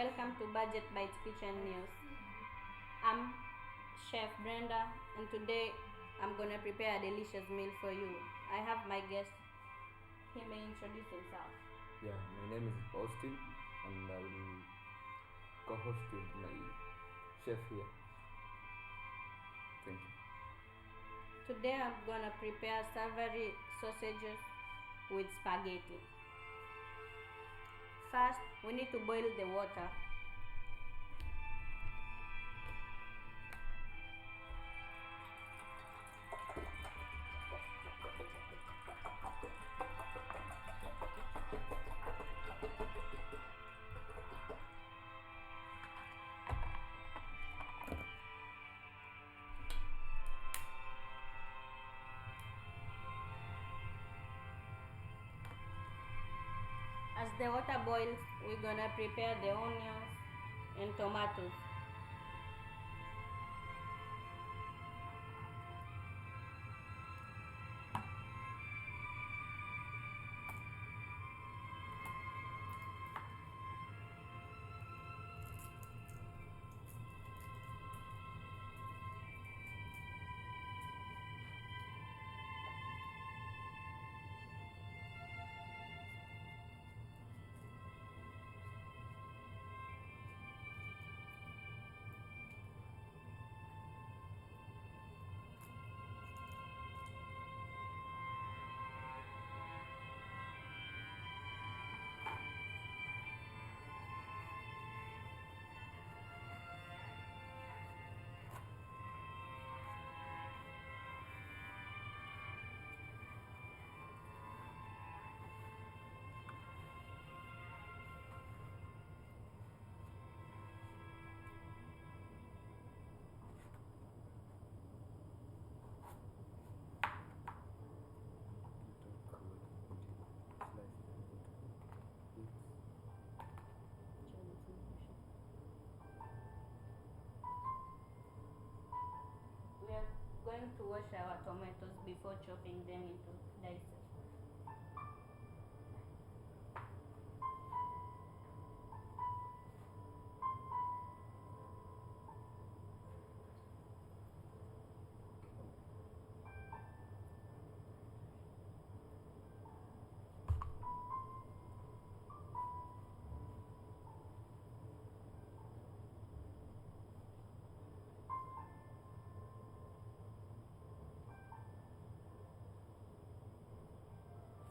Welcome to Budget Bites Kitchen News. I'm Chef Brenda, and today I'm gonna prepare a delicious meal for you. I have my guest. He may introduce himself. Yeah, my name is Austin, and I will co-host with my chef here. Thank you. Today I'm gonna prepare savory sausages with spaghetti. First, we need to boil the water. As the water boils, we're gonna prepare the onions and tomatoes. We are going to wash our tomatoes before chopping them into dices.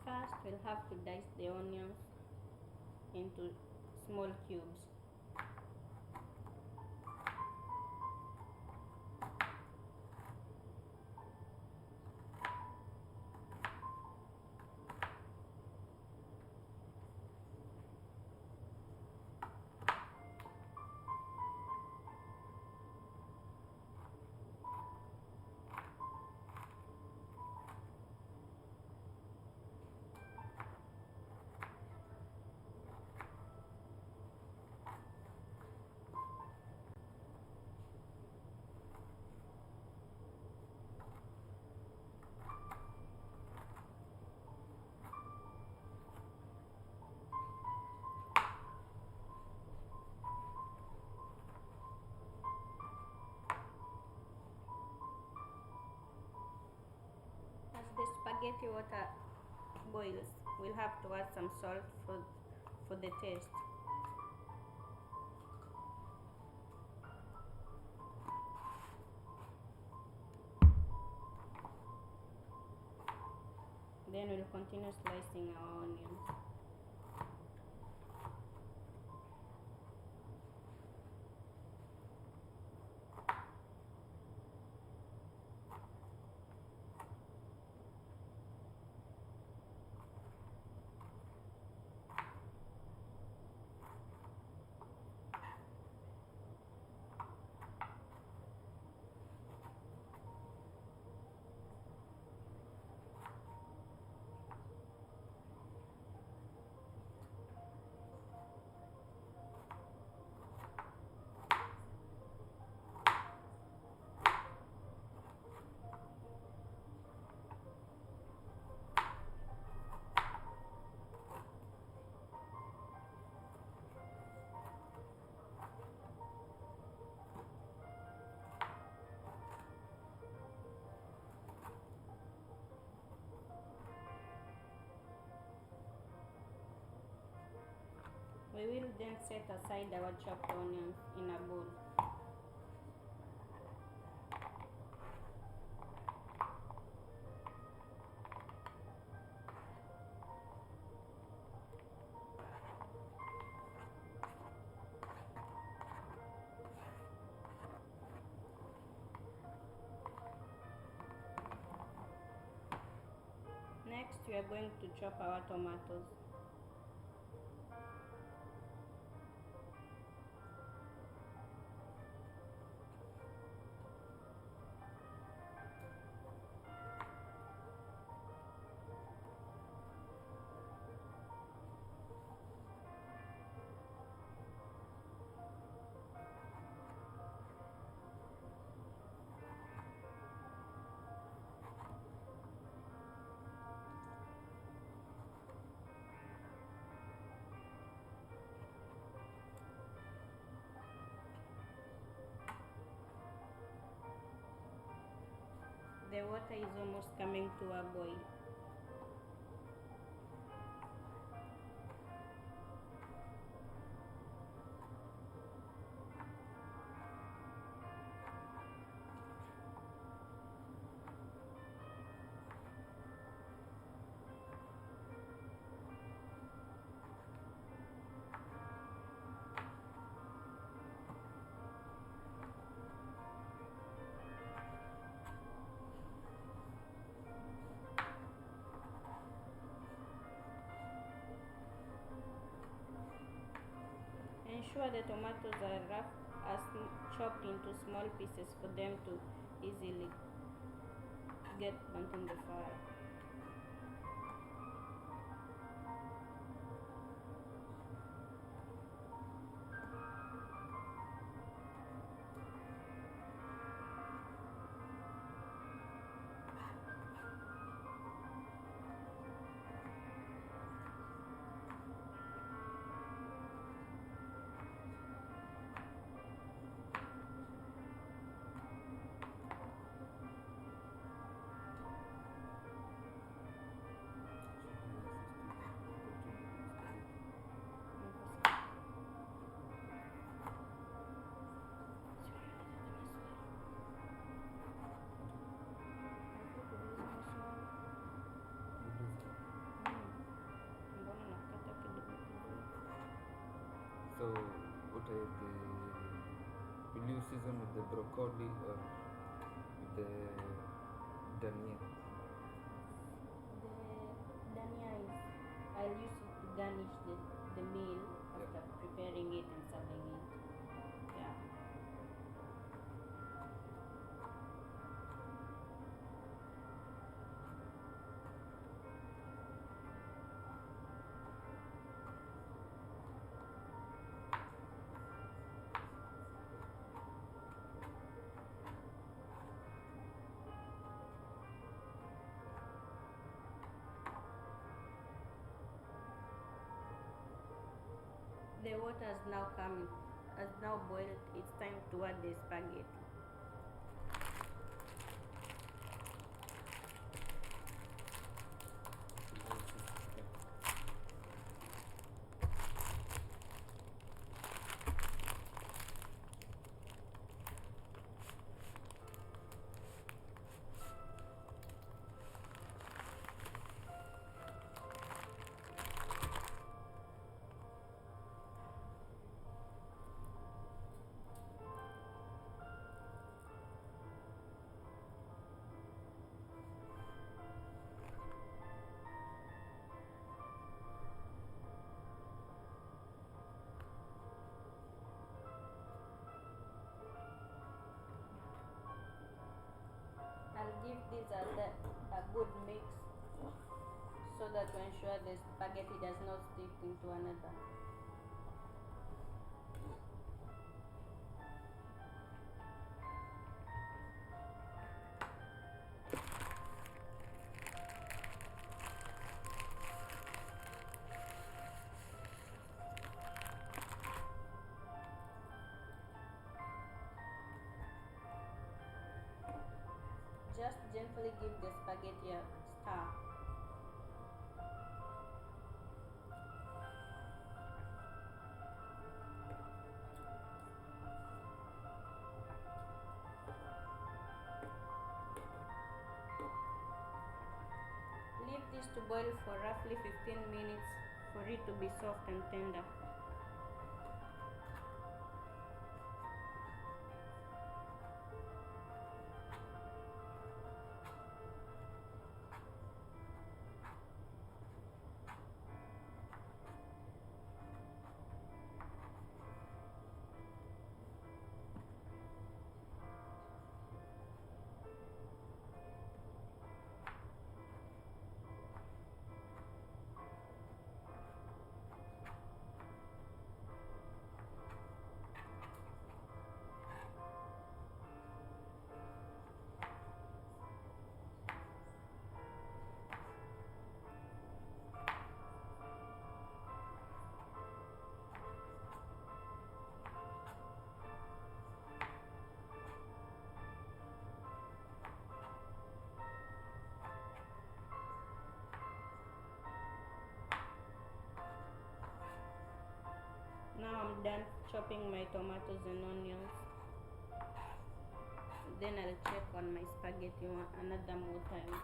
First, we'll have to dice the onions into small cubes. As the spaghetti water boils, we'll have to add some salt for the taste. Then we'll continue slicing our onions. We will then set aside our chopped onions in a bowl. Next, we are going to chop our tomatoes. The water is almost coming to a boil. Ensure the tomatoes are chopped into small pieces for them to easily get onto the fire. So, what are will you season with the broccoli or with the dhania? The dhania is, I'll use it to garnish the meal after preparing it and serving it. Yeah. The water has now boiled. It's time to add the spaghetti. I'll give this a good mix so that to ensure the spaghetti does not stick into another. Just gently give the spaghetti a stir. this to boil for roughly 15 minutes for it to be soft and tender. Now I'm done chopping my tomatoes and onions. Then I'll check on my spaghetti another more time.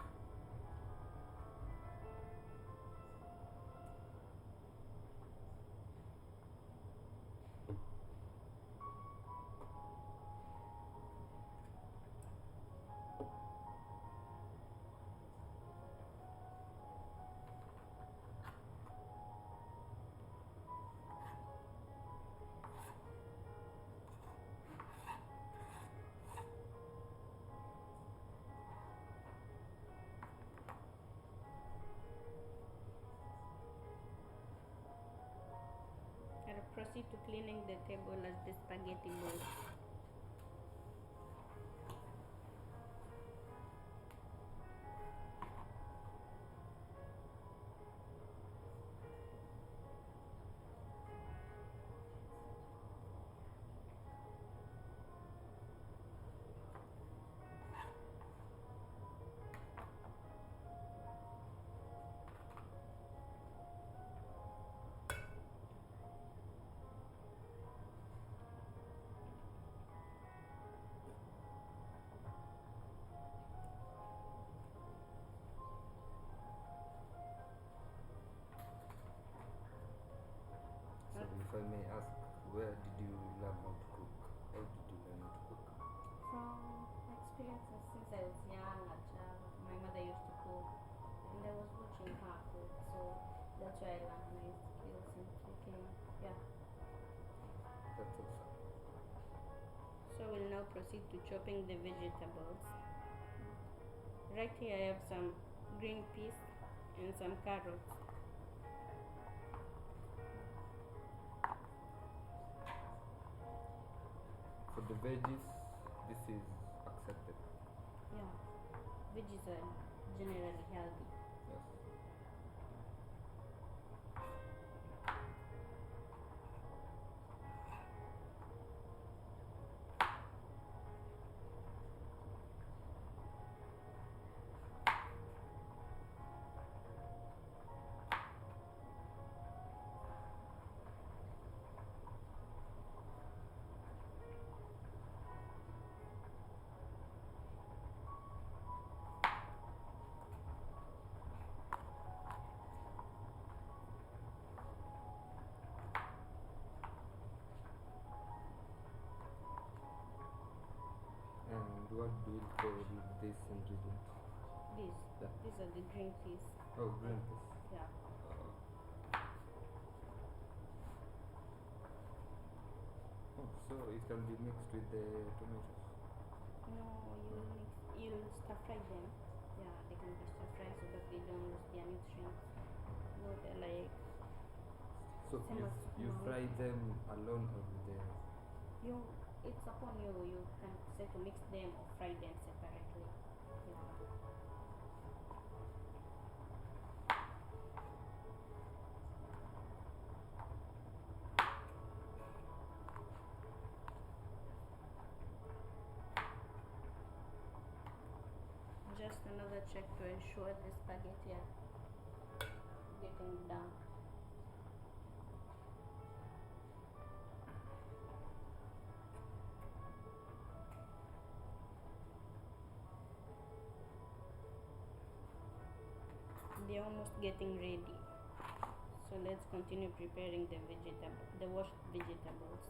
I'll proceed to cleaning the table as the spaghetti boils. So if I may ask, where did you learn how to cook? How did you learn how to cook? From experiences since I was young, a child, my mother used to cook, and I was watching her cook, so that's why I learned my skills in cooking. Yeah. That's awesome. So we'll now proceed to chopping the vegetables. Right here I have some green peas and some carrots. For the veggies, this is accepted. Yeah, veggies are generally healthy. Yes. And what do you call this ingredient? These, Yeah. these are the green peas. Oh, green peas. Yeah. Oh, so it can be mixed with the tomatoes. No, you'll stir fry them. Yeah, they can be stir fried so that they don't lose their nutrients. No, they're like So Same as you sukuma fry wiki. them alone or with the it's upon you. You can say to mix them or fry them separately. Yeah. Just another check to ensure the spaghetti are getting done. The they're almost getting ready. So let's continue preparing the washed vegetables.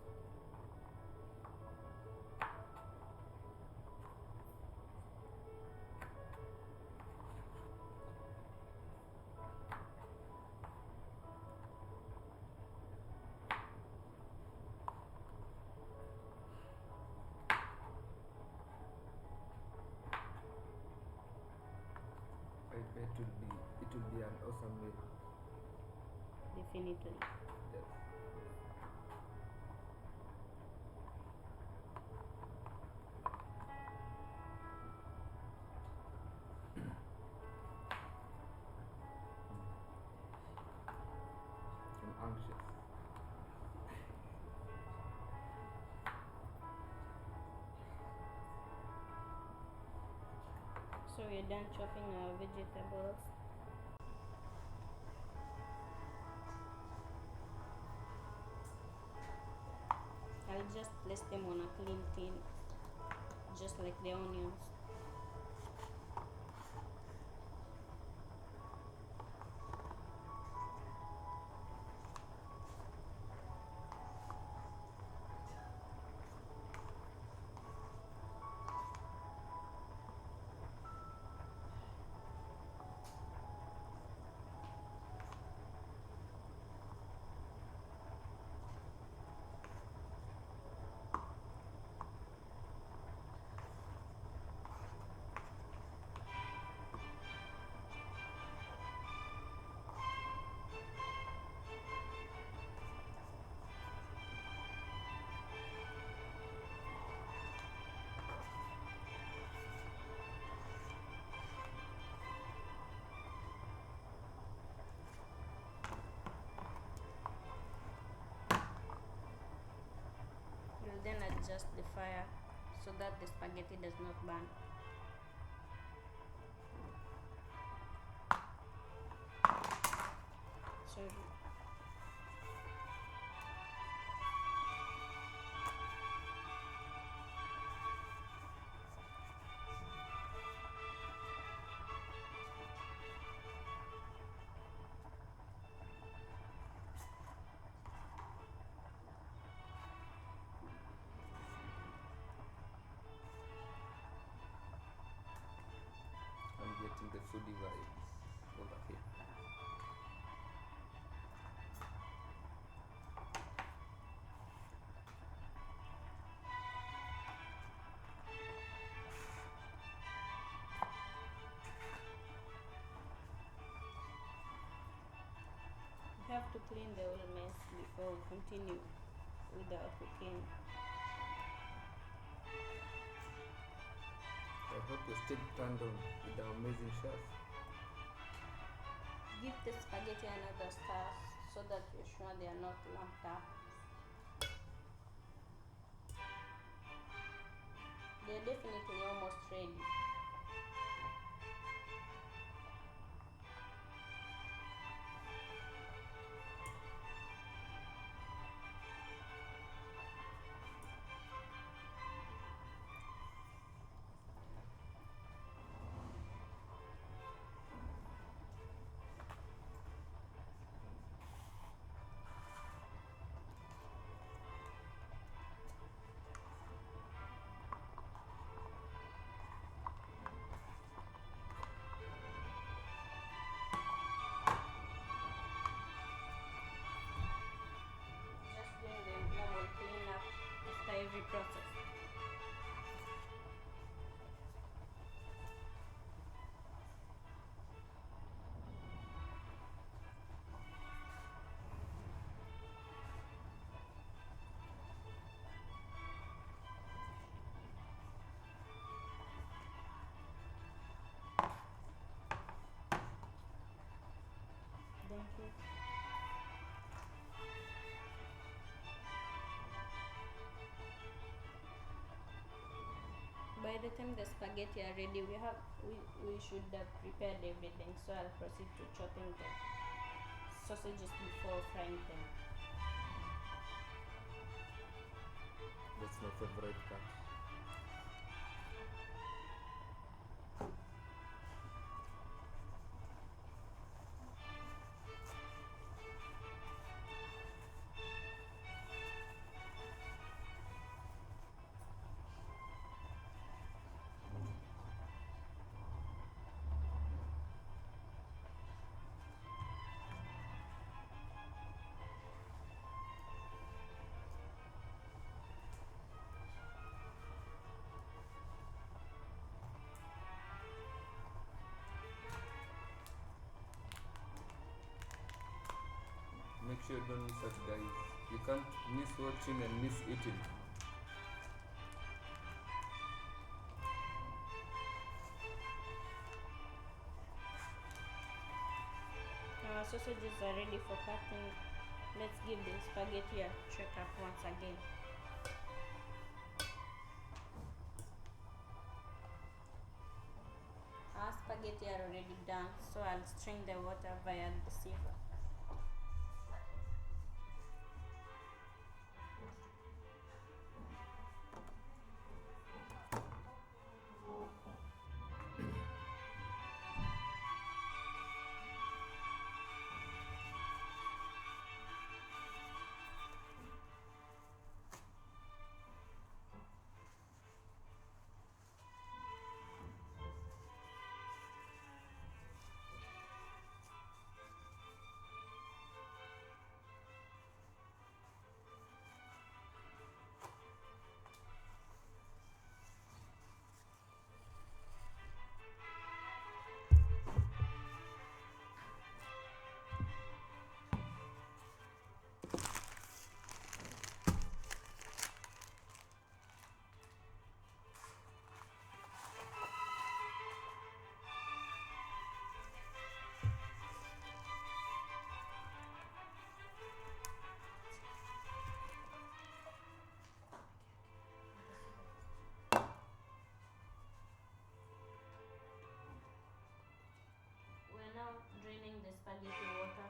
I bet it will be an awesome meal. Definitely. Yes. I'm anxious. So we're done chopping our vegetables. I'll just place them on a clean tin, just like the onions. We'll then adjust the fire so that the spaghetti does not burn. So I'm getting the foodie vibes over here. we have to clean the whole mess before we continue with our cooking. I hope you're still turned on with the amazing chef. Give the spaghetti another stir so that you're sure they are not lumped up. They're definitely almost ready. Just doing the normal cleanup after every process. Thank you. By the time the spaghetti are ready, we should have prepared everything. So I'll proceed to chopping the sausages before frying them. That's my favorite part. sure don't miss out, guys. You can't miss watching and miss eating. Our sausages are ready for cutting. Let's give the spaghetti a check up once again. Our spaghetti are already done, so I'll strain the water via the sieve. We're now draining the spaghetti water.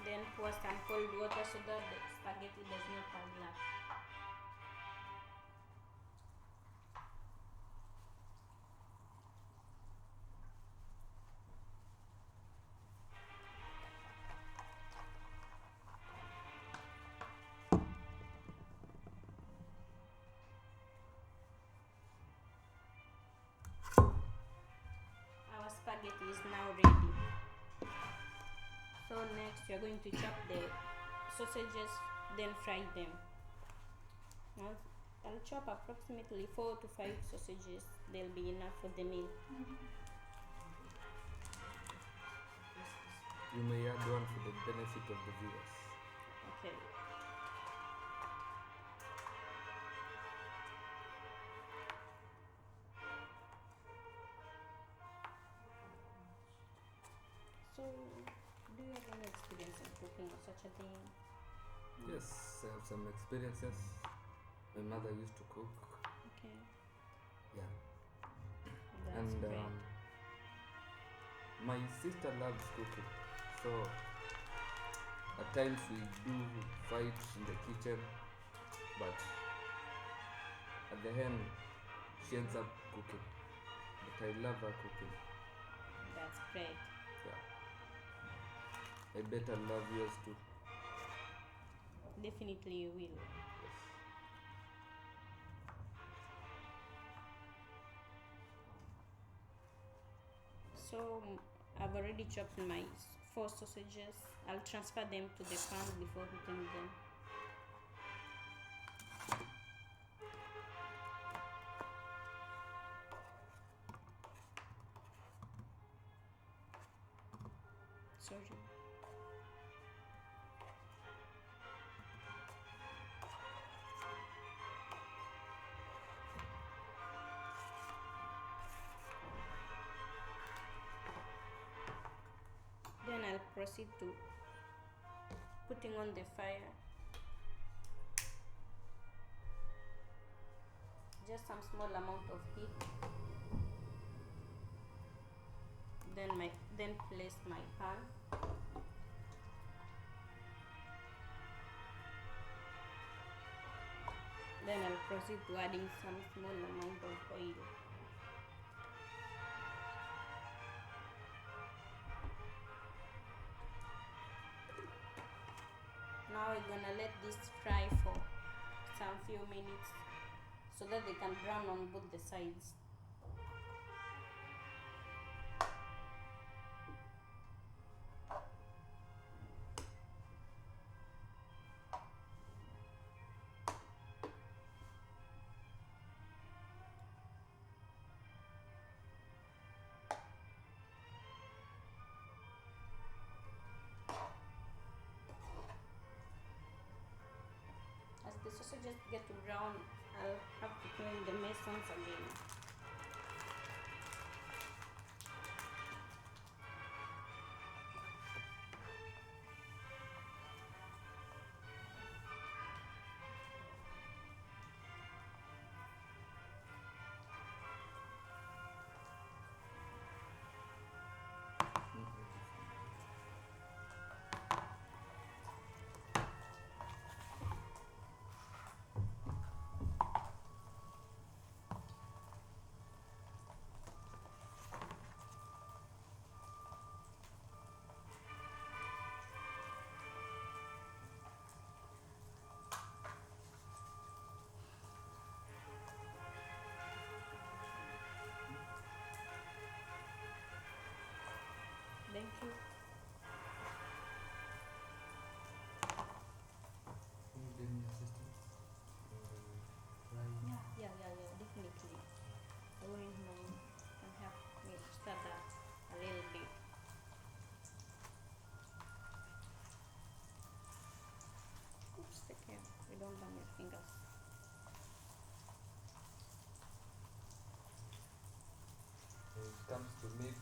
Then pour some cold water so that the spaghetti does not pile up. Our spaghetti is now ready. So next we are going to chop the sausages, then fry them. Now I'll chop approximately 4 to 5 sausages. They'll be enough for the meal. You may add one for the benefit of the viewers. Okay. So, do you have any experience in cooking or such a thing? Yes, I have some experiences. My mother used to cook. Okay, Yeah. that's And great. my sister loves cooking. So at times we do fight in the kitchen, but at the end she ends up cooking. But I love her cooking. That's great. Yeah. I bet I love yours too. Definitely you will. Yes. So I've already chopped my 4 sausages. I'll transfer them to the pan before heating them. Sorry. Then I'll proceed to putting on the fire. Just some small amount of heat. Then place my pan. Then I'll proceed to adding some small amount of oil. Now we're gonna let this fry for some few minutes so that they can brown on both the sides. it just get to brown, I'll have to clean the mess once again. Thank you. Need any assistance? Right. Yeah, definitely. I wouldn't mind. You can help me stir that a little bit. Oops, take care. You don't burn your fingers. When it comes to meat,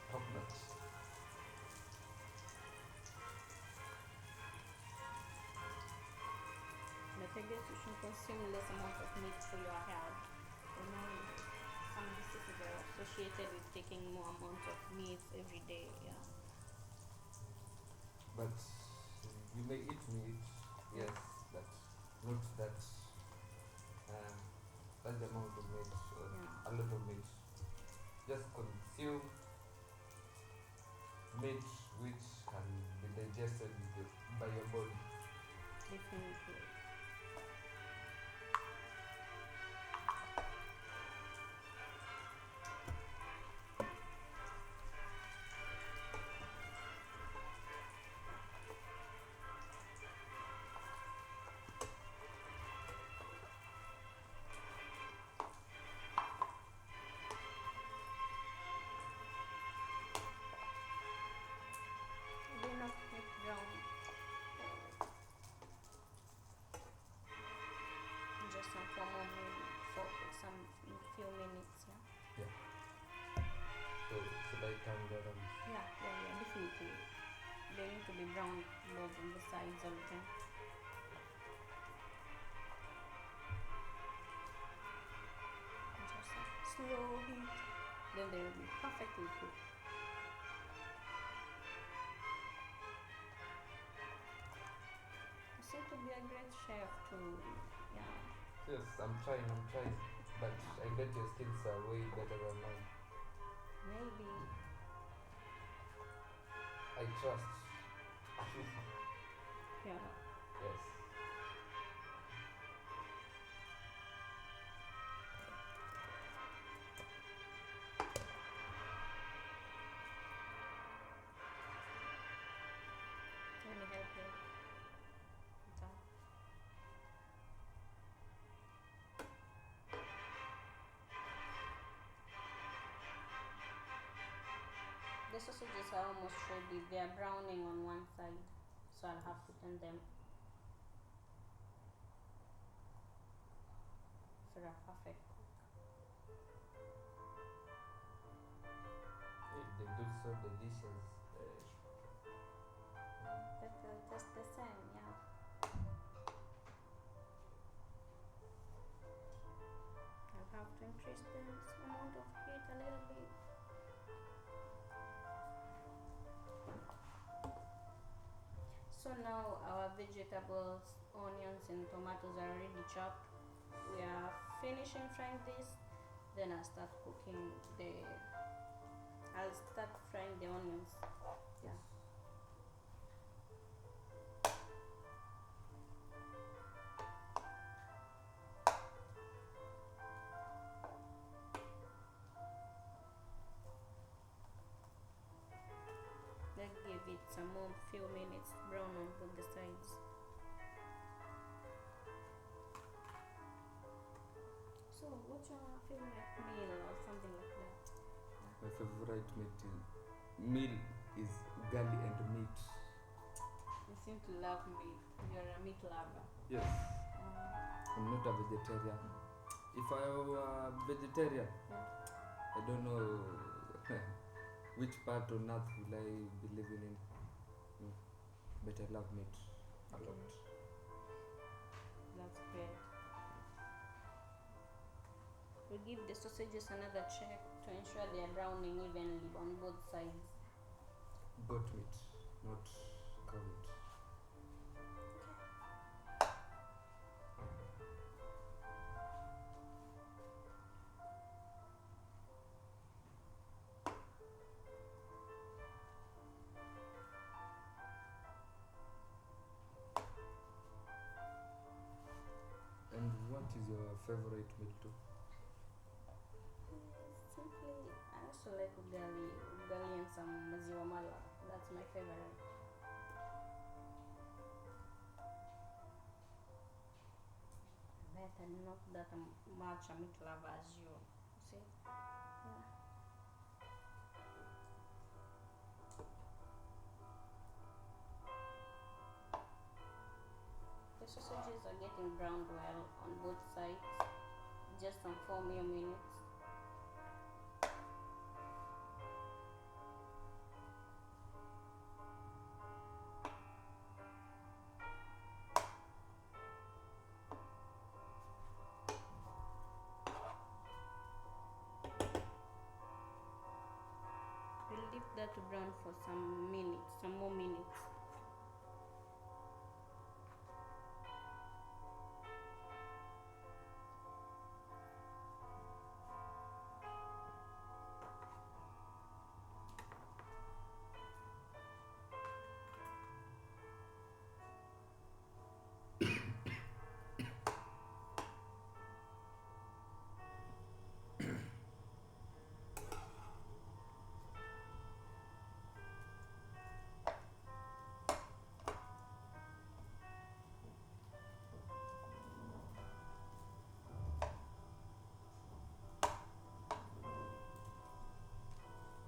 top notch. But I guess you should consume less amount of meat for your health. You know, some diseases are associated with taking more amount of meat every day. Yeah. But you may eat meat, yes, but not that large amount of meat or Yeah. a lot of meat. Just consume meat which can be digested by your body. Definitely. Do not get brown. Just some for more for some few minutes. Yeah. So should I turn that on? Yeah, definitely. They need to be brown both on the sides of them. Just a slow heat. Then they will be perfectly cooked. You seem to be a great chef too. Yeah. Yes, I'm trying. But I bet your skills are way better than mine. Maybe. I trust. Yeah. Yes. Let me help you. Okay. The sausages are almost ready. They are browning on one side, so I'll have to turn them for a perfect cook. They do so delicious. That's the same, yeah. I'll have to increase the amount of heat a little bit. So now our vegetables, onions and tomatoes are already chopped. We are finishing frying this. Then I'll start frying the onions. Yeah. Let's give it some more few minutes brown on both the sides. So what's your favorite meal or something like that? My favorite meal is ugali and meat. You seem to love meat. You're a meat lover. Yes, I'm not a vegetarian. If I were a vegetarian, I don't know which part on earth will I be living in. But I love meat a lot. That's great. We give the sausages another check to ensure they are browning evenly on both sides. Goat meat, not cow meat. And what is your favorite meal too? Simply, I also like ugali and some maziwa mala. That's my favorite. Bet I'm not that much a meat lover as you. See? Yeah. The sausages are getting browned well on both sides. Just some 4 more minutes. We'll leave that to brown for some more minutes.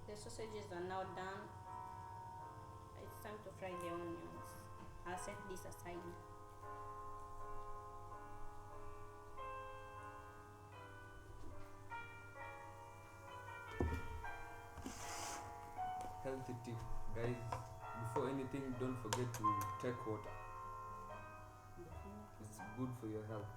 The sausages are now done. It's time to fry the onions. I'll set this aside. Healthy tip, guys. Before anything, don't forget to take water. It's good for your health.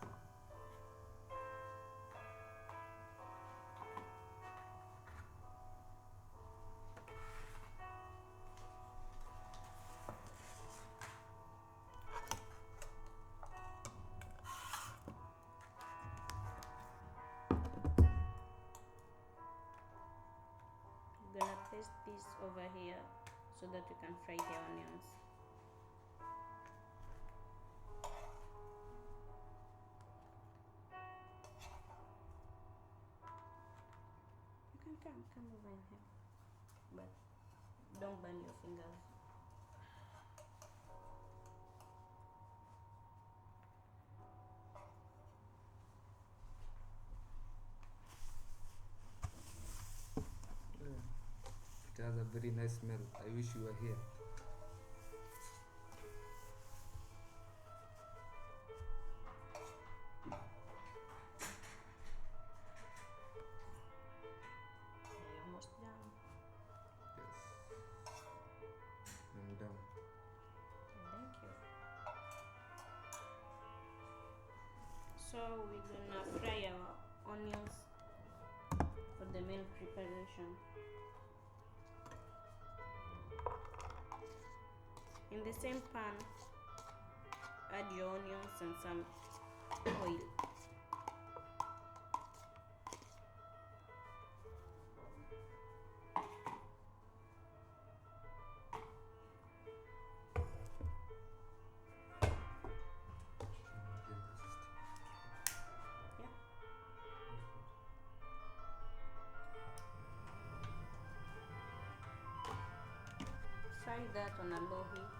I'm gonna place this over here so that you can fry the onions. You can come over in here, but don't burn your fingers. It has a very nice smell. I wish you were here. You're almost done. Yes. I'm done. Thank you. So we're gonna fry our onions for the meal preparation. In the same pan, add your onions and some oil. Fry that on a low heat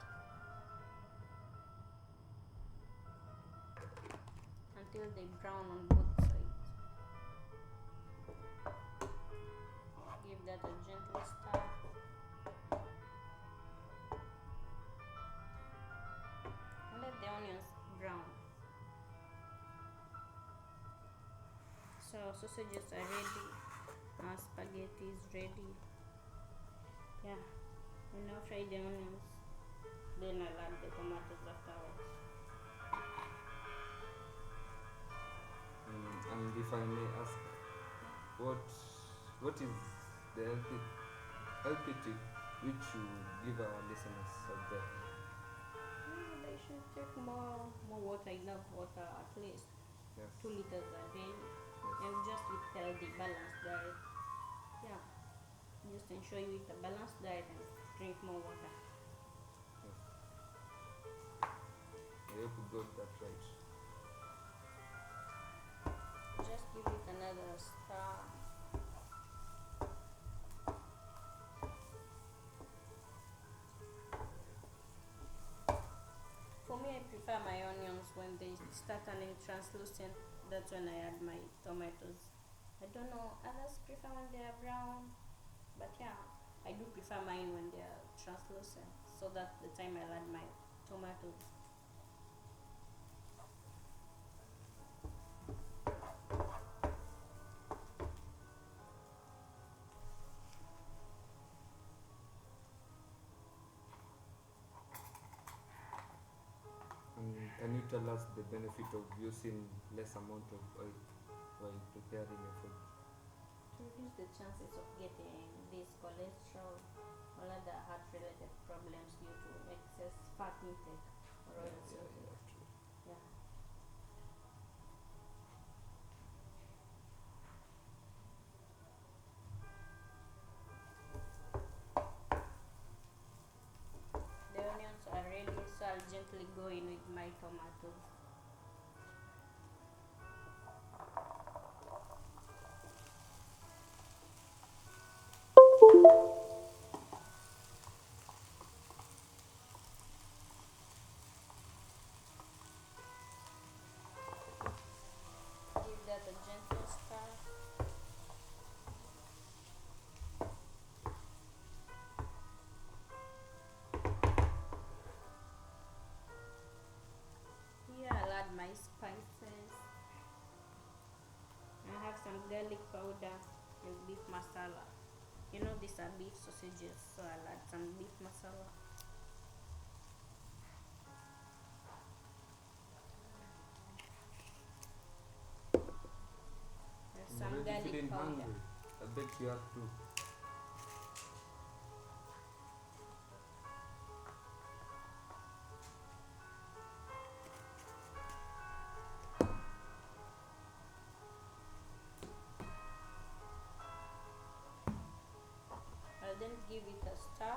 until they brown on both sides. Give that a gentle stir. So sausages are ready. Our spaghetti is ready. Yeah. We now fry the onions. Then I'll add the tomatoes afterwards. And if I may ask, what is the healthy tip which you give our listeners out there? They should take more water, enough water, at least Yes. 2 liters a day, Yes. and just with healthy, balanced diet. Yeah, just ensure you eat a balanced diet and drink more water. Yes. I hope you got that right. Just give it another stir. For me, I prefer my onions when they start turning translucent. That's when I add my tomatoes. I don't know, others prefer when they are brown, but yeah, I do prefer mine when they are translucent, so that's the time I'll add my tomatoes. And can you tell us the benefit of using less amount of oil while preparing your food? To reduce the chances of getting this cholesterol or other heart related problems due to excess fat intake or oil intake. True. Yeah. The onions are ready, so I'll gently go in with my tomatoes. Give that a gentle stir. Here I'll add my spices. I have some garlic powder and beef masala. You know these are beef sausages, so I'll add some beef masala. And I'm some already garlic feeling powder. hungry. I bet you are too. I'll then give it a stir.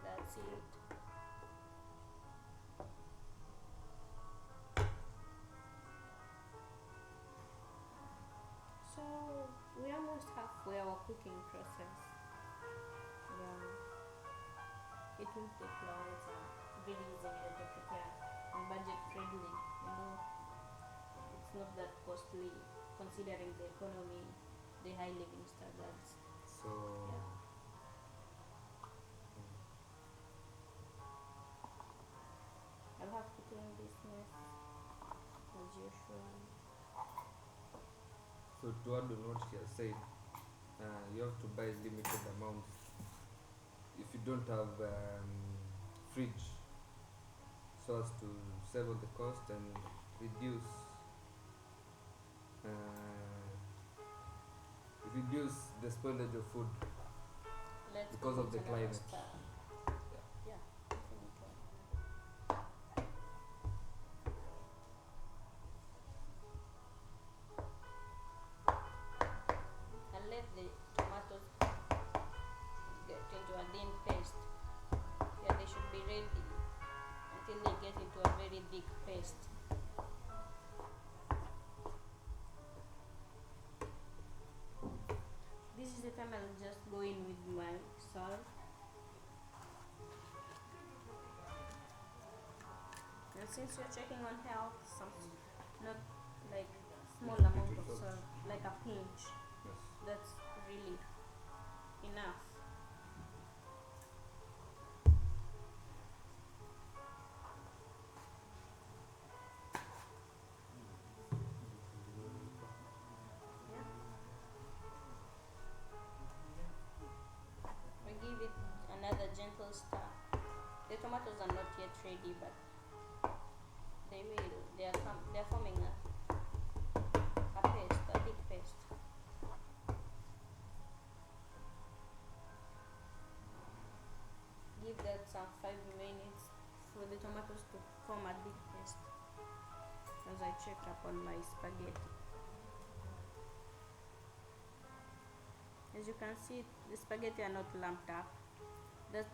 That's it. So we almost halfway our cooking process. Yeah. It won't take long. It's very easy meal to prepare and budget friendly. It's not that costly considering the economy, the high living standards. So Yeah. I'll have to clean this mess as usual. So to add on what she has said, you have to buy limited amounts. If you don't have fridge, so as to save on the cost and reduce the spoilage of food Let's because give of it the another climate. stir. Yeah, definitely. And let the tomatoes get into a thin paste. Yeah, they should be ready until they get into a very thick paste. This is the time I'll just go in with my salt. And since you're checking on health, not like small Little amount bit of salt, like a pinch. Yes. That's really enough. Yeah. We give it another gentle stir. The tomatoes are not yet ready, but they will. They are forming a paste, a thick paste. Give that some 5 minutes for the tomatoes to form a thick paste. As I check up on my spaghetti. As you can see, the spaghetti are not lumped up. That's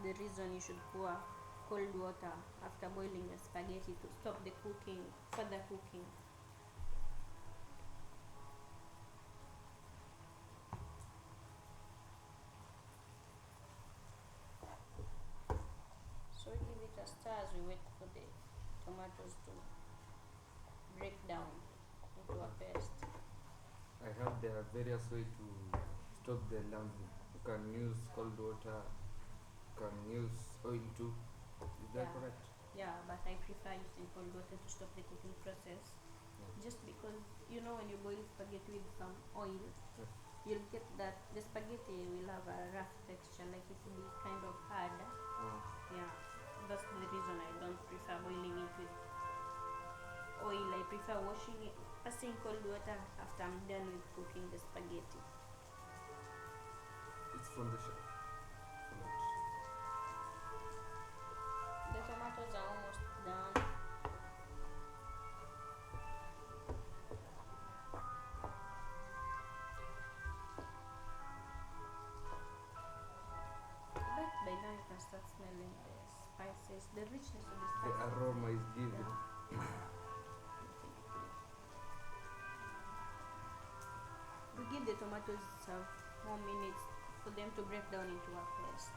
the reason you should pour cold water after boiling the spaghetti to stop the further cooking. So give it a stir as we wait for the tomatoes to break down into a paste. I heard there are various ways to stop the lumping. You can use cold water, you can use oil too. Is that Yeah. correct? Yeah, but I prefer using cold water to stop the cooking process. Just because when you boil spaghetti with some oil, Yes. you'll get that the spaghetti will have a rough texture, like it will be kind of hard. Yeah, that's the reason I don't prefer boiling it with oil. I prefer passing cold water after I'm done with cooking the spaghetti. It's from the chef. The tomatoes are almost done. But by now you can start smelling the spices, the richness of the The spices. aroma is given. We give the tomatoes some more minutes for them to break down into a paste.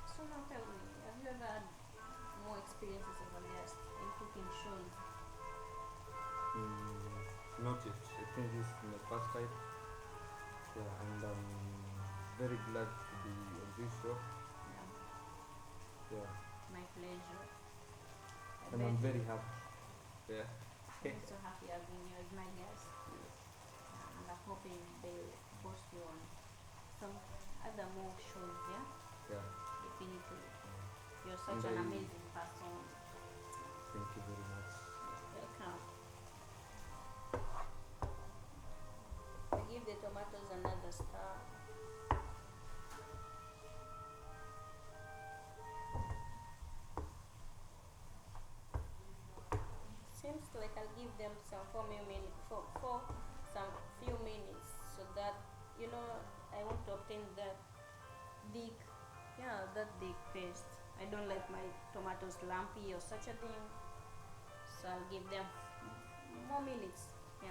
So now tell me, have you ever had more experiences as a guest in cooking shows? Not yet. I think this is my first time. Yeah, and I'm very glad to be on this show. Yeah. My pleasure. And I'm very happy. Yeah. I'm so happy having you as my guest. And I'm hoping they'll post you on some other more shows, yeah? Yeah. Definitely. You're such And an amazing person. Thank you very much. Welcome. We give the tomatoes another stir. Seems like I'll give them some few minutes so that I want to obtain that thick paste. I don't like my tomatoes lumpy or such a thing, so I'll give them more minutes. Yeah.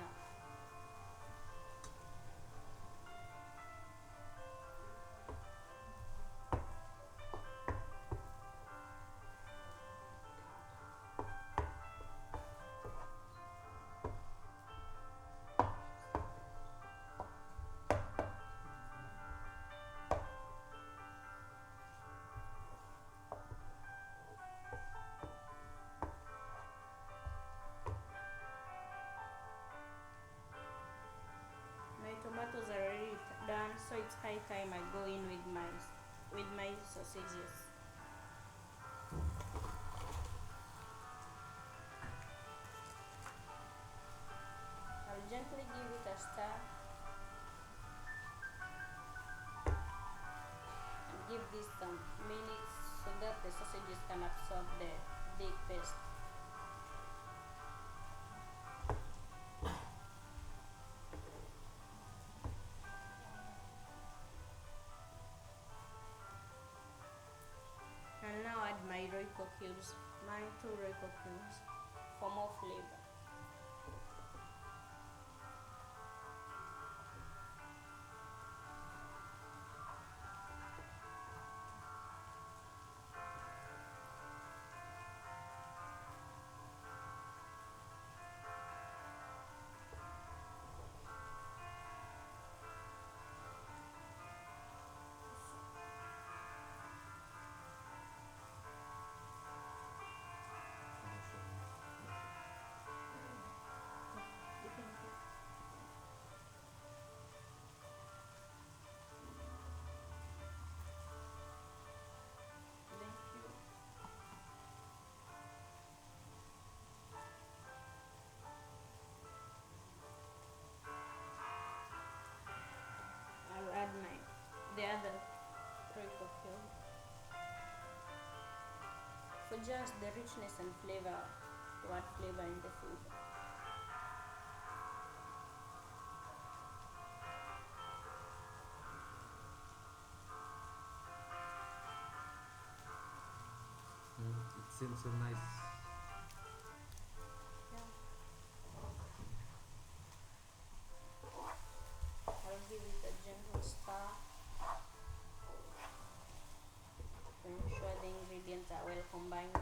My tomatoes are already done, so it's high time I go in with my sausages. I'll gently give it a stir and give this some minutes so that the sausages can absorb the thick paste. And now add my Royco cubes, my 2 Royco cubes for more flavor. the other trick of your for just the richness and flavor to add flavor in the food. It seems so nice. Yeah. I'll give it a gentle stir to ensure the ingredients are well combined.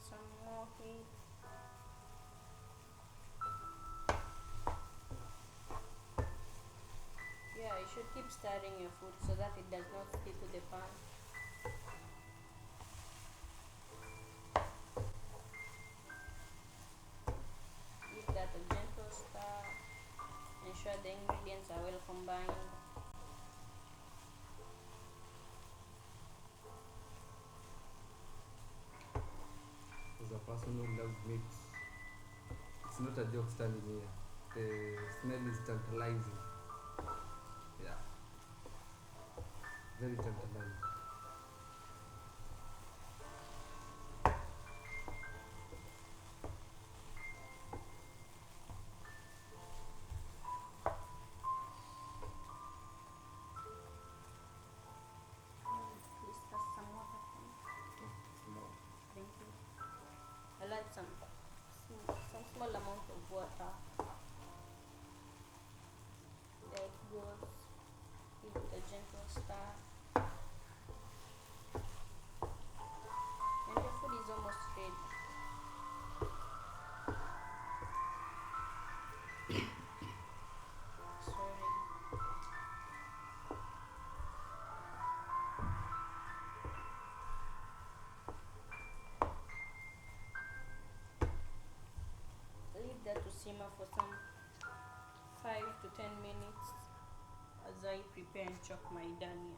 Some more heat. Yeah, you should keep stirring your food so that it does not stick to the pan. Give that a gentle stir. Ensure the ingredients are well combined. As a person who loves meat, it's not a joke standing here. The smell is tantalizing. Yeah. Very tantalizing. Please pass some water for me. Small. Thank you. I'll add some small amount of water. There it goes. Give it a gentle stir. And your food is almost ready. Sorry. Leave that to simmer for some 5 to 10 minutes as I prepare and chop my dania.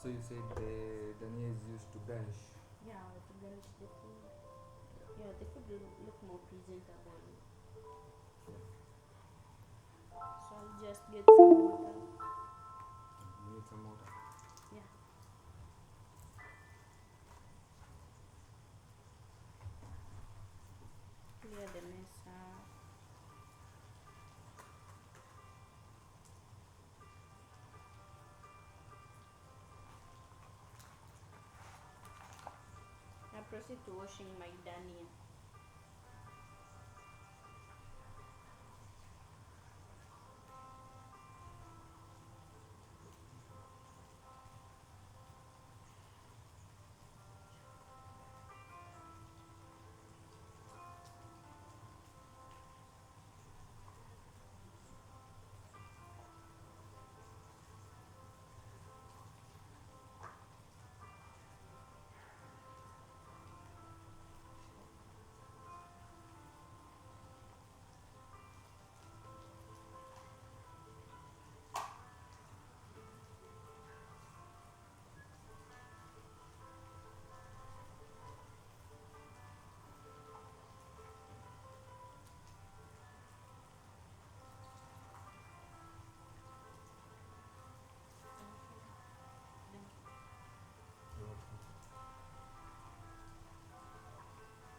So you said the dania is used to garnish. Yeah, to garnish the food. Yeah, the food will look more presentable. Yeah. So I'll just get some water. You need some water. Yeah. Clear the mess out. I proceed to washing my dania.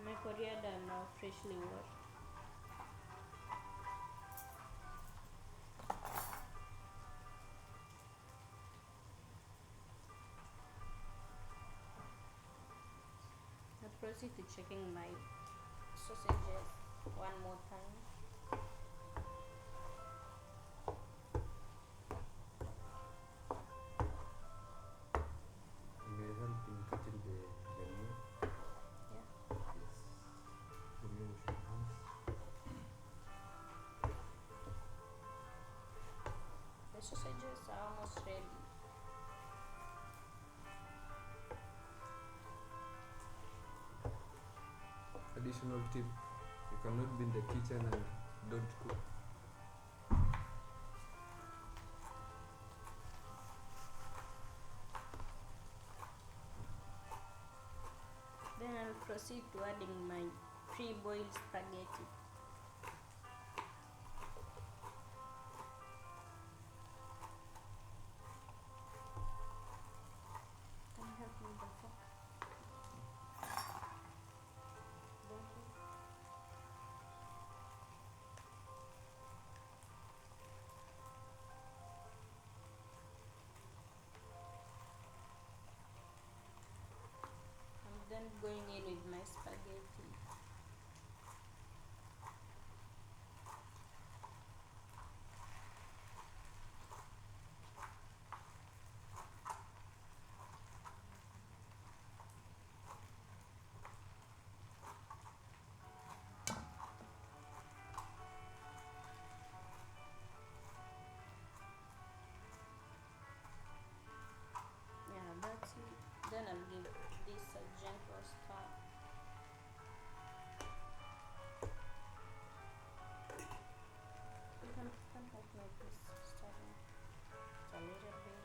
My coriander are now freshly washed. I proceed to checking my sausages one more time. You may help in cutting the dania. Yeah. Yes. Will you wash your hands? The sausages are almost ready. How do additional tip, you cannot be in the kitchen and don't cook. Then I'll proceed to adding my pre-boiled spaghetti. Can you help me with the fork? Thank you. I'm then going in with my spaghetti. Yeah, that's it. Then I'll give this a gentle stir. You can help me with this stirring a little bit.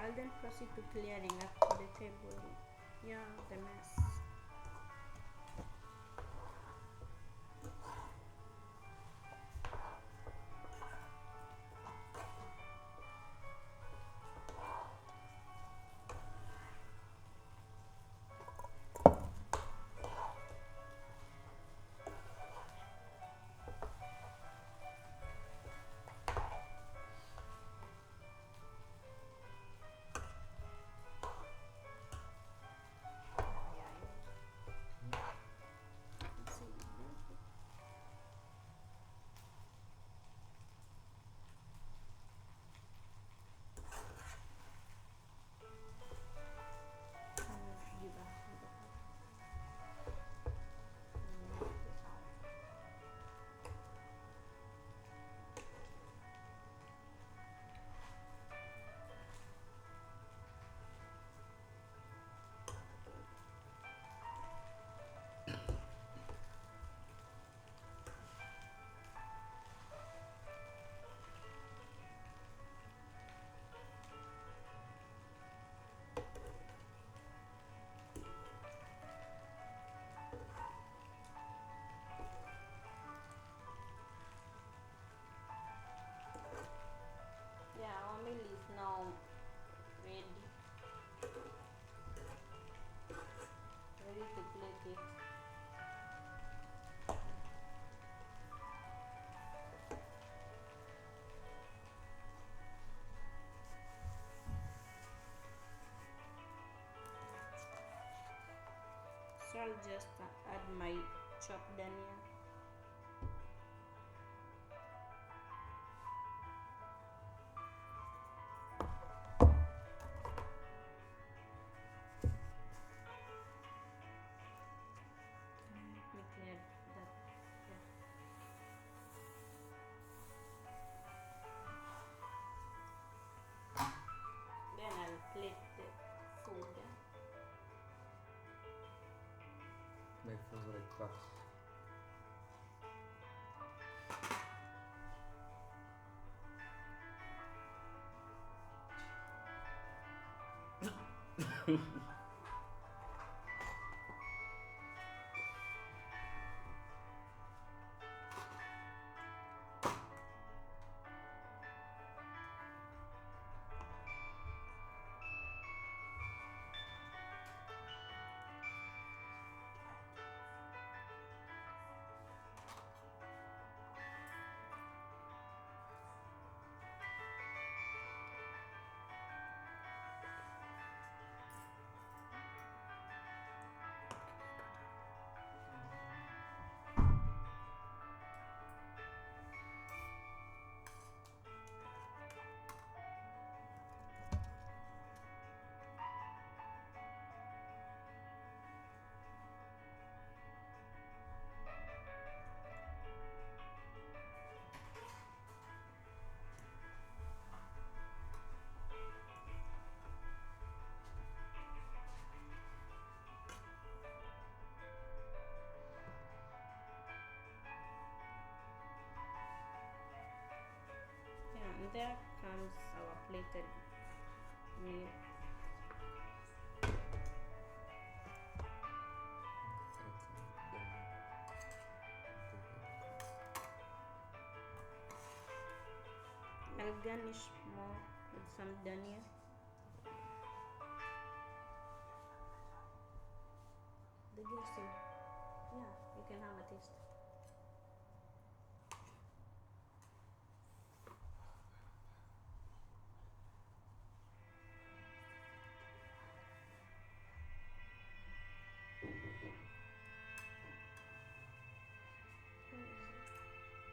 I'll then proceed to clearing up the table. Yeah, the mess. Let's see. Give a this out. Yeah, our meal is now ready. Ready to plate it. So I'll just add my chopped onion. Let me clear that. Yeah. Then I'll plate the food. My favorite part. garnish more with some dania. The guest, yeah, you can have a taste.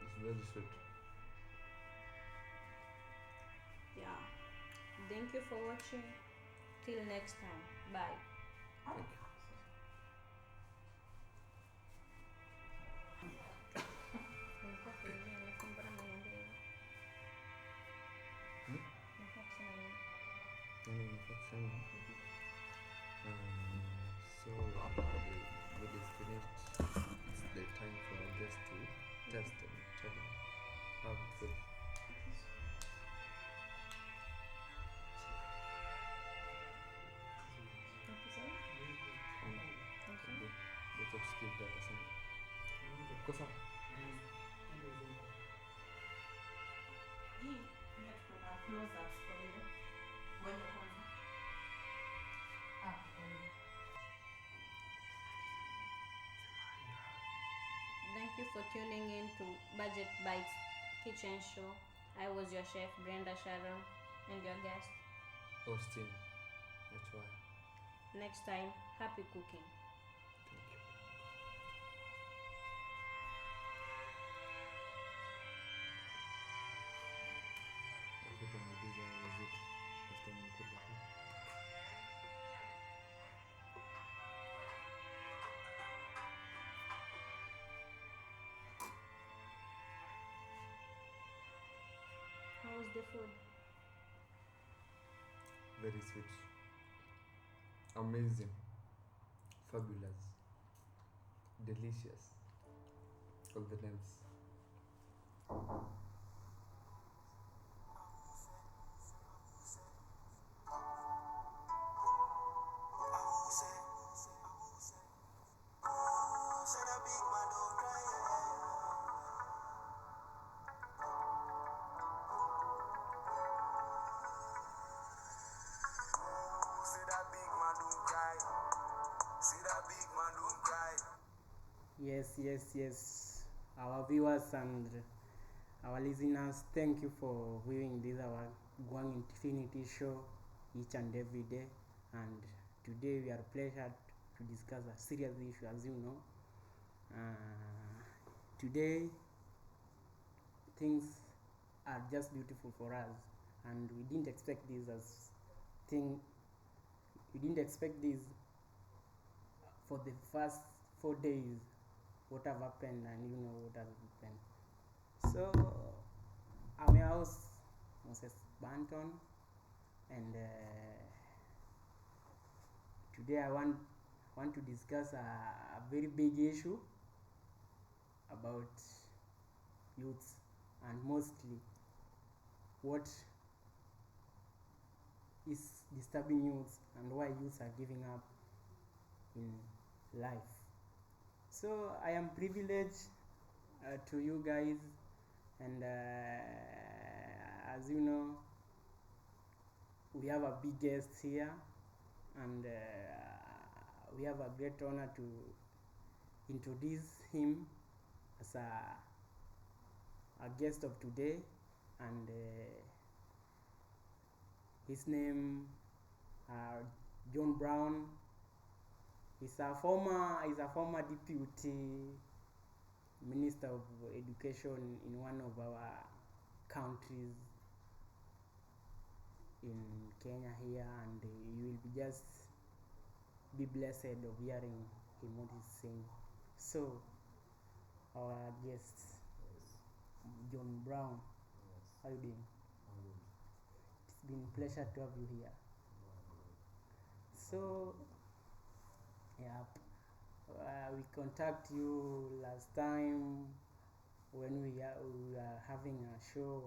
It's very sweet. Yeah. Thank you for watching. Till next time. Bye. Thank you. Nini nafaa kusema? So food is finished. It's the time for our guest to test and tell how it feels. Get of skill data sana. Uko sawa? Thank you for tuning in to Budget Bites Kitchen Show. I was your chef, Brenda Sharon, and your guest. Austin. That's why. Next time, happy cooking. Thank you. Nakuta muuliza visit after nimekula. How was the food? Very sweet. Amazing. Fabulous. Delicious. All the names. Yes. Our viewers and our listeners, thank you for viewing this our Guang Infinity show each and every day. And today we are pleasured to discuss a serious issue, as you know. Today things are just beautiful for us, and we didn't expect this for the first 4 days. What have happened, and you know what has happened. So I'm your host, Moses Banton, and today I want to discuss a very big issue about youths, and mostly what is disturbing youths and why youths are giving up in life. So I am privileged to you guys, and as you know, we have a big guest here, and we have a great honor to introduce him as a guest of today, and his name John Brown. He's a former deputy minister of education in one of our countries in Kenya here, and you will be just be blessed of hearing him what he's saying. So our guest, John Brown, how are you doing? It's been a pleasure to have you here. So yeah, we contact you last time when we are having a show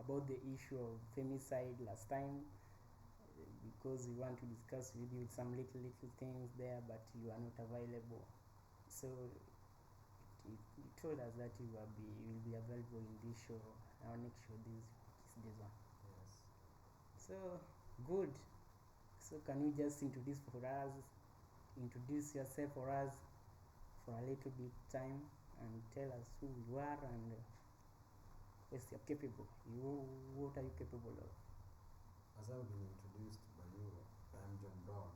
about the issue of femicide last time, because we want to discuss with you some little things there, but you are not available. So you told us that you will be available in this show. I'll make sure this is this one. Yes. So good. So can you just introduce yourself for us for a little bit time and tell us who you are and what you're capable. What are you capable of? As I've been introduced by you, I'm John Brown,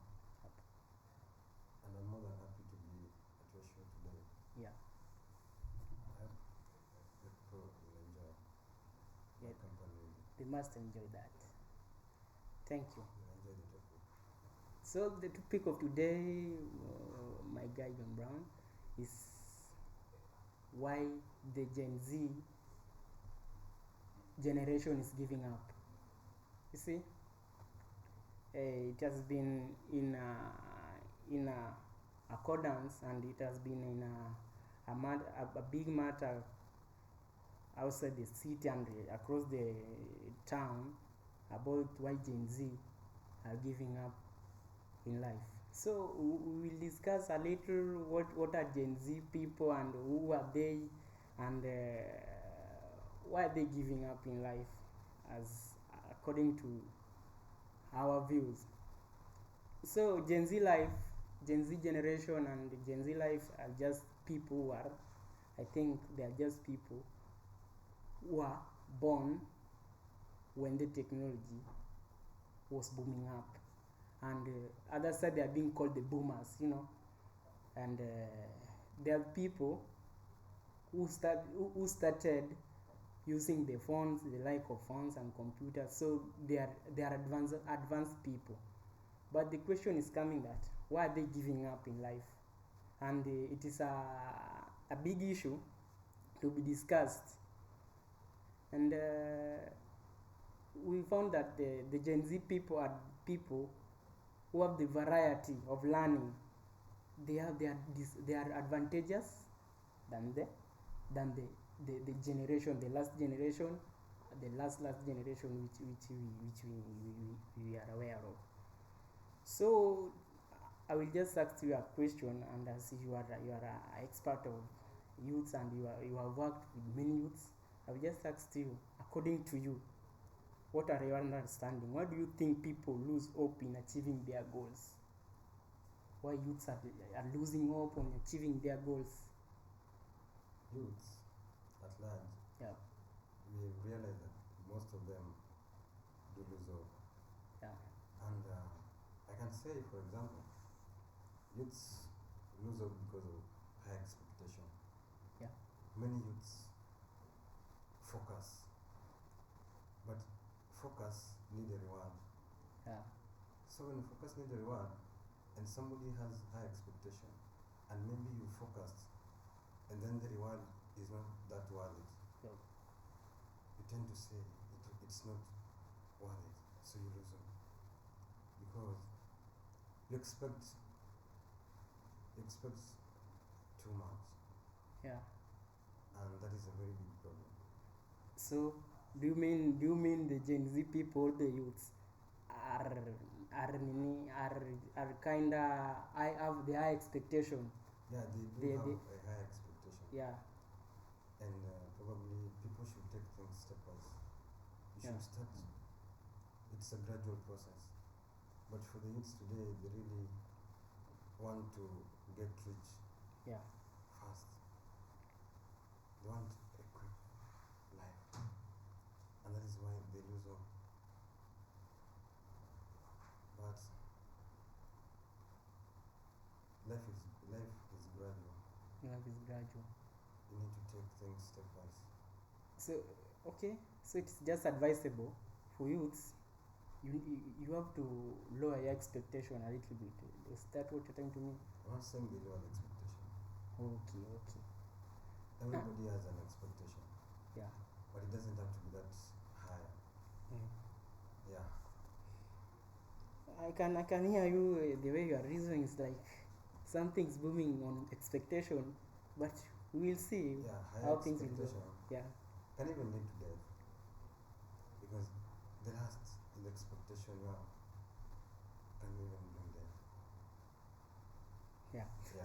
and I'm more than happy to be at your show today. Yeah. I hope the people will enjoy my Yeah. company. They must enjoy that. Thank you. Will enjoy the topic. So the topic of today, my guy John Brown, is why the Gen Z generation is giving up. You see, it has been in accordance, and it has been in a big matter outside the city and across the town about why Gen Z are giving up in life. So we will discuss a little what are Gen Z people and who are they, and why are they giving up in life, as according to our views. So Gen Z generation and Gen Z life are just people who are, I think they are just people who are born when the technology was booming up, and other side they are being called the boomers, and there are people who started using the phones, the like of phones and computers, so they are advanced people. But the question is coming that why are they giving up in life? And it is a big issue to be discussed. And we found that the Gen Z people are people who have the variety of learning. They are advantageous than the generation, the last generation, the last generation which we are aware of. So I will just ask you a question, and as you are an expert of youths and you have worked with many youths, I will just ask you, according to you, what are your understanding? Why do you think people lose hope in achieving their goals? Why youths are losing hope on achieving their goals? Youths at large, Yeah, we realize that most of them do lose hope. yeah, And I can say, for example, youths lose hope because of high expectation. yeah, Many youths focus, but focus need a reward. yeah, So when focus needs a reward, and somebody has high expectation, and maybe you focused, and then the reward is not that worth it, yeah, you tend to say it's not worth it, so you lose it. Because you expect too much, yeah. and that is a very big problem. So do you mean the Gen Z people, the youths, are kinda have the high expectation? Yeah, they do They- have they- a high expectation, Yeah, and probably people should take things stepwise. You Yeah. should start. It's a gradual process, but for the youths today, they really want to get rich yeah, fast. They want a quick life, and that is why they lose hope. But life is gradual. life is gradual. You need to take things stepwise. So okay, so it's just advisable for youths. You have to lower your expectation a little bit. Is that what you're trying to mean? I'm not saying they lower the expectation. Okay. Everybody has an expectation, Yeah. but it doesn't have to be that high. Mm. Yeah. I can hear you. The way you are reasoning is like something's booming on expectation, but we will see Yeah, high how things will go. expectation Yeah, can even lead to death, because the last in the expectation you have can even bring death. yeah. Yeah.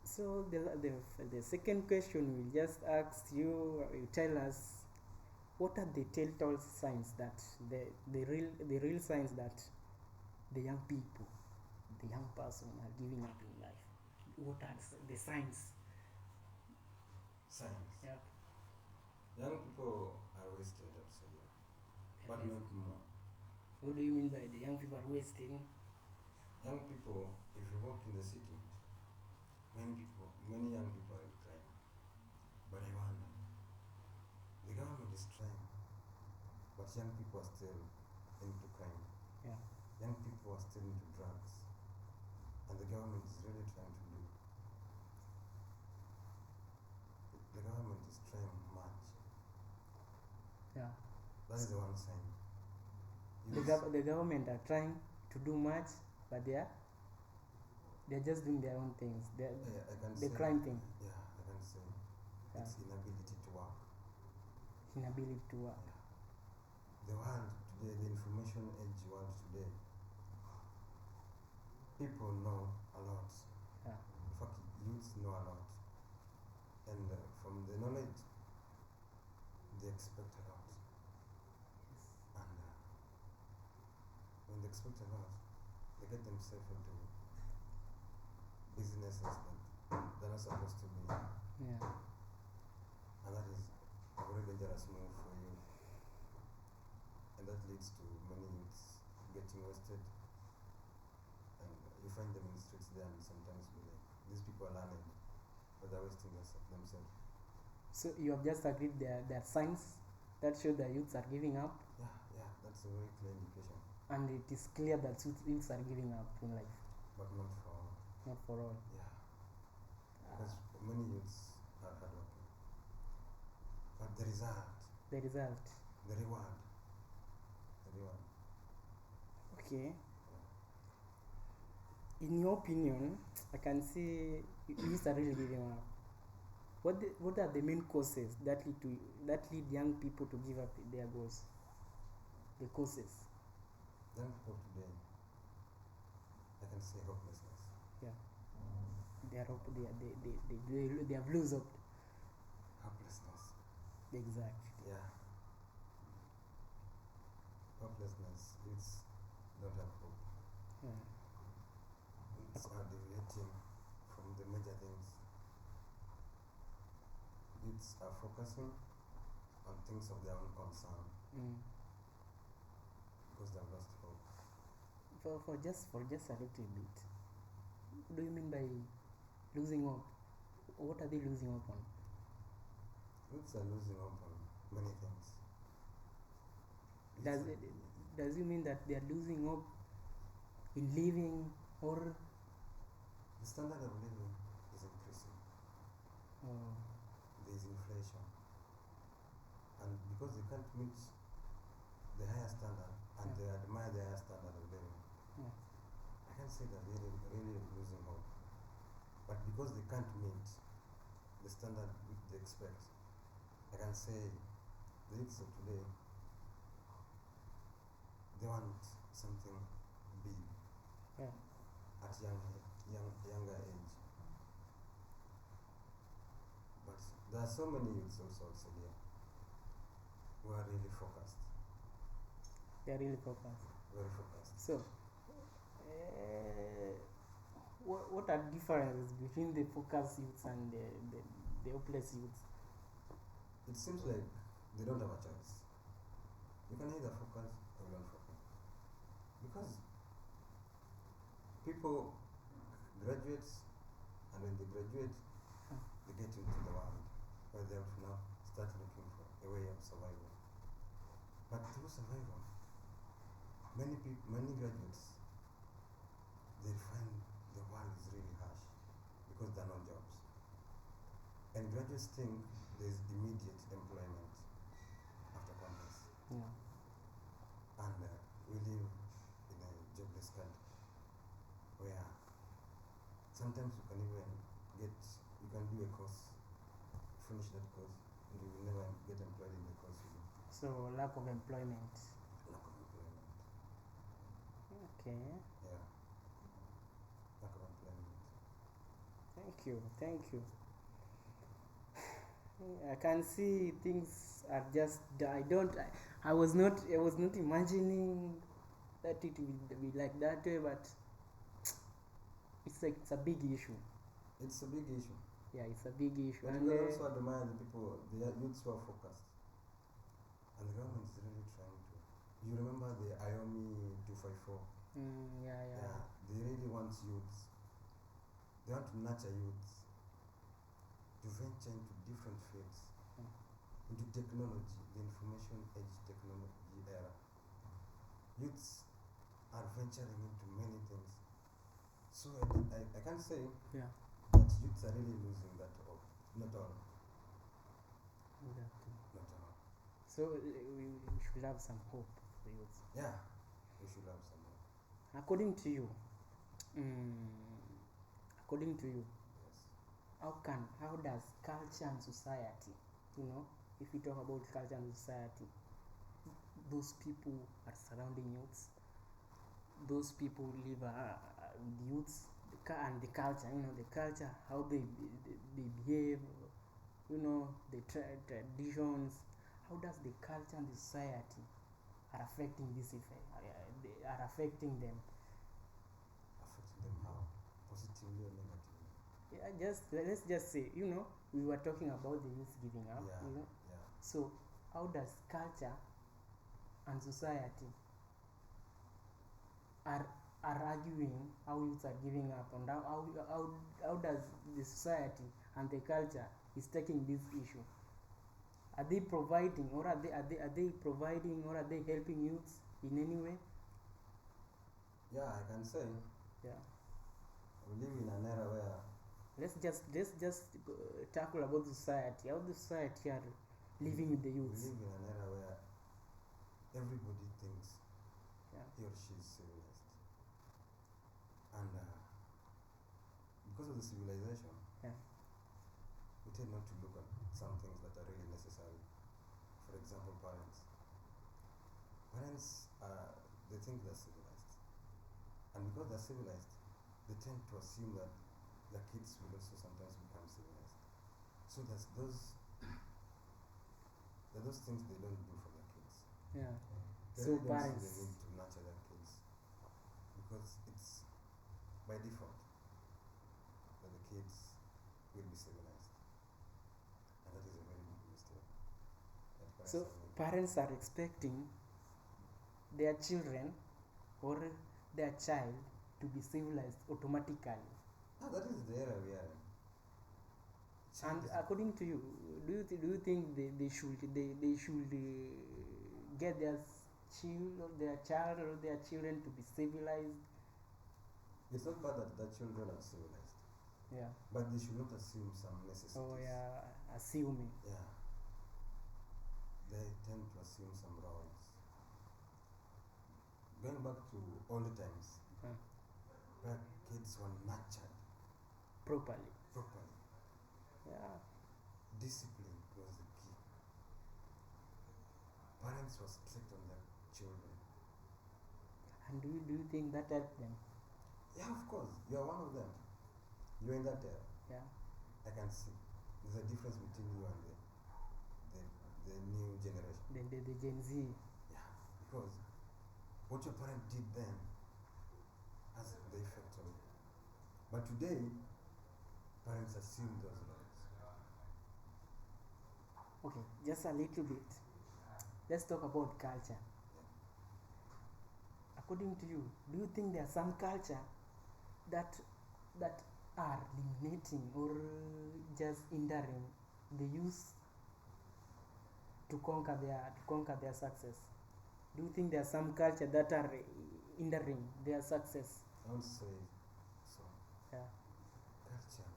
So the second question we'll just ask you. You tell us what are the telltale signs that the real signs that the young people, the young person are giving up in life? What are the signs? Science. Yep. Young people are wasted, absolutely, but not more. What do you mean by the young people are wasting? Young people, if you walk in the city, many young people are in crime. But I wonder, the government is trying, but young people are still into crime. Yeah. Young people are still into drugs, and the government is really trying to do. The government is trying much. Yeah. That is the one sign. The government are trying to do much, but they're just doing their own things. I can The say, crime thing. Yeah, I can say Yeah. it's inability to work. Inability to work. The world today, the information age world today, people know a lot. Yeah. In fact, youths know a lot. And from the knowledge, they expect a lot. And when they expect a lot, they get themselves into businesses that they're not supposed to be. Yeah. And that is a very dangerous move for you. And that leads to many youths getting wasted. And you find them in the streets there and sometimes be like, these people are learning, but they're wasting themselves. So you have just agreed there are signs that show the youths are giving up, Yeah, that's a very clear indication. and it is clear that youths are giving up in life. But not for all. Not for all. Yeah. Because many youths are hardworking. But the result, The result. the reward. Okay. In your opinion, I can say youths are really giving up. What are the main causes that lead young people to give up their goals? The causes. Young people today, I can say hopelessness. Yeah. They have lost hope. Hopelessness. Exactly. Yeah. Hopelessness. It's don't have hope. Yeah. It's deviating from the major things. Youths are focusing on things of their own concern because they've lost hope. For just a little bit. What do you mean by losing hope? What are they losing hope on? Youths are losing hope on many things. Does it mean that they are losing hope in living, or The standard of living is increasing. There is inflation. And because they can't meet the higher standard and they admire the higher standard of living, I can't say that they're really losing hope. But because they can't meet the standard which they expect, I can say the youths of today, they want something big at younger age. But there are so many youths also here who are really focused. they are really focused? Very focused. So, what are the differences between the focused youths and the hopeless youths? It seems like they don't have a choice. You can either focus or don't focus. Because people graduate, and when they graduate, they get into the world where they have to now start looking for a way of survival. But through survival, many graduates, they find the world is really harsh because there are no jobs. And graduates think there's immediate employment after campus. Yeah. And we live in a jobless country where sometimes you can do a course, finish that course, and you will never get employed in the course you do. So, lack of employment. Lack of employment. Okay. Yeah. Lack of employment. Thank you. I can see things are just. I was not imagining that it would be like that way, but it's a big issue. It's a big issue. Yeah, it's a big issue. But And you can also admire the people, the youths who are focused. And the government is really trying to. You remember the IOMI 254? yeah. They really want youths. They want to nurture youths to venture into different fields, into technology, the information age technology era. Youths are venturing into many things. So I can't say Yeah. that youths are really losing that all. Not all. Exactly. Not all. So we should have some hope for youth. Yeah, we should have some more. According to you, Yes. how does culture and society, if we talk about culture and society, those people are surrounding youths, those people live with youths, and the culture, the culture, how they behave, the traditions, how does the culture and the society are affecting this effect, they are affecting them. Affecting them how? Positively or negatively? Yeah, let's just say, we were talking about the youth giving up, Yeah. so how does culture and society are arguing how youths are giving up, and how does the society and the culture is taking this issue? Are they providing, or are they providing, or are they helping youths in any way? Yeah, I can say Yeah. we live in an era where Let's just tackle about the society. How the society are living with the we youths. live in an era where everybody thinks Yeah. he or she is civilized. And because of the civilization, Yeah. we tend not to look at some things that are really necessary. For example, parents. Parents, they think they're civilized. And because they're civilized, they tend to assume that the kids will also sometimes become civilized. So there are those things they don't do for their kids. Yeah. They So really don't see parents. the need to nurture their kids because it's by default that the kids will be civilized, and that is a very big mistake. That So are making. parents are expecting their children or their child to be civilized automatically. That is the era we are in. And according to you, do you think they should get their child or their children to be civilized? It's not bad that the children are civilized, Yeah. but they should not assume some necessities. Oh yeah, assuming. Yeah. They tend to assume some roles. Going back to old times, where kids were nurtured Properly. properly, Yeah. discipline was the key. Parents were strict on their children. And do you think that helped them? Yeah, of course. You are one of them. You're in that era. Yeah. I can see. There's a difference between you and the new generation. The Gen Z. Yeah, because what your parent did then has the effect on you. But today, parents assume those roles. Okay, just a little bit. Let's talk about culture. According to you, do you think there are some culture that are eliminating or just hindering the youth to conquer their success? Do you think there are some culture that are hindering their success? I won't say so. Yeah. Culture.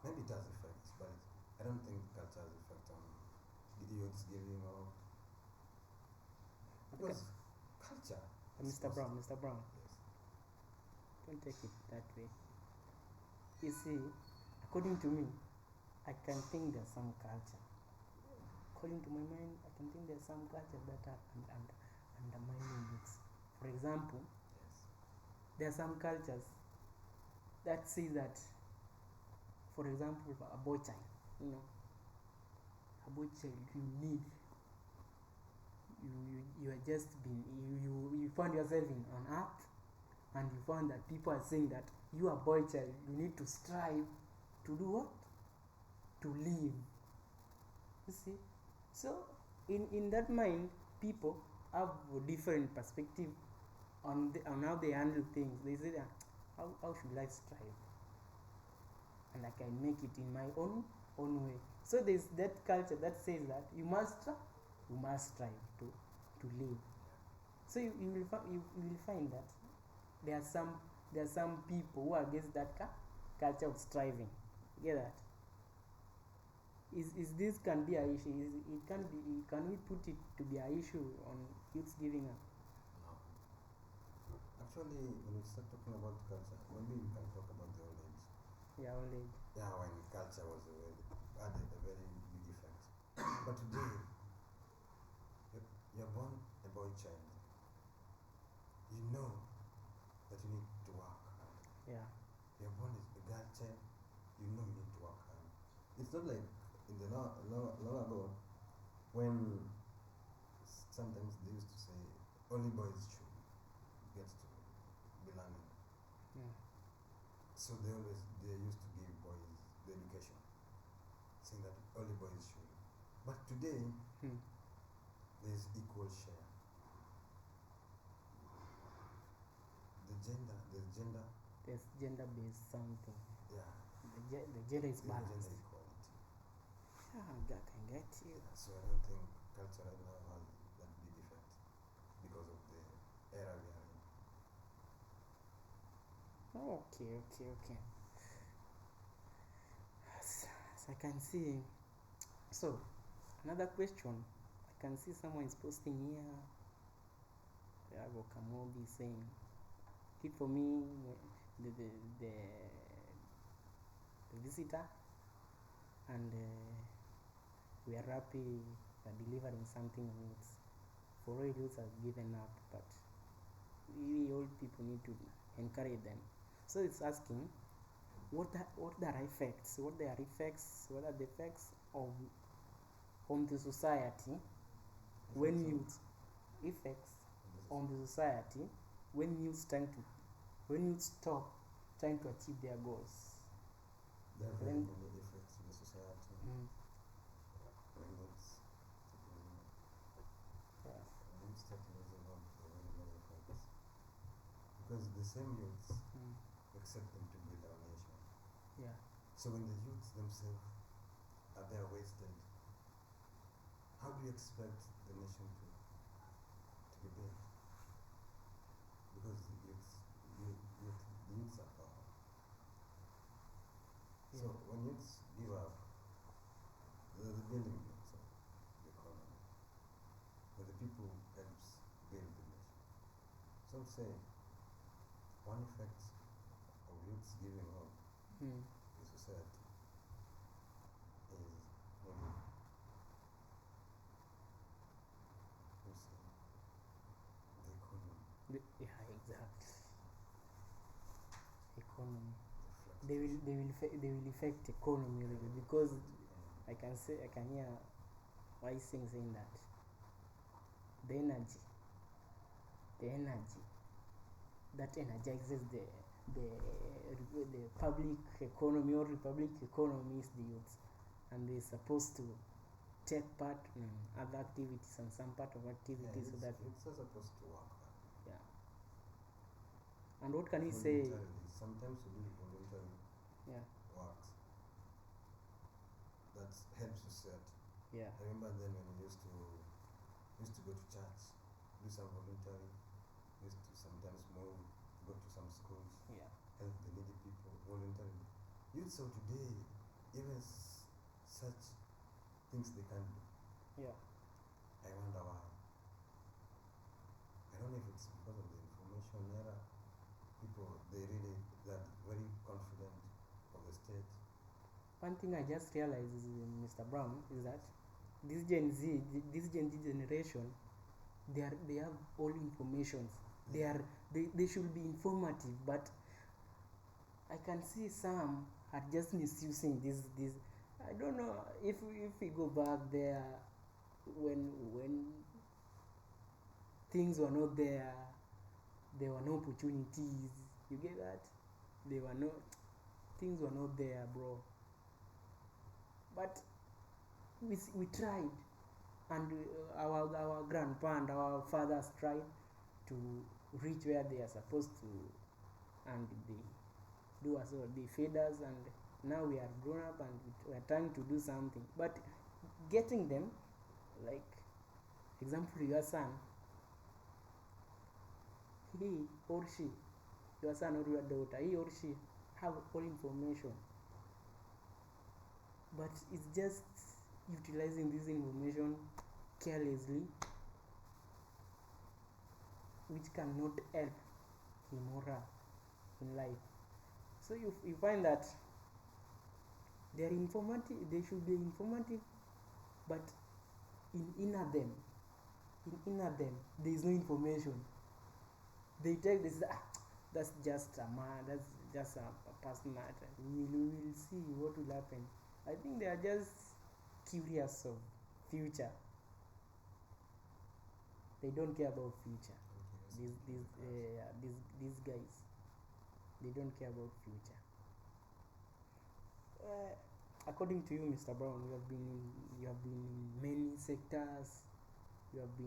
Maybe it has effects, but I don't think culture has effect on the youths giving up. Because culture. Mr. Brown. Yes. Don't take it that way. You see, according to me, I can think there's some culture. According to my mind, I can think there's some culture that are undermining it. For example, Yes. there are some cultures that say that, for example, a boy child. a boy child, you are just been you found yourself on earth, and you found that people are saying that you are boy child, you need to strive to do what? To live. You see? So in that mind, people have a different perspective on how they handle things. They say that how should I strive? And I can make it in my own way. So there's that culture that says that you must strive to live. So you will find that there are some people who are against that culture of striving. You get that? Is this can be an issue? Can we put it to be an issue on youths giving up? No. Actually, when we start talking about culture, maybe we can talk about the old age. Yeah, old age. Yeah, when culture had a very big effect. But today, you're born a boy child. You know that you need to work hard. Yeah. You're born a girl child. You know you need to work hard. It's not like in the long ago when sometimes they used to say only boys should get to be learning. Yeah. So they used to give boys the education, saying that only boys should. But today there's equal share. There's gender-based something. Yeah. The gender is balanced. Gender equality. Yeah, I can get you. Yeah, so I don't think culture right now has that big effect because of the era we are in. Okay. As I can see. So, another question. I can see someone is posting here. Yago Kamobi saying, "Keep for me the visitor, and we are happy delivering something on it. For all youths have given up, but we old people need to encourage them." So it's asking, what are the effects? What are the effects of on the society when youth effects on the society when youth stop trying to achieve their goals? There are very many effects in the society. When youths start losing hope, there are very many effects. Because the same youths accept them to build our nation. Yeah. So when the youths themselves are there wasted, how do you expect the nation to be built? Because the youths are power. So when youths give up, the building blocks of the economy, but the people helps build the nation. So say one effect of youths giving up in society is maybe the economy. Yeah, exactly. Economy. The They will affect economy really, because I can hear wise saying that the energy that energizes the public economy or republic economy is the youth, and they're supposed to take part in other activities and some part of activities so that it's supposed to work hard. yeah. And what can you say? Sometimes we do voluntary works that helps you set. Yeah. I remember then when we used to go to church, do some voluntary, used to sometimes move, go to some schools, help the needy people voluntarily. Youths of today, even such things they can do. Yeah. I wonder why. I don't know if it's because of the information era. People, they're very confident of the state. One thing I just realized, Mr. Brown, is that this Gen Z generation, they have all informations. They should be informative, but I can see some are just misusing I don't know if we go back there when things were not there, there were no opportunities. You get that? There were no things were not there, bro. But we tried, and our grandpa and our fathers tried to reach where they are supposed to, and they do as well. They fed us, and now we are grown up and we are trying to do something. But getting them, like example, your son, he or she, your son or your daughter, he or she have all information, but it's just utilizing this information carelessly, which cannot help in moral in life. So you find that they are informative, they should be informative, but in inner them there is no information. They take this, that's just a man, that's just a past matter. We will see what will happen. I think they are just curious of future. They don't care about future. These guys, they don't care about future. According to you, Mr. Brown, you have been in many sectors. You have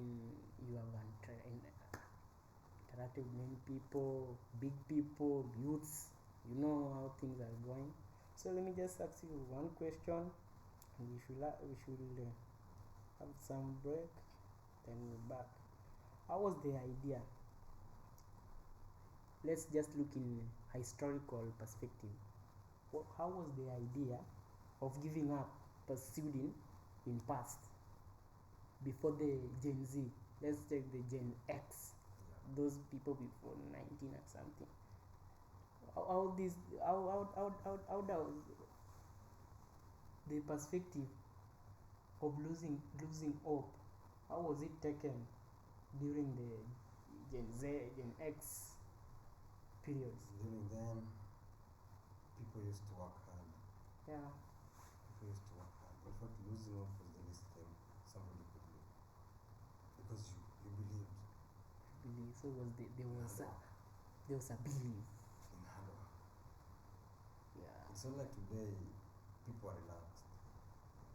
interacted with many people, big people, youths. You know how things are going. So let me just ask you one question, and we should have some break, then we're back. How was the idea? Let's just look in historical perspective. How was the idea of giving up pursuing in past, before the Gen Z? Let's take the Gen X, those people before 19 or something. How does the perspective of losing hope, how was it taken during the Gen Z, Gen X periods? During then, people used to work hard. Yeah. People used to work hard. In fact, losing hope was the least thing somebody could do. Because you believed. So there was a belief In hard work. Yeah. It's not like today people are relaxed.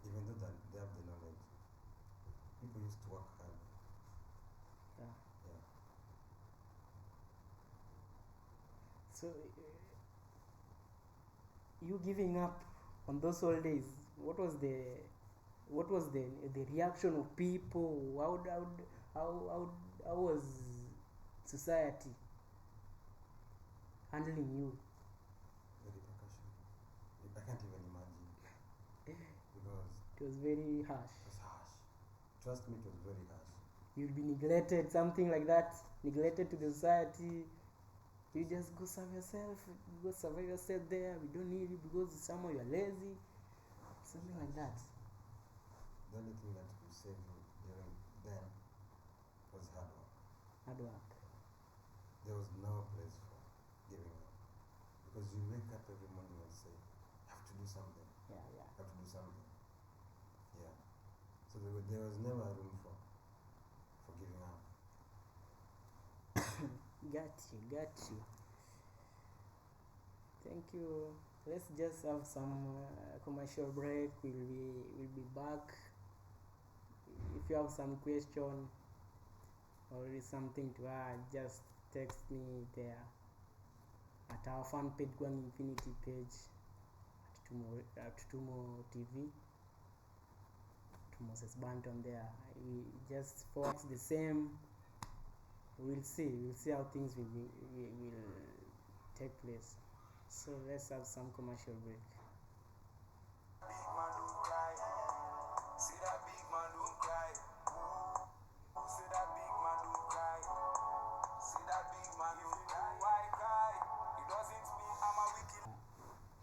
Even though they have the knowledge. People used to work hard. Yeah. Yeah. So you giving up on those old days, what was the reaction of people? How was society handling you? The repercussion. I can't even imagine. Because It was very harsh. it was harsh. Trust me, it was very harsh. You'll be neglected, something like that, neglected to the society. You just go serve yourself, go survive yourself there. We don't need you because somehow you're lazy, something like that. The only thing that could save you during then was hard work. Hard work. There was no place for giving up. Because you wake up every morning and say, I have to do something. Yeah. I have to do something. Yeah. So there was never room for giving up. Got you. Thank you. Let's just have some commercial break. We'll be back. If you have some question or something to add, just text me there at our fan page, Gwang Infinity page, at Tumo TV, to Moses Banton there. We just focus the same. We'll see how things will take place. So let's have some commercial break.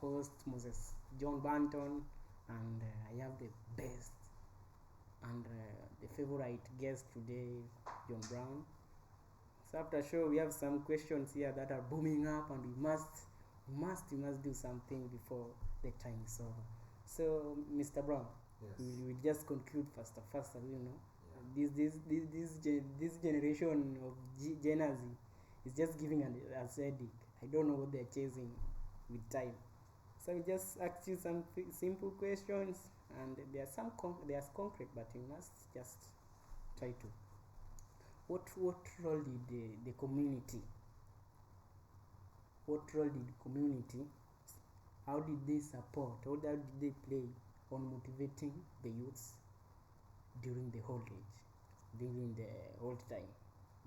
Host Moses John Banton, and I have the best and the favorite guest today, John Brown. So after show, we have some questions here that are booming up, and we must do something before the time is over. So, Mr. Brown, Yes. we just conclude faster, you know. Yeah. This generation of Gen Z is just giving an headache. I don't know what they're chasing with time. So we just ask you some simple questions, and there's concrete, but you must just try to. What role did the community? What role did community? How did they support? How did they play on motivating the youths during the whole age, during the old time?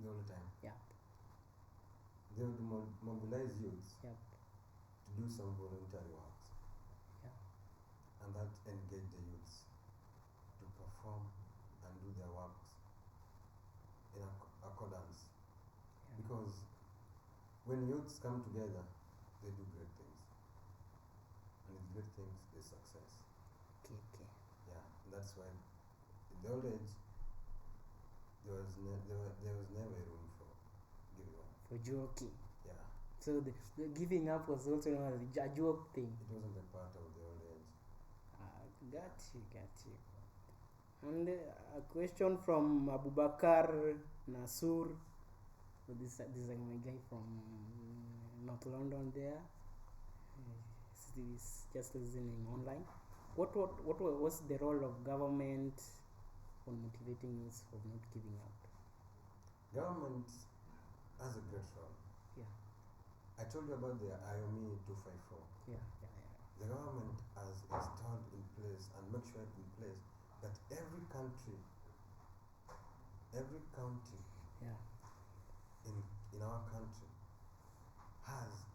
The whole time. Yeah. They would mobilize youths Yeah. to do some voluntary works. Yeah. And that engage the youths to perform and do their works in accordance. Yeah. Because when youths come together, they do great things. And with great things is success. Okay. Yeah, and that's why in the old age there was never a room for giving up. For joking. Yeah. So the giving up was also known as a joke thing. It wasn't a part of the old age. Got you. And a question from Abubakar Nasur. So this is my guy from North London there. He's just listening online. What was the role of government on motivating youth of not giving up? Government has a great role. Yeah. I told you about the IOME 254. Yeah. The government has installed in place and make sure in place that every county Yeah. in our country has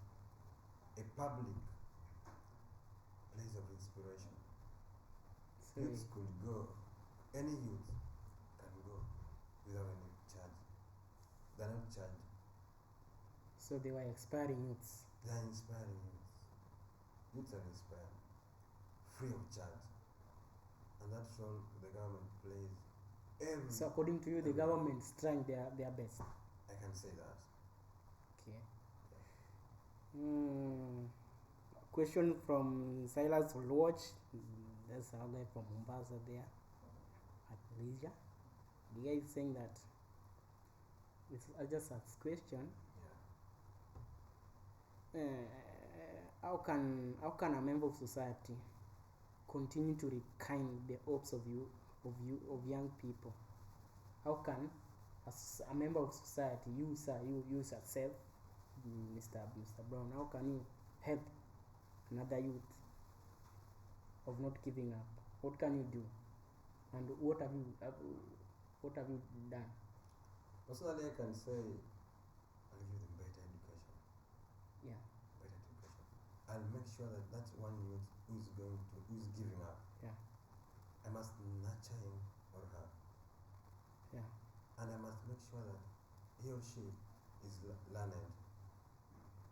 a public place of inspiration. So Youths could go, any youth can go without any charge. They're not charged. so they were inspiring youths. They are inspiring youths. Youths are inspired, free of charge. And that's all the government plays. So according to you, the government is trying their best. I can say that. Okay. Question from Silas Watch. That's our guy from Mombasa there at Malaysia. The guy is saying that I just asked question. How can a member of society continue to rekindle the hopes of young people? How can as a member of society, you yourself, Mr. Brown, how can you help another youth of not giving up? What can you do? And what have you done? Personally, I can say I'll give them better education. Yeah. Better education. I'll make sure that that's one youth who's giving up. Yeah. I must nurture him or her. Yeah. And I must make sure that he or she is learned.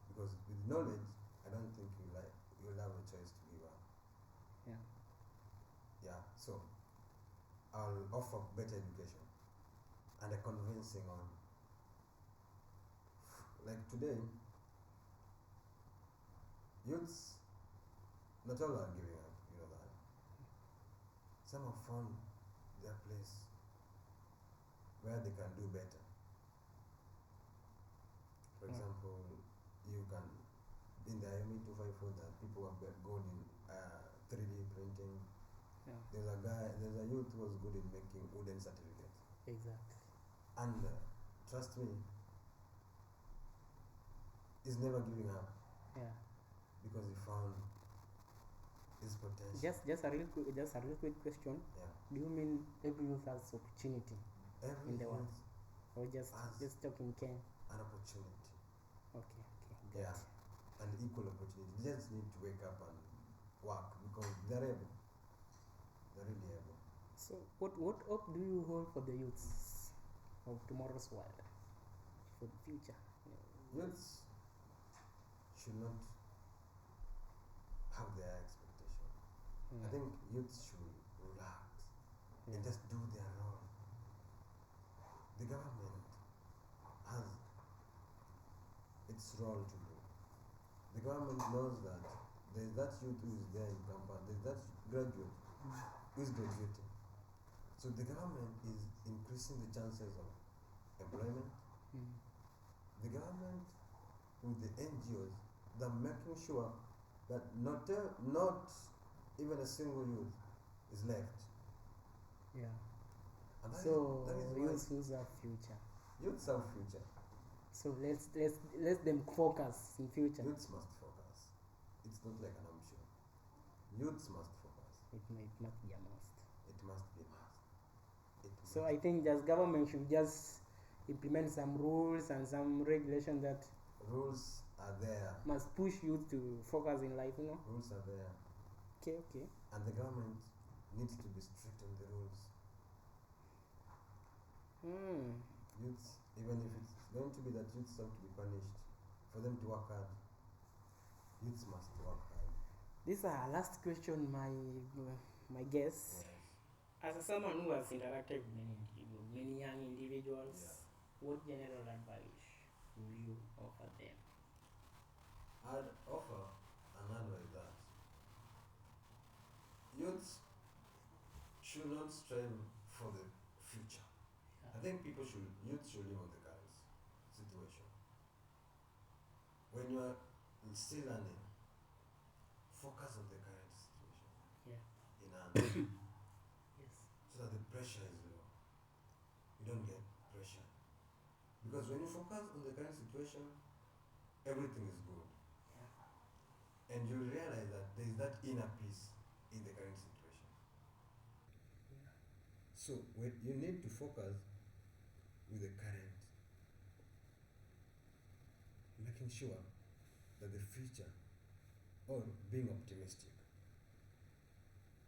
Because with knowledge, I don't think you'll have a choice to give up. Yeah. Yeah, so I'll offer better education and a convincing on. Like today, youths, not all are giving up, you know that. Some have found their place where they can do better. For example, you can, in the IME 254, that people are good in 3D printing. Yeah. There's a youth who was good in making wooden certificates. Exactly. And trust me, he's never giving up. Yeah. Because he found his potential. Just a real quick question. Yeah. Do you mean every youth has opportunity Every in the world, youth or just talking can? an opportunity. Okay. Yeah. And equal opportunity. They just need to wake up and work because they're able. They're really able. So what hope do you hold for the youths of tomorrow's world, for the future? Youths should not have their expectation. I think youths should relax and just do their role. The government has its role to do. The government knows that there's that youth who is there in campus, there's that graduate who is graduating. So the government is increasing the chances of employment. The government with the NGOs, they're making sure that not even a single youth is left. Yeah. And So that is why youths have future. youths have future. So let them focus in future. Youths must focus. It's not like an option. Youths must focus. It must be a must. It must be a must. So I think just government should just implement some rules and some regulations that Rules are there. must push youth to focus in life, you know. Rules are there. Okay. And the government needs to be strict on the rules. Youths, even if it's going to be that youths have to be punished, for them to work hard, youths must work hard. This is our last question, my guess. Yes. As someone who has interacted with many young individuals, what general advice will you offer them? I'd offer an advice that youths should not strain for the future. I think youth should live on the current situation. When you are still learning, focus on the current situation. Yeah. In hand. Yes. So that the pressure is low. You don't get pressure. Because when you focus on the current situation, everything is good. Yeah. And you realize that there is that inner peace in the current situation. Yeah. So you need to focus with the current, making sure that the future, or being optimistic.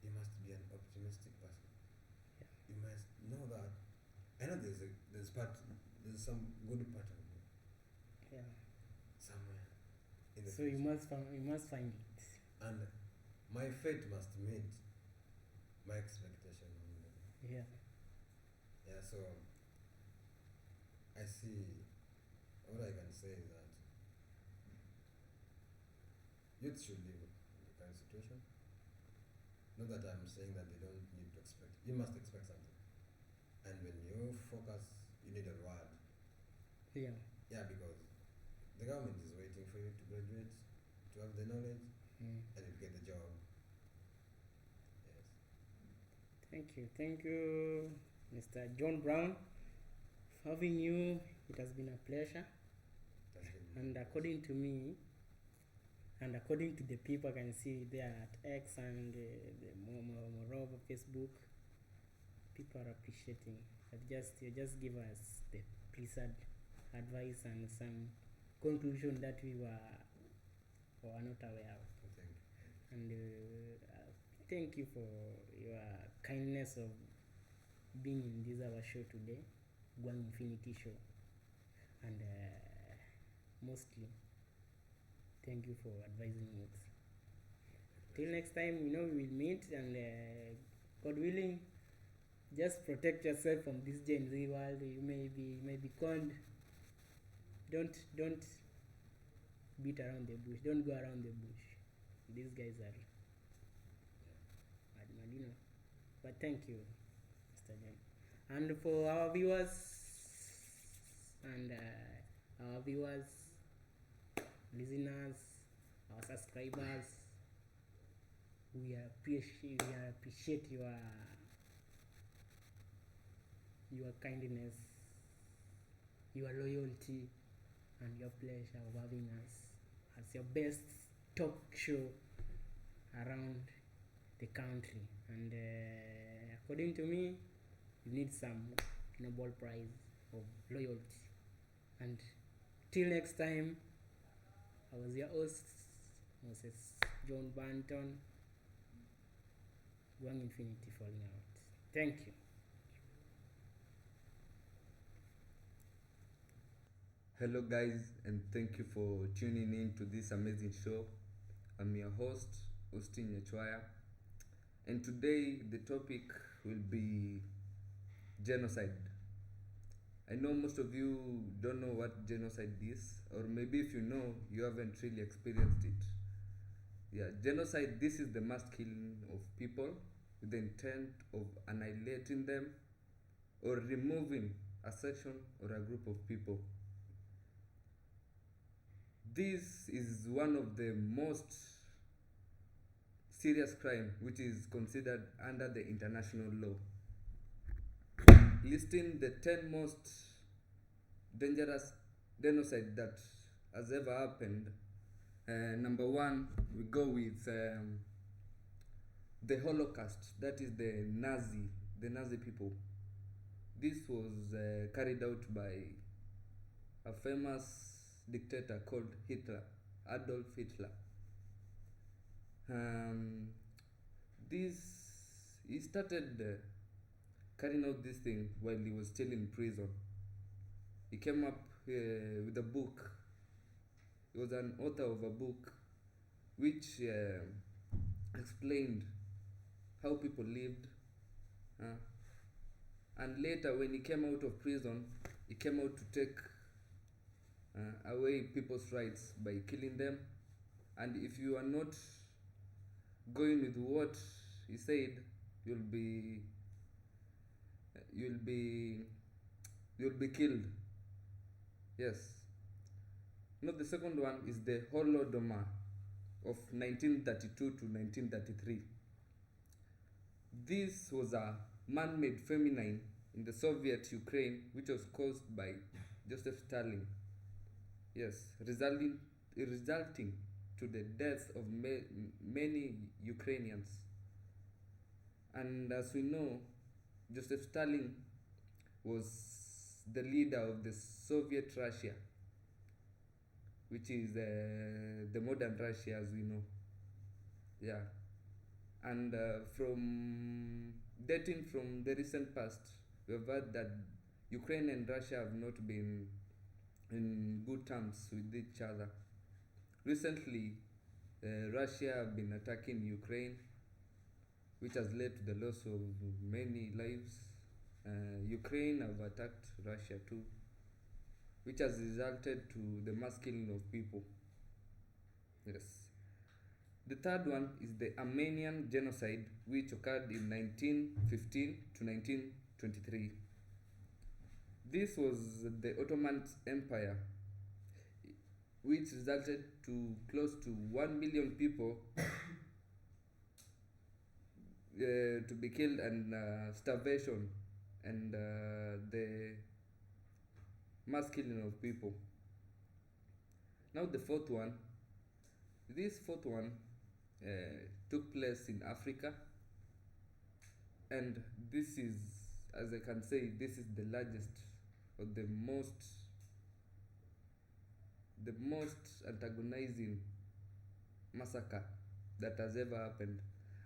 You must be an optimistic person. Yeah. You must know that. I know there's some good pattern Yeah. somewhere in the So future. you must find it. And my fate must meet my expectation. Yeah. Yeah, so I see, what I can say is that youth should live in the current situation. Not that I'm saying that they don't need to expect. You must expect something. And when you focus, you need a reward. Yeah. Yeah, because the government is waiting for you to graduate, to have the knowledge, and you get the job. Yes. Thank you, Mr. John Brown. Having you, it has been a pleasure. That's been And according to me, and according to the people I can see there at X and the moreover Facebook, people are appreciating. You just give us the precise advice and some conclusion that we were not aware of. Thank you. And thank you for your kindness of being in this our show today, One Infinity Show. And mostly, thank you for advising me. Till next time, we will meet, and God willing, just protect yourself from this Gen Z world. You may be conned. Don't beat around the bush. Don't go around the bush. These guys are mad. But thank you, Mr. John. And for our viewers and listeners, our subscribers, we appreciate your kindness, your loyalty, and your pleasure of having us as your best talk show around the country. And according to me, you need some Nobel Prize of loyalty. And till next time, I was your host, Moses John Banton. One Infinity falling out. Thank you. Hello, guys, and thank you for tuning in to this amazing show. I'm your host, Austin Nyachwaya, and today the topic will be genocide. I know most of you don't know what genocide is, or maybe if you know, you haven't really experienced it. Yeah, genocide. This is the mass killing of people with the intent of annihilating them or removing a section or a group of people. This is one of the most serious crime which is considered under the international law. Listing the 10 most dangerous genocide that has ever happened. Number 1, we go with the Holocaust. That is the Nazi people. This was carried out by a famous dictator called Hitler, Adolf Hitler. He started carrying out this thing while he was still in prison. He came up with a book. He was an author of a book which explained how people lived. And later, when he came out of prison, he came out to take away people's rights by killing them. And if you are not going with what he said, you'll be killed. Yes. Now the second one is the Holodomor of 1932 to 1933. This was a man-made famine in the Soviet Ukraine, which was caused by Joseph Stalin. Yes, resulting to the death of many Ukrainians. And as we know, Joseph Stalin was the leader of the Soviet Russia, which is the modern Russia as we know. Yeah. And from dating from the recent past, we have heard that Ukraine and Russia have not been in good terms with each other. Recently, Russia have been attacking Ukraine, which has led to the loss of many lives. Ukraine have attacked Russia too, which has resulted to the mass killing of people. Yes. The third one is the Armenian genocide, which occurred in 1915 to 1923. This was the Ottoman Empire, which resulted to close to 1 million people to be killed, and starvation and the mass killing of people. Now the fourth one. This fourth one took place in Africa, and this is, as I can say, this is the largest or the most antagonizing massacre that has ever happened,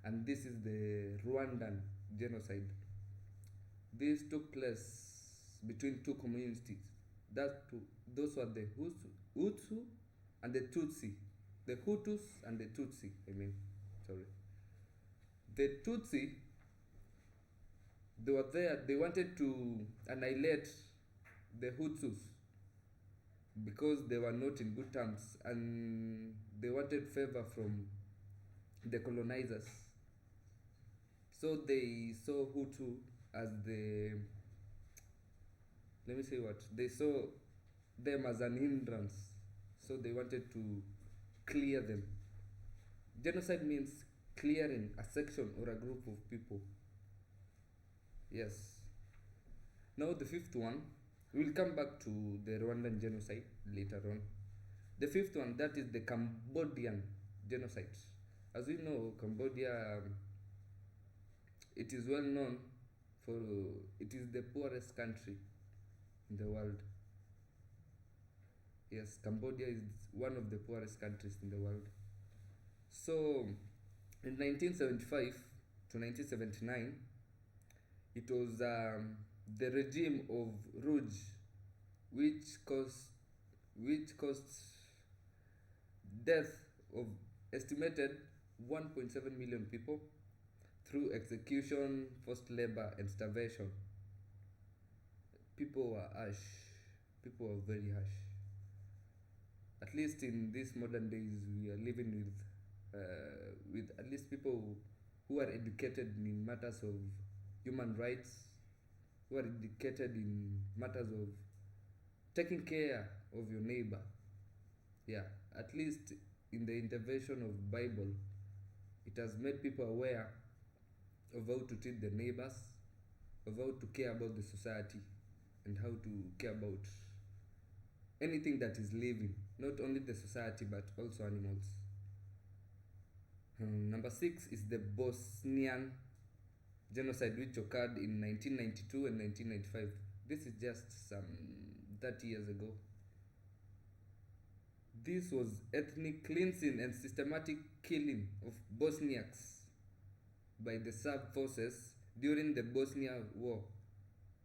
and this is the Rwandan genocide. This took place between two communities. Those were the Hutu and the Tutsi. The Hutus and the Tutsi, The Tutsi, they were there, they wanted to annihilate the Hutus because they were not in good terms, and they wanted favor from the colonizers. So they saw Hutu as they saw them as an hindrance. So they wanted to clear them. Genocide means clearing a section or a group of people. Yes. Now the fifth one, we'll come back to the Rwandan genocide later on. The fifth one, that is the Cambodian genocide. As we know, Cambodia, it is well known for, it is the poorest country in the world. Yes, Cambodia is one of the poorest countries in the world. So, in 1975 to 1979, it was the regime of Rouge which caused death of estimated 1.7 million people through execution, forced labor, and starvation. People were harsh. People were very harsh. At least in these modern days, we are living with with at least people who are educated in matters of human rights, who are educated in matters of taking care of your neighbor. Yeah, at least in the intervention of Bible, it has made people aware of how to treat their neighbors, of how to care about the society, and how to care about anything that is living, not only the society but also animals. Number 6 is the Bosnian genocide, which occurred in 1992 and 1995. This is just some 30 years ago. This was ethnic cleansing and systematic killing of Bosniaks by the Serb forces during the Bosnia War.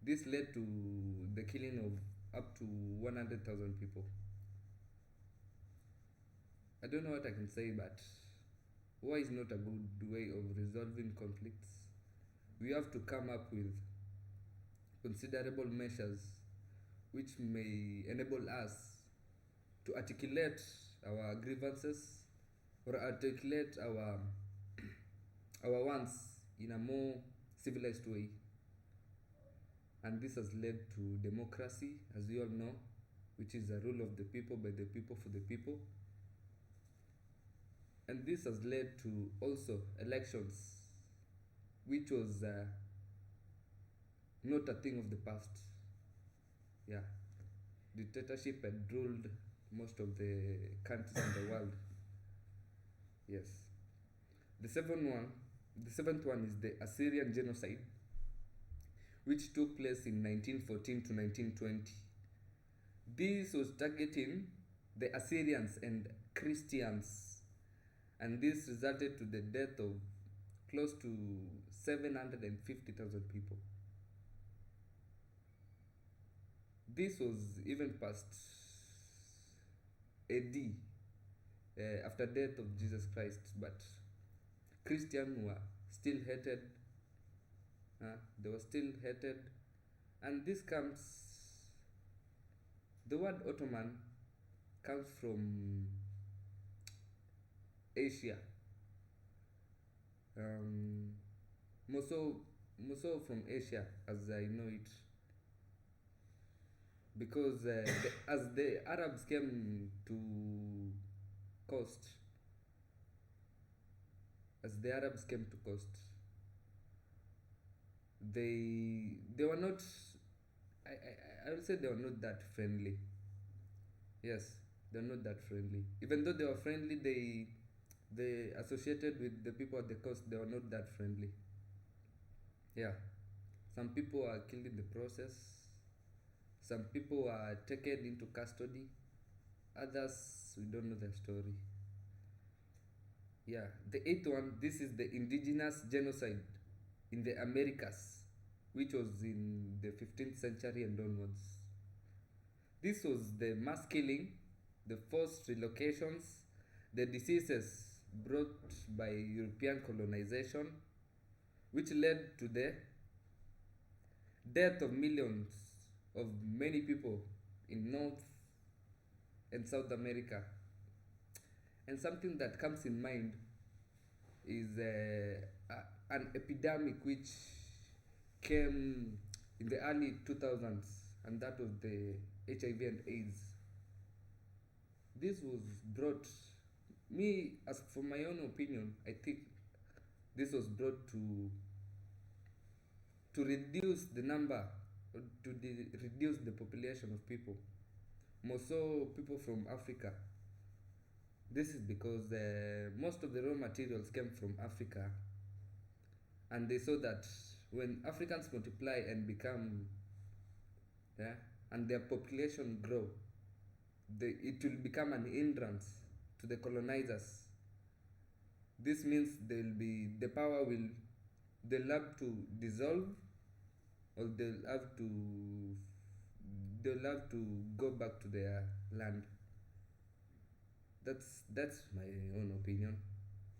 This led to the killing of up to 100,000 people. I don't know what I can say, but war is not a good way of resolving conflicts. We have to come up with considerable measures which may enable us to articulate our grievances or articulate our wants in a more civilized way. And this has led to democracy, as we all know, which is a rule of the people, by the people, for the people. And this has led to also elections, which was not a thing of the past. Yeah, dictatorship had ruled most of the countries in the world. Yes. The seventh one is the Assyrian genocide, which took place in 1914 to 1920. This was targeting the Assyrians and Christians, and this resulted to the death of close to 750,000 people. This was even past AD, after death of Jesus Christ, but Christians were still hated. They were still hated, and this comes. The word Ottoman comes from Asia. More so from Asia, as I know it, because as the Arabs came to coast, they were not. I would say they were not that friendly. Yes, they're not that friendly. Even though they were friendly, they associated with the people at the coast. They were not that friendly. Yeah, some people are killed in the process. Some people are taken into custody. Others, we don't know their story. Yeah, the 8th one, this is the indigenous genocide in the Americas, which was in the 15th century and onwards. This was the mass killing, the forced relocations, the diseases brought by European colonization, which led to the death of millions of many people in North and South America. And something that comes in mind is an epidemic which came in the early 2000s, and that was the HIV and AIDS. This was brought, as for my own opinion, I think this was brought to reduce the number, to reduce the population of people, more so people from Africa. This is because most of the raw materials came from Africa, and they saw that when Africans multiply and become, and their population grow, it will become an hindrance to the colonizers. This means the power they'll have to dissolve, or they'll have to go back to their land. That's my own opinion.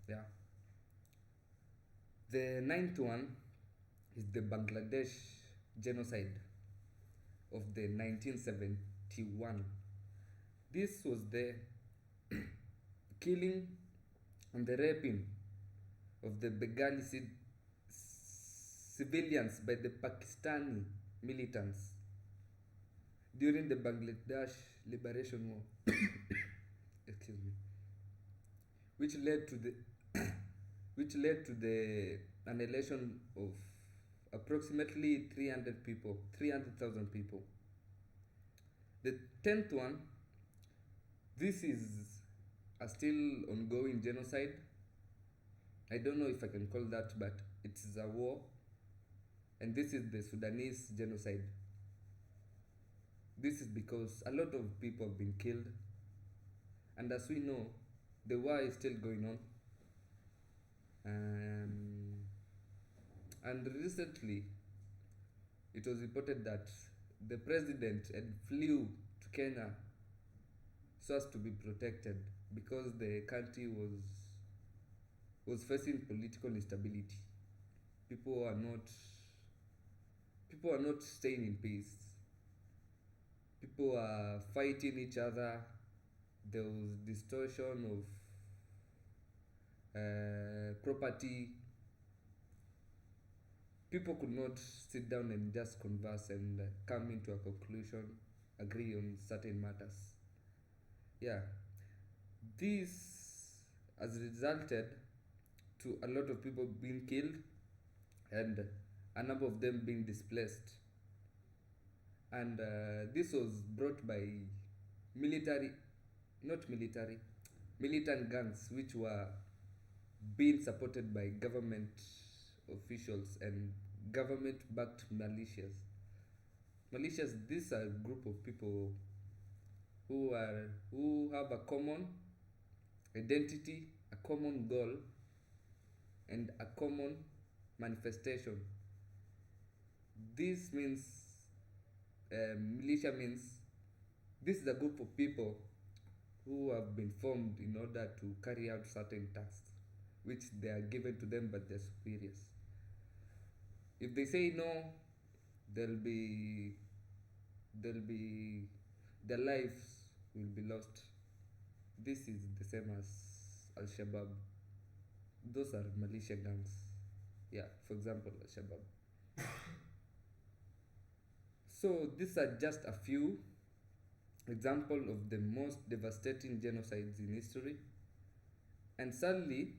Yeah. The 9th one is the Bangladesh genocide of the 1971. This was the killing and the raping of the Bengali civilians by the Pakistani militants during the Bangladesh Liberation War, excuse me, which led to the annihilation of approximately 300,000 people. The 10th one, this is a still ongoing genocide. I don't know if I can call that, but it's a war. And this is the Sudanese genocide. This is because a lot of people have been killed. And as we know, the war is still going on. And recently, it was reported that the president had flew to Kenya so as to be protected because the country was facing political instability. People are not staying in peace. People are fighting each other. There was distortion of property. People could not sit down and just converse and come into a conclusion, agree on certain matters. Yeah, this has resulted to a lot of people being killed and a number of them being displaced. And this was brought by militant gangs which were being supported by government officials and government-backed militias. Militias, these are a group of people who have a common identity, a common goal, and a common manifestation. This means militia means this is a group of people who have been formed in order to carry out certain tasks which they are given to them by their superiors. If they say no, their lives will be lost. This is the same as Al-Shabaab. Those are militia gangs. Yeah, for example, Al-Shabaab. So these are just a few examples of the most devastating genocides in history. And sadly,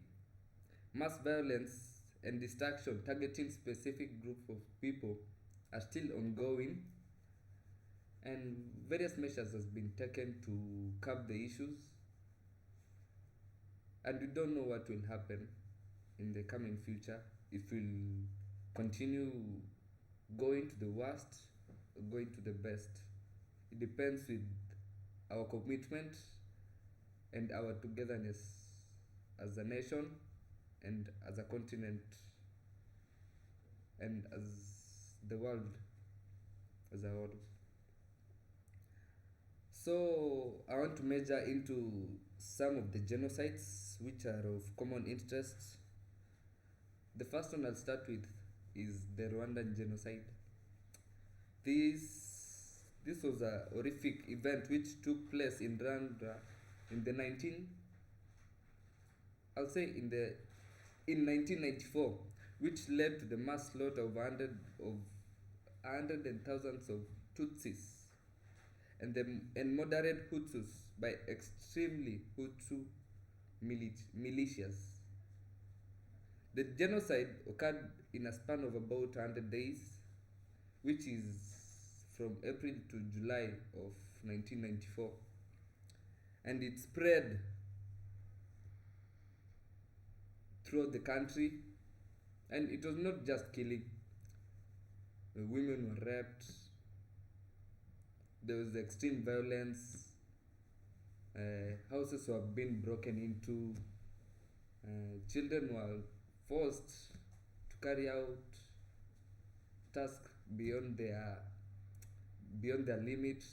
mass violence and destruction targeting specific group of people are still ongoing, and various measures has been taken to curb the issues, and we don't know what will happen in the coming future, if we'll continue going to the worst or going to the best. It depends with our commitment and our togetherness as a nation and as a continent and as the world as a whole. So I want to measure into some of the genocides which are of common interest. The first one I'll start with is the Rwandan genocide. This was a horrific event which took place in Rwanda in 1994, which led to the mass slaughter of hundreds and thousands of Tutsis and moderate Hutus by extremely Hutu militias. The genocide occurred in a span of about 100 days, which is from April to July of 1994, and it spread throughout the country. And it was not just killing. The women were raped. There was extreme violence. Houses were being broken into. Children were forced to carry out tasks beyond their limit.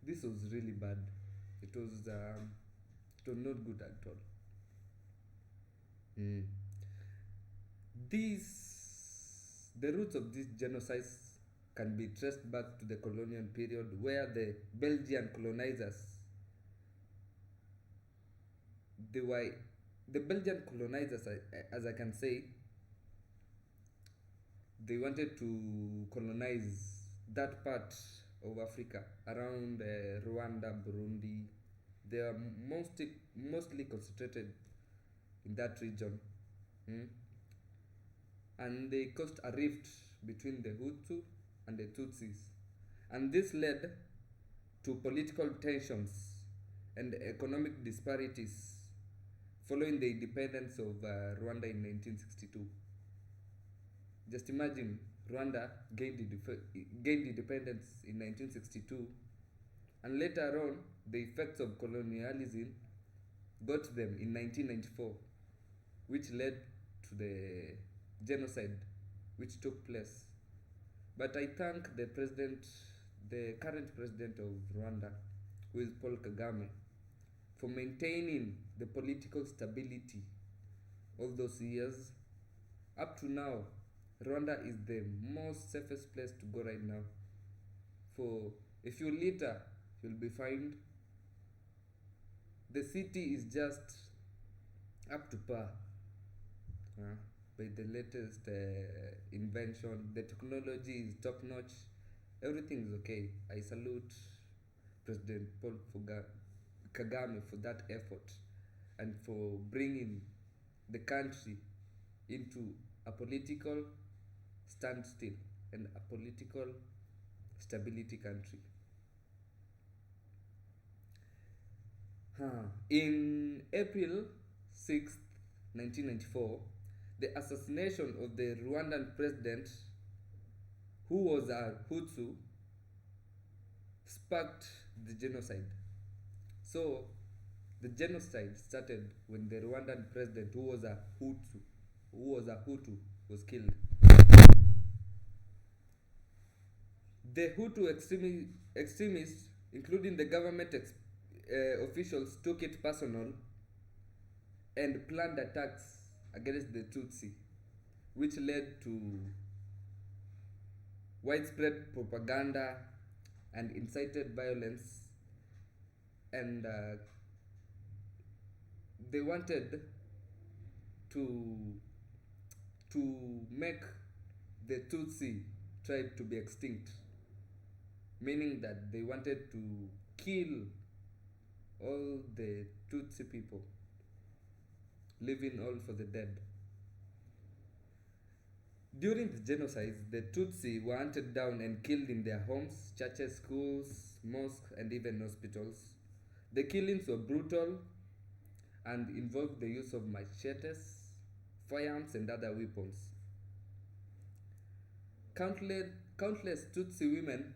This was really bad. It was not good at all. The roots of these genocides can be traced back to the colonial period, where the Belgian colonizers, they were the Belgian colonizers, as I can say, they wanted to colonize that part of Africa around Rwanda, Burundi. They are mostly concentrated in that region. Mm? And they caused a rift between the Hutu and the Tutsis. And this led to political tensions and economic disparities following the independence of Rwanda in 1962. Just imagine, Rwanda gained independence in 1962, and later on, the effects of colonialism got them in 1994, which led to the genocide which took place. But I thank the current president of Rwanda, who is Paul Kagame, for maintaining the political stability of those years. Up to now, Rwanda is the most safest place to go right now. For if you litter, you'll be fined. The city is just up to par by the latest invention. The technology is top notch. Everything is okay. I salute President Paul Kagame for that effort and for bringing the country into a political standstill and a political stability country. In April 6th, 1994, the assassination of the Rwandan president, who was a Hutu, sparked the genocide. So the genocide started when the Rwandan president, who was a Hutu, was killed. The Hutu extremists, including the government officials, took it personal and planned attacks against the Tutsi, which led to widespread propaganda and incited violence. And they wanted to make the Tutsi tribe to be extinct, meaning that they wanted to kill all the Tutsi people, leaving all for the dead. During the genocide, the Tutsi were hunted down and killed in their homes, churches, schools, mosques, and even hospitals. The killings were brutal and involved the use of machetes, firearms, and other weapons. Countless Tutsi women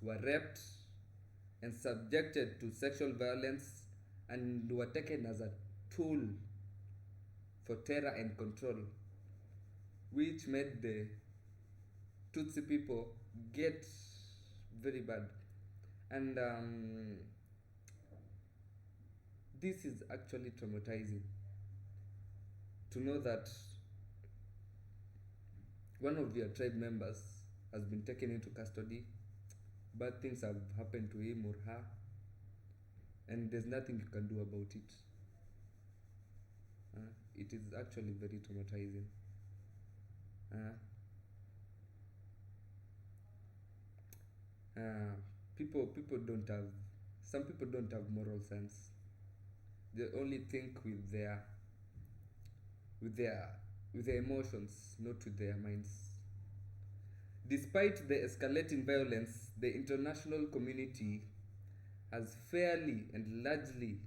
were raped and subjected to sexual violence and were taken as a tool for terror and control, which made the Tutsi people get very bad. And this is actually traumatizing to know that one of your tribe members has been taken into custody, bad things have happened to him or her, and there's nothing you can do about it. It is actually very traumatizing. Some people don't have moral sense. They only think with their emotions, not with their minds. Despite the escalating violence, the international community has fairly and largely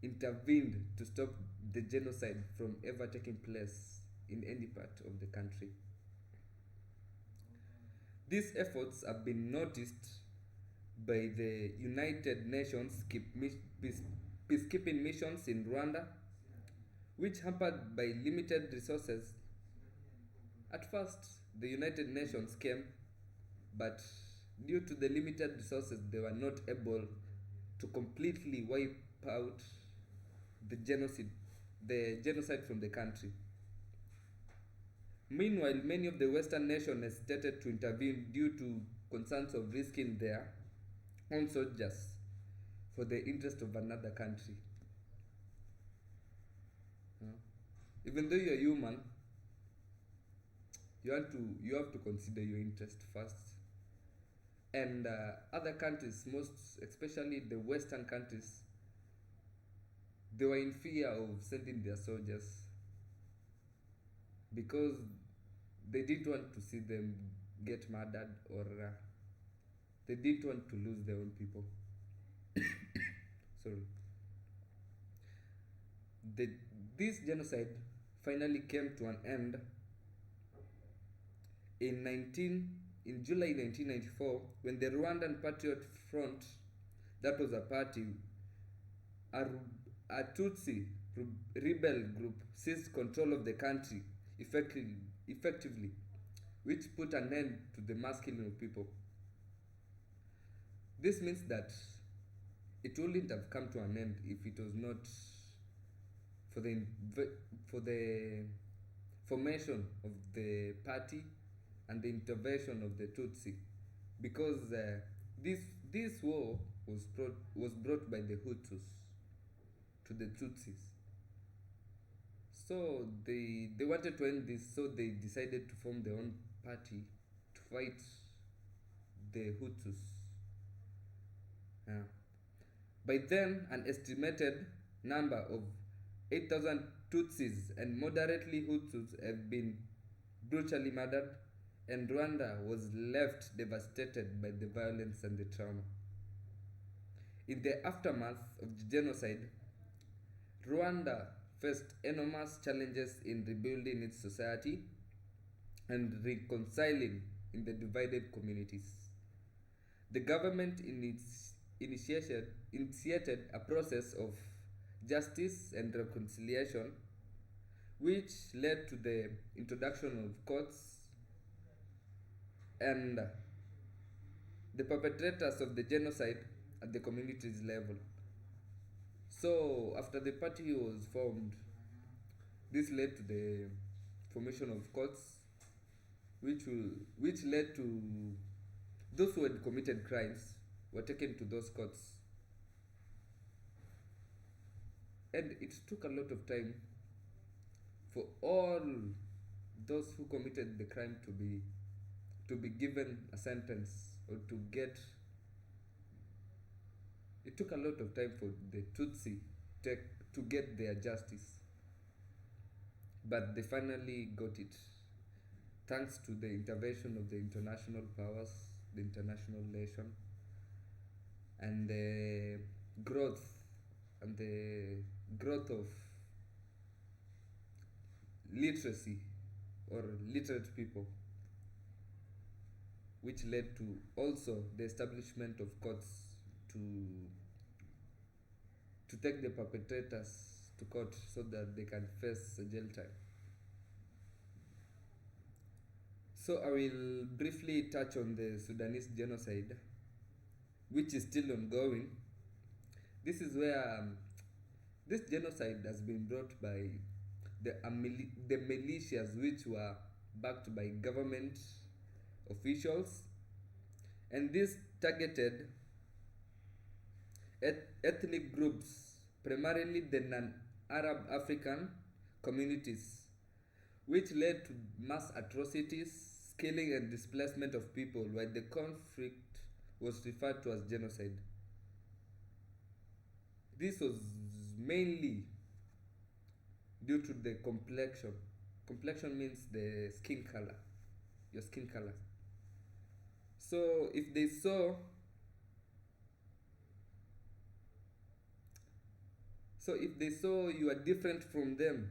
intervened to stop the genocide from ever taking place in any part of the country. These efforts have been noticed by the United Nations peacekeeping missions in Rwanda, which, hampered by limited resources, at first the United Nations came, but due to the limited resources, they were not able to completely wipe out the genocide from the country. Meanwhile, many of the Western nations hesitated to intervene due to concerns of risking their own soldiers for the interest of another country. Even though you're human, you have to consider your interest first. And other countries, most especially the Western countries, they were in fear of sending their soldiers because they didn't want to see them get murdered, or they didn't want to lose their own people. Sorry. This genocide finally came to an end in July 1994, when the Rwandan Patriot Front, that was a party, a Tutsi rebel group, seized control of the country effectively, which put an end to the mass killing of people. This means that it wouldn't have come to an end if it was not for the formation of the party and the intervention of the Tutsi, because this war was brought by the Hutus to the Tutsis. So they wanted to end this, so they decided to form their own party to fight the Hutus. By then, an estimated number of 8,000 Tutsis and moderately Hutus have been brutally murdered, and Rwanda was left devastated by the violence and the trauma. In the aftermath of the genocide, Rwanda faced enormous challenges in rebuilding its society and reconciling in the divided communities. The government initiated a process of justice and reconciliation, which led to the introduction of courts and the perpetrators of the genocide at the community's level. So after the party was formed, this led to the formation of courts, which led to those who had committed crimes were taken to those courts. And it took a lot of time for all those who committed the crime to be given a sentence, or to get. It took a lot of time for the Tutsi to get their justice, but they finally got it, thanks to the intervention of the international powers, the international nation, and the growth of literacy or literate people, which led to also the establishment of courts to take the perpetrators to court so that they can face a jail time. So I will briefly touch on the Sudanese genocide, which is still ongoing. This is where this genocide has been brought by the militias, which were backed by government officials, and this targeted ethnic groups, primarily the non-Arab African communities, which led to mass atrocities, killing and displacement of people, while the conflict was referred to as genocide. This was mainly due to the complexion. Complexion means the skin color, your skin color. So if they saw you are different from them,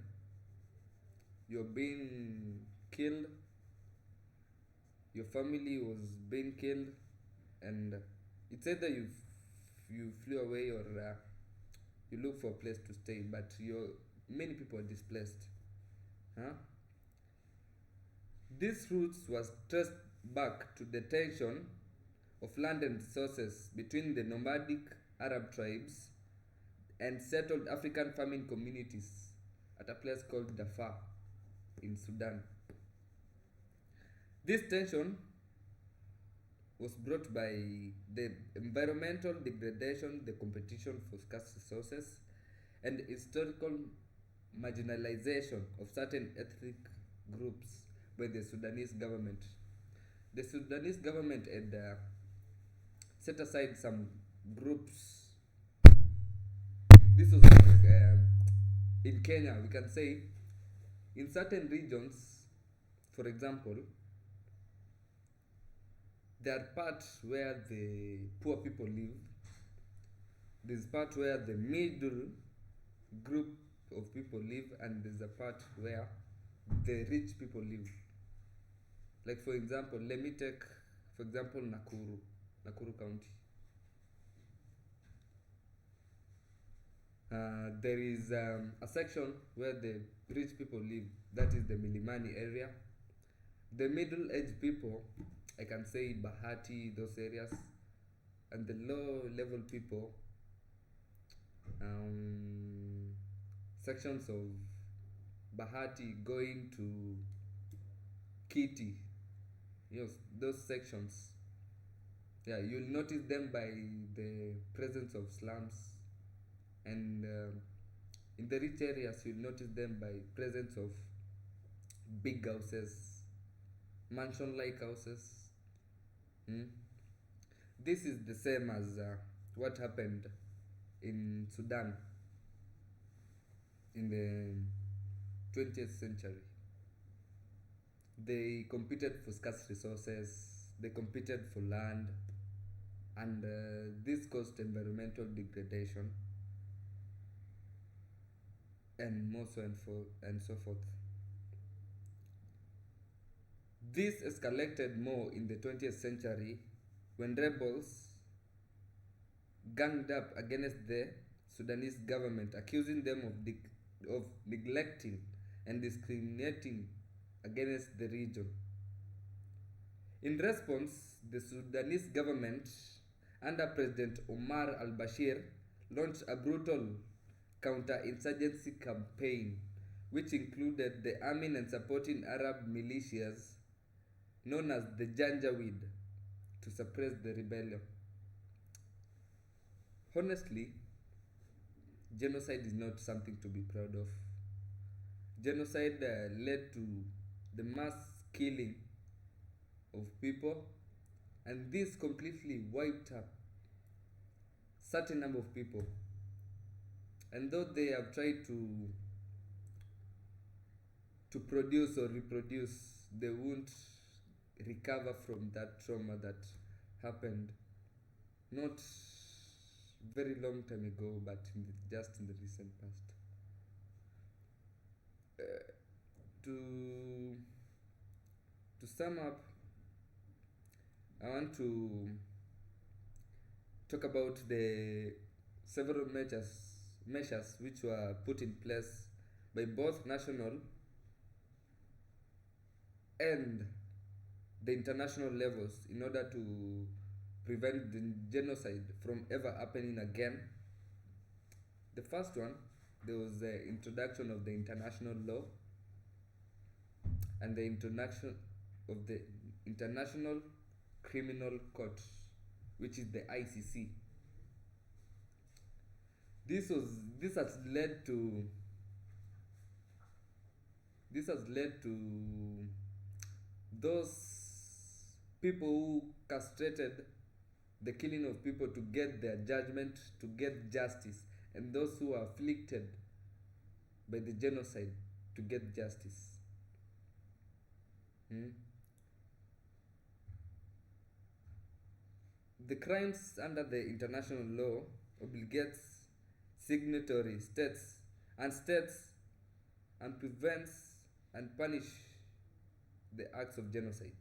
you're being killed, your family was being killed, and it's either you flew away, or you look for a place to stay, but many people are displaced. This roots was traced back to the tension of land and resources between the nomadic Arab tribes and settled African farming communities at a place called Darfur in Sudan. This tension was brought by the environmental degradation, the competition for scarce resources, and historical marginalization of certain ethnic groups by the Sudanese government. The Sudanese government had set aside some groups. This was like in Kenya, we can say, in certain regions, for example, there are parts where the poor people live. There's part where the middle group of people live, and there's a part where the rich people live. Like for example, let me take, for example, Nakuru County. There is a section where the rich people live, that is the Milimani area. The middle-aged people, I can say Bahati, those areas, and the low-level people, sections of Bahati going to Kiti, those sections. Yeah, you'll notice them by the presence of slums, and in the rich areas you'll notice them by presence of big houses, mansion-like houses. This is the same as what happened in Sudan in the 20th century. They competed for scarce resources, they competed for land, and this caused environmental degradation and more so and so forth. This escalated more in the 20th century when rebels ganged up against the Sudanese government, accusing them of neglecting and discriminating against the region. In response, the Sudanese government, under President Omar al-Bashir, launched a brutal counter-insurgency campaign, which included the arming and supporting Arab militias known as the Janjaweed to suppress the rebellion. Honestly, genocide is not something to be proud of. Genocide led to the mass killing of people, and this completely wiped up certain number of people. And though they have tried to produce or reproduce, they won't recover from that trauma that happened not very long time ago, but just in the recent past. To sum up, I want to talk about the several measures which were put in place by both national and the international levels in order to prevent the genocide from ever happening again. The first one, there was the introduction of the international law and the introduction of the International Criminal Court, which is the ICC. This has led to those people who castrated the killing of people to get their judgment, to get justice, and those who are afflicted by the genocide to get justice. The crimes under the international law obligates signatory states and prevents and punish the acts of genocide.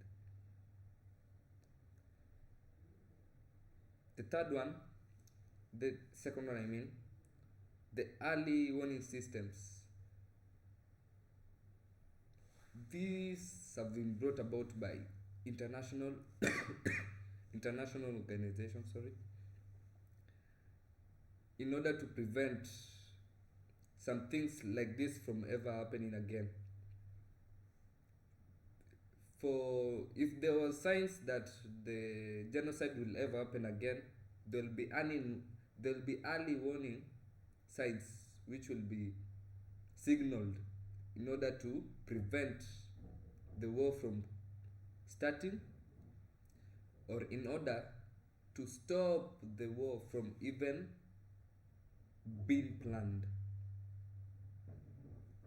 The second one, the early warning systems. These have been brought about by international organizations, in order to prevent some things like this from ever happening again. For if there were signs that the genocide will ever happen again, there will be early warning signs which will be signaled in order to prevent the war from starting, or in order to stop the war from even being planned.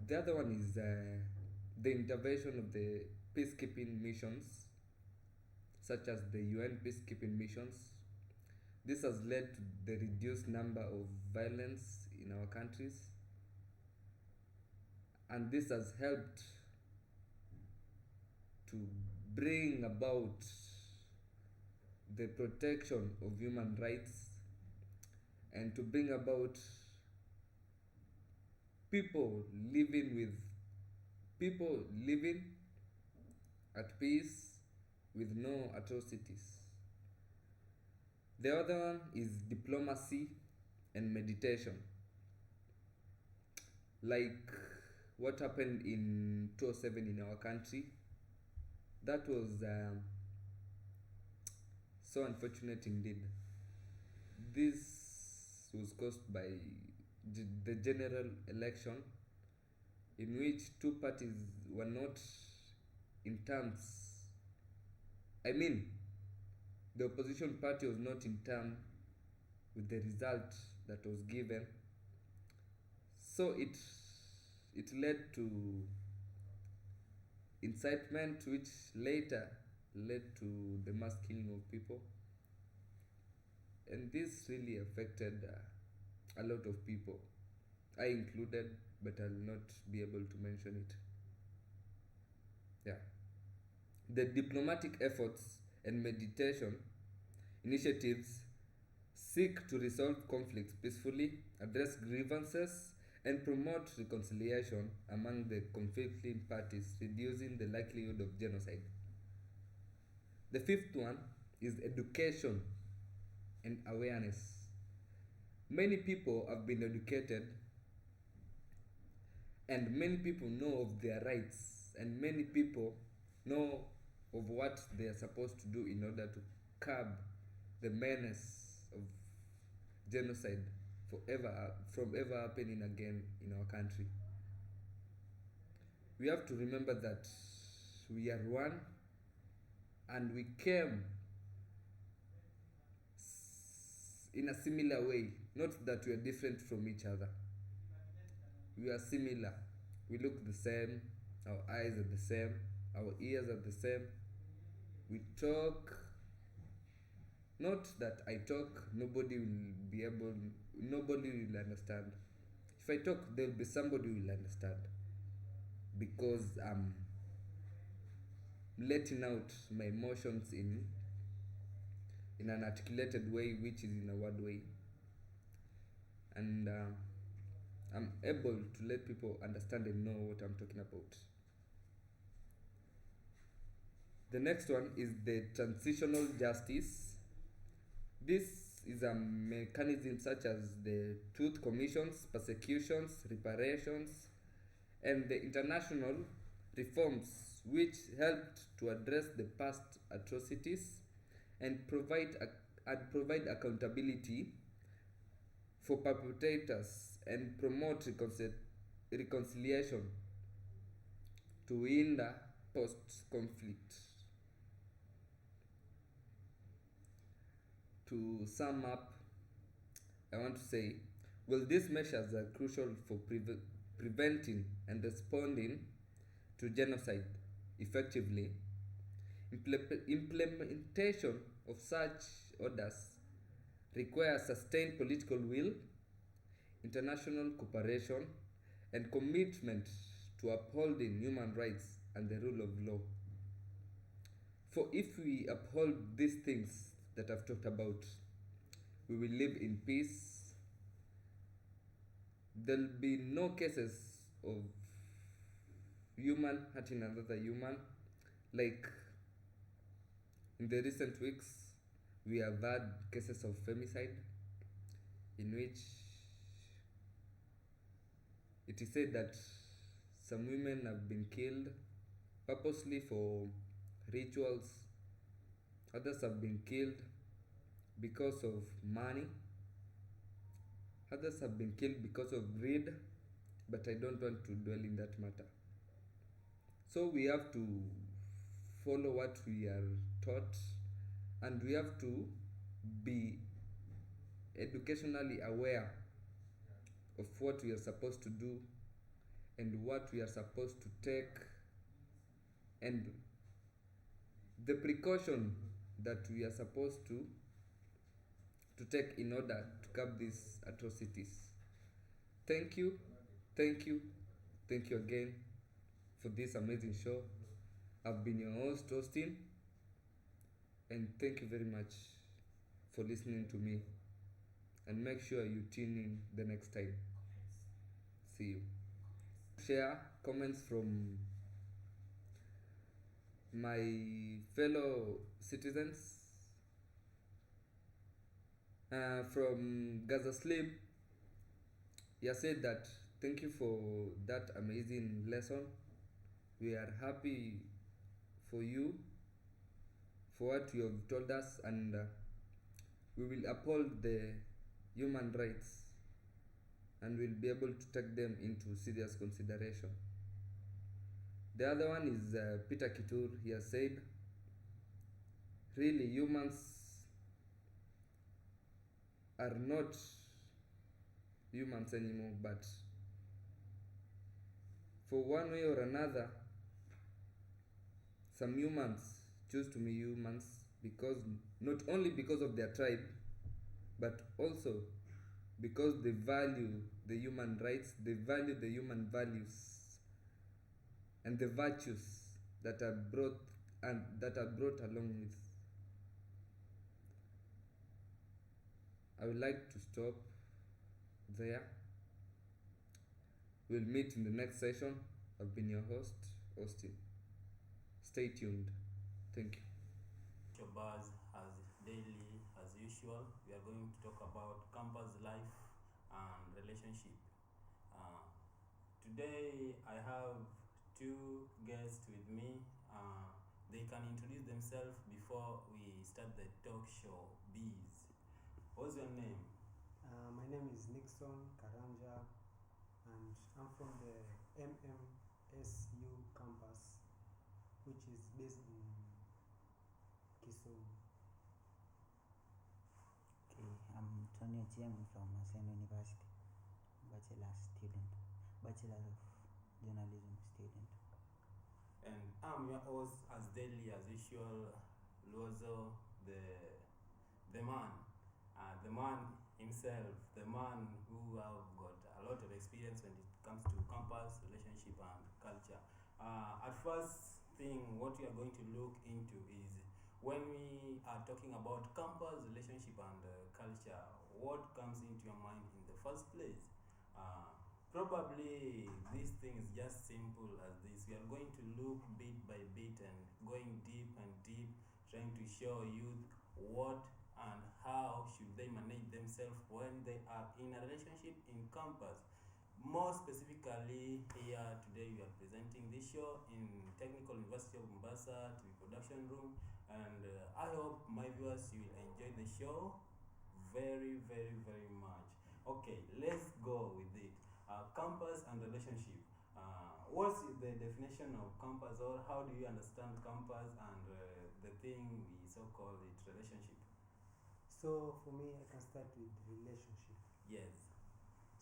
The other one is the intervention of the peacekeeping missions, such as the UN peacekeeping missions. This has led to the reduced number of violence in our countries, and this has helped to bring about the protection of human rights and to bring about people living at peace with no atrocities. The other one is diplomacy and meditation. Like what happened in 2007 in our country, that was so unfortunate indeed. This was caused by the general election, in which two parties were not in terms. I mean, the opposition party was not in term with the result that was given. So it led to incitement, which later led to the mass killing of people. And this really affected a lot of people, I included, but I'll not be able to mention it. Yeah. The diplomatic efforts and meditation initiatives seek to resolve conflicts peacefully, address grievances, and promote reconciliation among the conflicting parties, reducing the likelihood of genocide. The fifth one is education and awareness. Many people have been educated, and many people know of their rights, and many people know of what they are supposed to do in order to curb the menace of genocide from ever happening again in our country. We have to remember that we are one, and we came in a similar way, not that we are different from each other. We are similar. We look the same, our eyes are the same, our ears are the same. We talk. Not that I talk, nobody will understand. If I talk, there will be somebody who will understand, because I'm letting out my emotions in an articulated way, which is in a word way, and I'm able to let people understand and know what I'm talking about. The next one is the transitional justice. This is a mechanism such as the truth commissions, persecutions, reparations, and the international reforms, which helped to address the past atrocities and provide accountability for perpetrators and promote reconciliation to hinder post-conflict. To sum up, I want to say, well, these measures are crucial for preventing and responding to genocide effectively. Implementation of such orders requires sustained political will, international cooperation, and commitment to upholding human rights and the rule of law. For if we uphold these things that I've talked about, we will live in peace. There'll be no cases of human hurting another human. Like in the recent weeks, we have had cases of femicide, in which it is said that some women have been killed purposely for rituals. Others have been killed because of money. Others have been killed because of greed. but I don't want to dwell in that matter. So we have to follow what we are taught, and we have to be educationally aware of what we are supposed to do and what we are supposed to take, and the precaution that we are supposed to take in order to curb these atrocities. Thank you, thank you, thank you again for this amazing show. I've been your host, Austin, and thank you very much for listening to me. And make sure you tune in the next time. See you. Share comments from my fellow citizens. From Gaza Slim, he said that thank you for that amazing lesson. We are happy for you, for what you have told us, and we will uphold the human rights and will be able to take them into serious consideration. The other one is Peter Kitur. He has said, really, humans are not humans anymore, but for one way or another, some humans choose to be humans because not only because of their tribe, but also because they value the human rights, they value the human values and the virtues that are brought along with. I would like to stop there. We'll meet in the next session. I've been your host, Austin. Stay tuned. Thank you. Your buzz as daily, as usual, we are going to talk about campus life and relationship. Today I have two guests with me. They can introduce themselves before we start the talk show. Bees, what's your name? My name is Nixon Karanja, and I'm from the MMSU campus, which is based in Kisumu. Okay, I'm Tony Ochieng from Maseno University, Bachelor of Journalism student. And I'm your host as daily as usual, Luozo, the man himself, the man who have got a lot of experience when it comes to campus, relationship and culture. At first thing, what we are going to look into is when we are talking about campus, relationship and culture, what comes into your mind in the first place? Probably this thing is just simple as this. We are going to look bit by bit and going deep and deep, trying to show youth what and how should they manage themselves when they are in a relationship in campus. More specifically, here today we are presenting this show in Technical University of Mombasa TV production room, and I hope my viewers will enjoy the show very, very, very much. Okay, let's go with it. Campus and relationship. What's the definition of campus, or how do you understand campus and the thing we so call it relationship? So for me, I can start with relationship. Yes.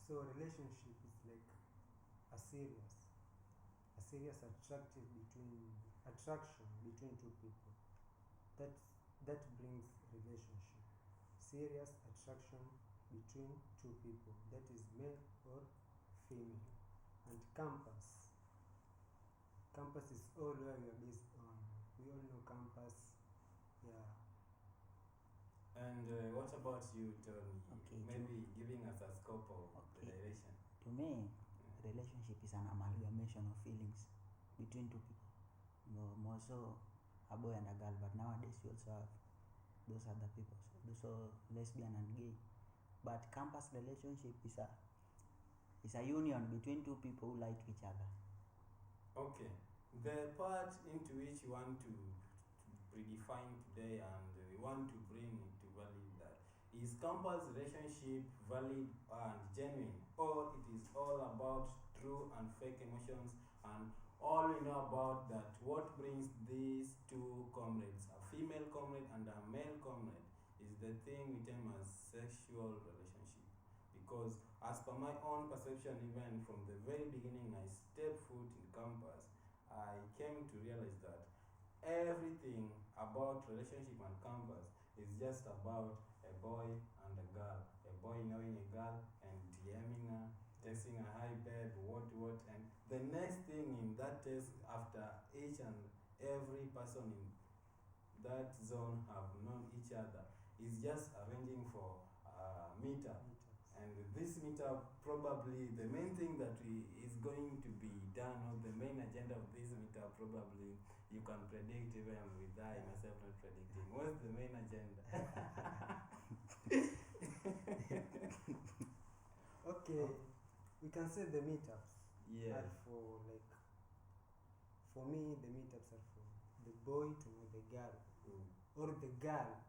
So relationship is like a serious attraction between two people. That brings relationship. Serious attraction between two people, that is male or female. And campus is all where we are based on. We all know campus. Yeah. And what about you, Tony? Okay, Maybe giving us a scope of the Okay. direction. To me, relationship is an amalgamation of feelings between two people. More so a boy and a girl, but nowadays we also have those other people, so lesbian and gay. But campus relationship is a union between two people who like each other. Okay. The part into which you want to redefine today and we want to bring into valid that is campus relationship valid and genuine, or it is all about true and fake emotions, and all we know about that what brings these two comrades, a female comrade and a male comrade, is the thing we term as sexual relationship. Because as per my own perception, even from the very beginning I stepped foot in campus, I came to realize that everything about relationship and campus is just about a boy and a girl. A boy knowing a girl and DMing her, texting her, hi babe, what, and the next thing in that text, after each and every person in that zone have known each other, is just arranging for meetup. And this meetup, probably the main thing that is going to be done, or the main agenda of this meetup, probably you can predict, even with I myself not predicting. What's the main agenda? Okay, we can say the meetups Yeah. are for, like, for me the meetups are for the boy to know the girl, or the girl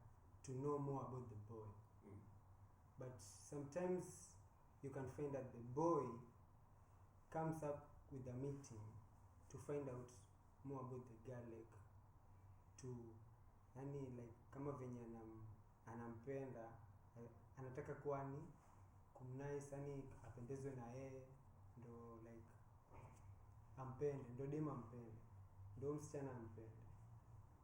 to know more about the boy. But sometimes you can find that the boy comes up with a meeting to find out more about the girl, like to like kama venye anampenda, anataka kuwa ni kumnice, apendezwe na yeye, ndo like ampende, ndo dem ampende, ndo msichana ampende.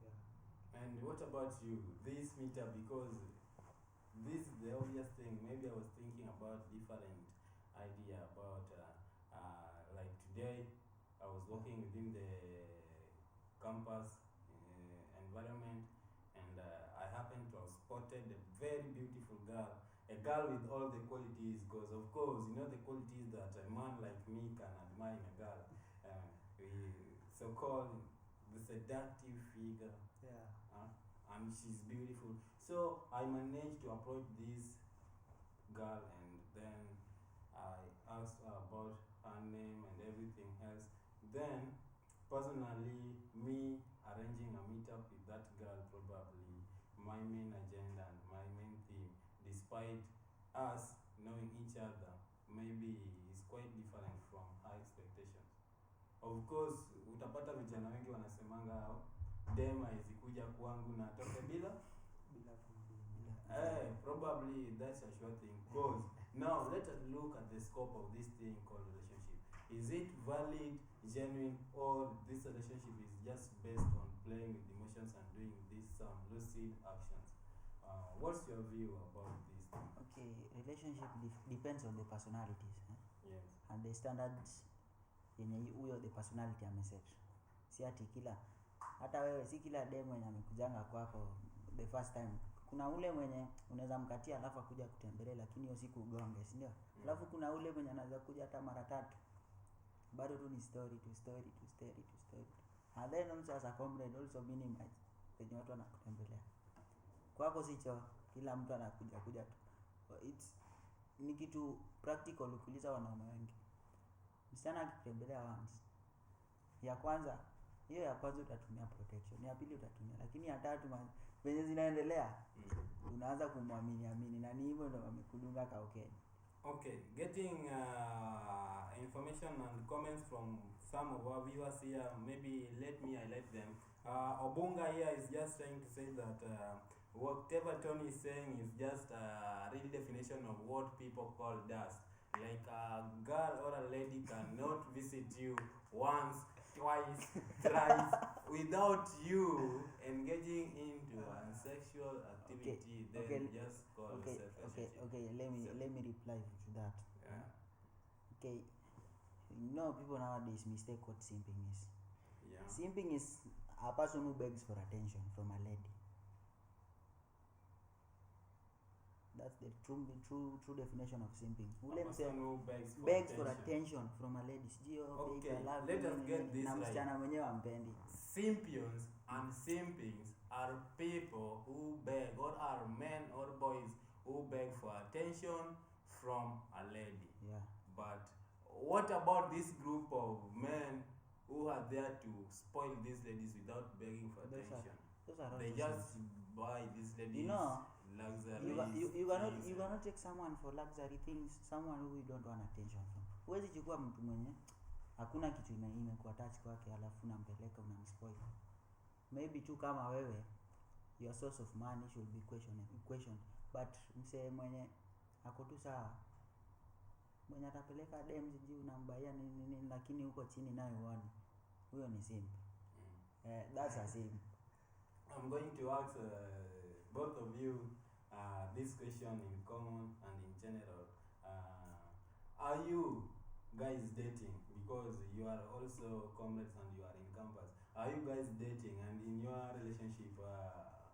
Yeah. And what about you? This meetup, because this is the obvious thing. Maybe I was thinking about different idea about like today I was working within the campus environment, and I happened to have spotted a very beautiful girl, a girl with all the qualities, because of course you know the qualities that a man like me can admire in a girl. So-called the seductive figure. Yeah. And she's beautiful. So I managed to approach this girl, and then I asked her about her name and everything else. Then, personally, me arranging a meetup with that girl, probably my main agenda and my main theme, despite us knowing each other, maybe is quite different from her expectations. Of course, utapata vijana wengi wanasemanga dem haizikuja kwangu na atoke bila probably that's a sure thing. Because now let us look at the scope of this thing called relationship. Is it valid, genuine, or this relationship is just based on playing with emotions and doing these lucid actions? What's your view about this thing? Okay, relationship depends on the personalities, Yes. and the standards yenye huyo the personality ameset. Si ati kila, hata wewe si kila dem mwenye amekujanga kwako the first time. Kuna ule mwenye unaweza mkatia alafu akuja kutembelea, lakini hiyo siku ugonge, si ndio? Alafu kuna ule mwenye anaweza kuja hata mara tatu, bado tu ni story. And then also as a comrade also minimize penye watu wanakutembelea. Kwako sicho, kila mtu anakuja tu. It's ni kitu practical ukiuliza wanaume wengi. Msichana akitembelea once, ya kwanza utatumia protection, ya pili utatumia, lakini ya tatu venye zinaendelea unaanza kumwamini na ni hivyo ndo wamekudunga kaokeni. Okay, getting information and comments from some of our viewers here. Maybe let me highlight them. Obunga here is just trying to say that whatever Tony is saying is just a real definition of what people call dust. Like a girl or a lady cannot visit you once, twice, thrice without you engaging into sexual activity. Just call okay. Let me reply to that. Yeah. Okay, people nowadays mistake what simping is. Yeah. Simping is a person who begs for attention from a lady. That's the true definition of simping. Who begs for attention from a lady. Okay, let us get this right. Simpions and simpings are people who beg, or are men or boys who beg for attention from a lady. Yeah. But what about this group of men who are there to spoil these ladies without begging for attention? They just buy these ladies luxury. You cannot take someone for luxury things, someone who you don't want attention from. huwezi chukua mtu mwenye hakuna kitu imekuattach kwake alafu unampeleka unamspoil. Maybe tu kama wewe your source of money should be questioned, but msee mwenye ako tu sawa, mwenye atapeleka dem sijui unambaia nini lakini huko chini nayo uone, huyo ni simp. That's a simp. I'm going to ask both of you this question in common and in general. Are you guys dating? Because you are also comrades and you are in campus. Are you guys dating? And in your relationship,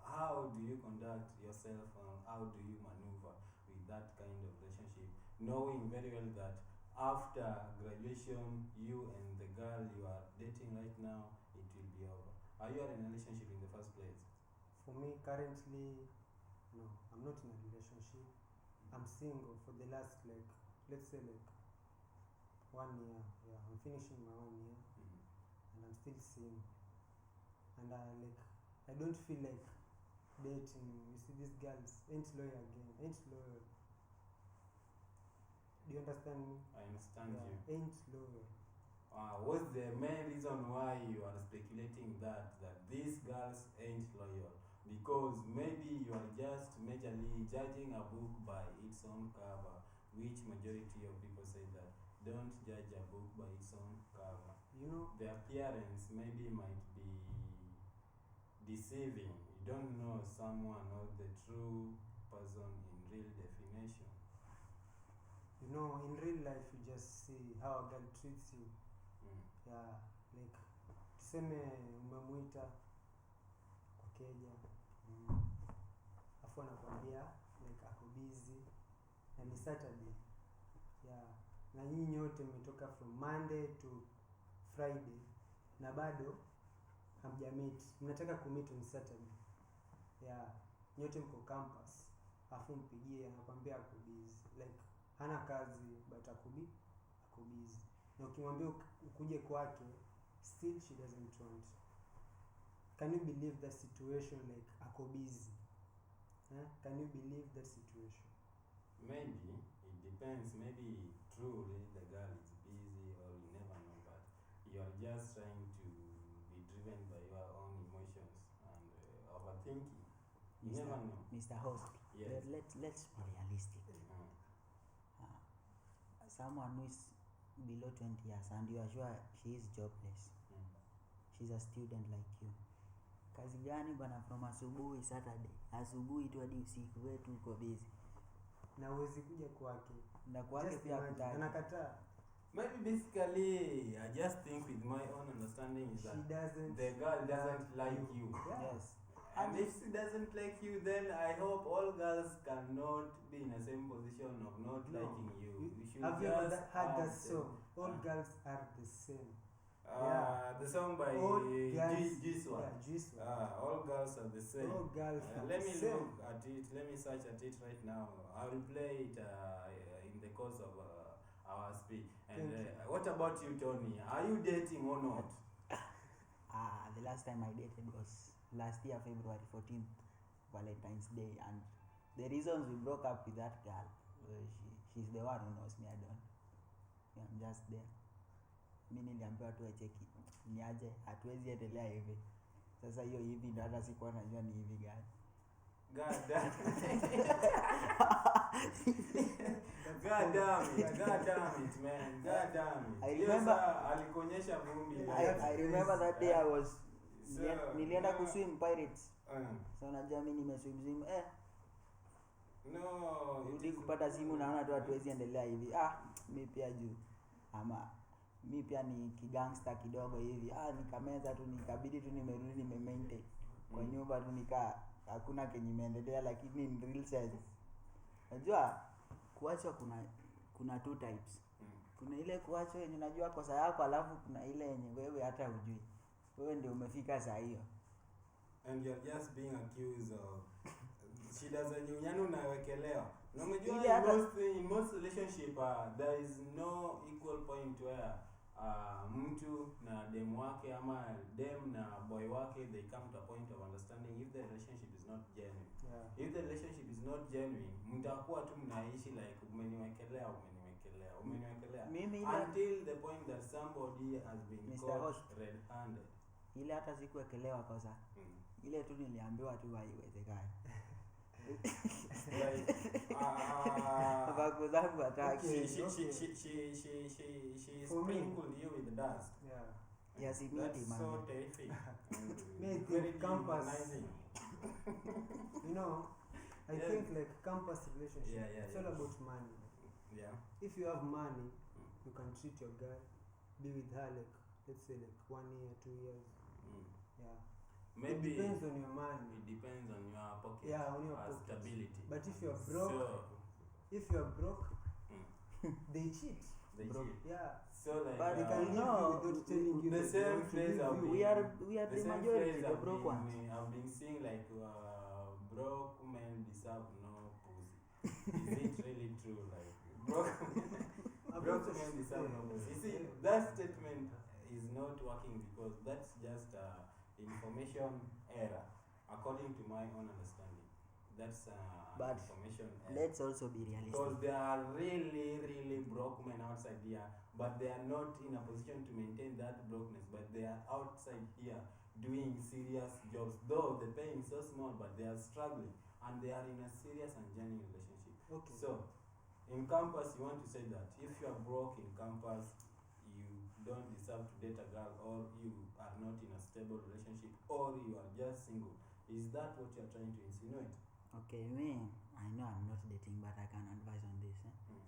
how do you conduct yourself and how do you maneuver with that kind of relationship, knowing very well that after graduation, you and the girl you are dating right now, it will be over? Are you in a relationship in the first place? For me, currently, no, I'm not in a relationship. I'm single for the last, like, let's say, like, 1 year. Yeah, I'm finishing my 1 year, and I'm still single. And I don't feel like dating. You see, these girls ain't loyal again, ain't loyal. Do you understand me? I understand Yeah, you. ain't loyal. What's the main reason why you are speculating that these girls ain't loyal? Because maybe you are just majorly judging a book by its own cover, which majority of people say that don't judge a book by its own cover. You know, The appearance maybe might be deceiving. You don't know someone or the true person in real definition. you know, in real life, you just see how a girl treats you. Yeah, like tuseme umemwita kwa keja, afu anakwambia like ako busy na ni Saturday. Yeah, na nyinyi nyote mmetoka from Monday to Friday na bado hamjameet, mnataka kumeet on Saturday. Yeah, nyote mko campus, afu mpigie anakwambia ako busy, like hana kazi but ako busy. Na ukimwambia ukuje kwake, still she doesn't want. Can you believe that situation, like ako busy? Can you believe that situation? Maybe it depends. Maybe truly the girl is busy, or you never know. But you are just trying to be driven by your own emotions and overthinking. You never know. Mr. Host, Yes. let's be realistic. Someone who is below 20 years and you are sure she is jobless, she's a student like you, kazi gani bana? From asubuhi Saturday, asubuhi tu hadi usiku wewe tu uko busy Na uwezi kuja kwake, na kwake just pia imagine, kutaki. anakataa. Maybe basically, I just think with my own understanding is that the girl doesn't like you. Yeah. Yes. And if she doesn't like you, then I hope all girls cannot be in the same position of not No. liking you. You should Have you just ever heard that have song? them. All girls are the same. The song by All girls, Juice WRLD. yeah, Juice WRLD. All girls are the same. All girls are Let the me same. look at it. Let me search at it right now. I will play it in the course of our speech. And Thank you. what about you, Tony? Are you dating or not? The last time I dated was last year, February 14th, Valentine's Day, and the reasons we broke up with that girl, she's the one who knows me. I don't. I'm just there. Mi niliambiwa tu acheki niaje, hatuwezi endelea hivi. Sasa hiyo hivi ndo hata sikuwa najua ni hivi gani. God damn it, man. God damn it. I remember- Alikonyesha vumbi. I remember that day I was So, nilienda no. kuswim Pirates. Uh, So najua mimi nimeswim no. it rudi is- kupata simu naona tu hatuwezi endelea hivi. Mi pia juu ama mi pia ni kigangster kidogo hivi. Nikameza tu, nikabidi tu nimerudi nimemaintain kwa nyumba tu, nikaa hakuna kenye imeendelea, lakini in real sense najua kuachwa kuna two types. Kuna ile kuachwa yenye unajua kosa yako, alafu kuna ile yenye wewe hata hujui, wewe ndio umefika saa hiyo. And you're just being accused of shida zenye unyani unawekelewa. Na umejua Ile hata- in most relationship there is no equal point where mtu na dem wake ama dem na boy wake they come to a point of understanding if the relationship is not genuine. Yeah. If the relationship is not genuine, mtakuwa tu mnaishi like umeniwekelea. Umeniwekelea. Mimi ile Until the point that somebody has been Mr. caught Host. red-handed. ile hata sikuwekelewa kosa. Ile tu niliambiwa tu haiwezekani. Like, Babu zangu hataki. she For me- sprinkled you with dust. Yeah. Yes, it That's made so man. terrific. And Me, I very think campus- dehumanizing. You know, I Yeah. think like campus relationship, Yeah, it's all about money. Yeah. If you have money, you can treat your girl, be with her like, let's say like 1 year, 2 years. Mm. Yeah. Maybe it depends on your money. it depends on your pocket. Yeah, on your pocket. Stability. But if you're broke, So, if you're broke, mm, they cheat. they Broke. cheat. Yeah. So like But They can leave no, you without telling you the that they same want to phrase leave I've you. been- we are the the same majority, phrase the broke ones. I've been seeing like broke men deserve no pussy. Is it really true? Like broke broke men deserve no pussy. You see, that statement is not working because that's just information error, according to my own understanding. That's But information error. Let's also be Because realistic. there are really broke men outside here, but they are not in a position to maintain that brokenness, but they are outside here doing serious jobs, though the pay is so small, but they are struggling and they are in a serious and genuine relationship. Okay. So in campus you want to say that if you are broke in campus, you don't deserve to date a girl, or you are not in a stable relationship, or you are just single. Is that what you are trying to insinuate? Okay, me, I know I'm not dating, but I can advise on this. Mm.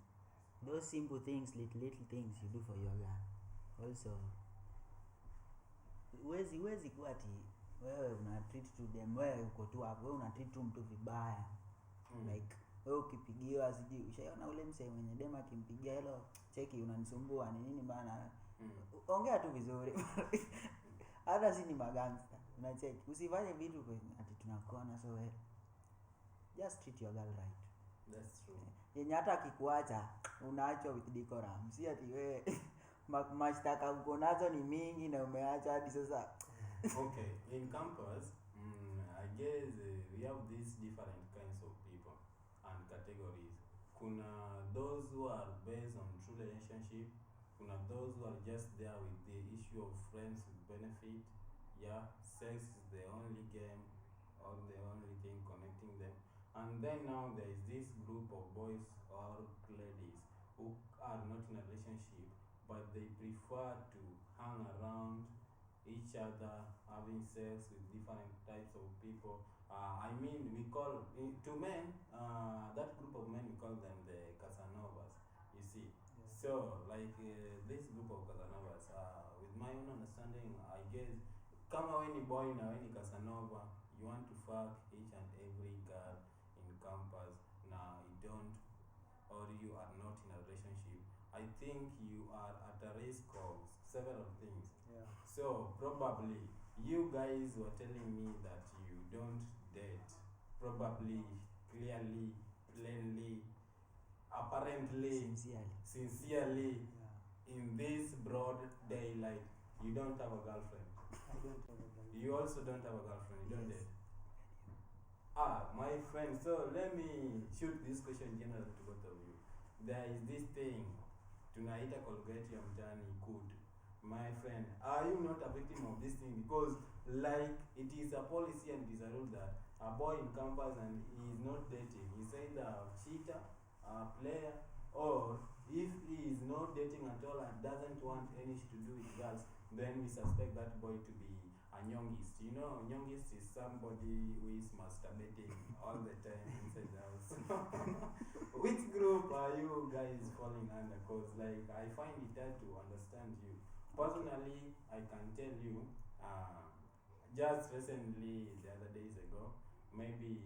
Those simple things, little things you do for your girl. Also, huwezi kuwa ati wewe una treat tu dem, wewe uko tu hapo, wewe una treat tu mtu vibaya. Like wewe ukipigiwa sijui ushaona ule msee mwenye dem akimpigia hilo cheki unanisumbua ni nini bana. Ongea tu vizuri. Hata si ni magangster. Unacheki. Usifanye vitu kwa ati tunakuona so wewe. Just treat your girl right. That's true. Yenye hata akikuacha unaachwa with decorum. Si ati wewe mashtaka uko nazo ni mingi na umeacha hadi sasa. Okay, in campus, I guess we have these different kinds of people and categories. Kuna those who are based on true relationship. Kuna those who are just there with the issue of friends with benefit. Yeah, sex is the only game or the only thing connecting them. And then now there is this group of boys or ladies who are not in a relationship, but they prefer to hang around each other, having sex with different types of people. I mean, we call to men that group of men, we call them the Casanovas. You see, so like this group of Casanovas. With my own understanding, I guess, kama we ni boy na we ni Casanova, you want to fuck each and every girl in campus. Now you don't, or you are not in a relationship. I think you are at a risk of several things. Yeah. So probably you guys were telling me that you don't date. Probably, clearly, plainly, apparently, sincerely, Yeah. in this broad daylight, you don't have a girlfriend. I don't have a girlfriend. You also don't have a girlfriend. You don't Yes. date. My friend. So let me shoot this question generally to both of you. There is this thing, tunaita Colgate ya mtaani good. My friend, are you not a victim of this thing? Because like it is a policy and it is a rule that a boy in campus and he is not dating, he's either a cheater, a player, or if he is not dating at all and doesn't want any shit to do with girls, then we suspect that boy to be a nyongist. You know, nyongist is somebody who is masturbating all the time inside the house. Which group are you guys falling under? Because like I find it hard to understand you. Personally, I can tell you, just recently, the other days ago, maybe,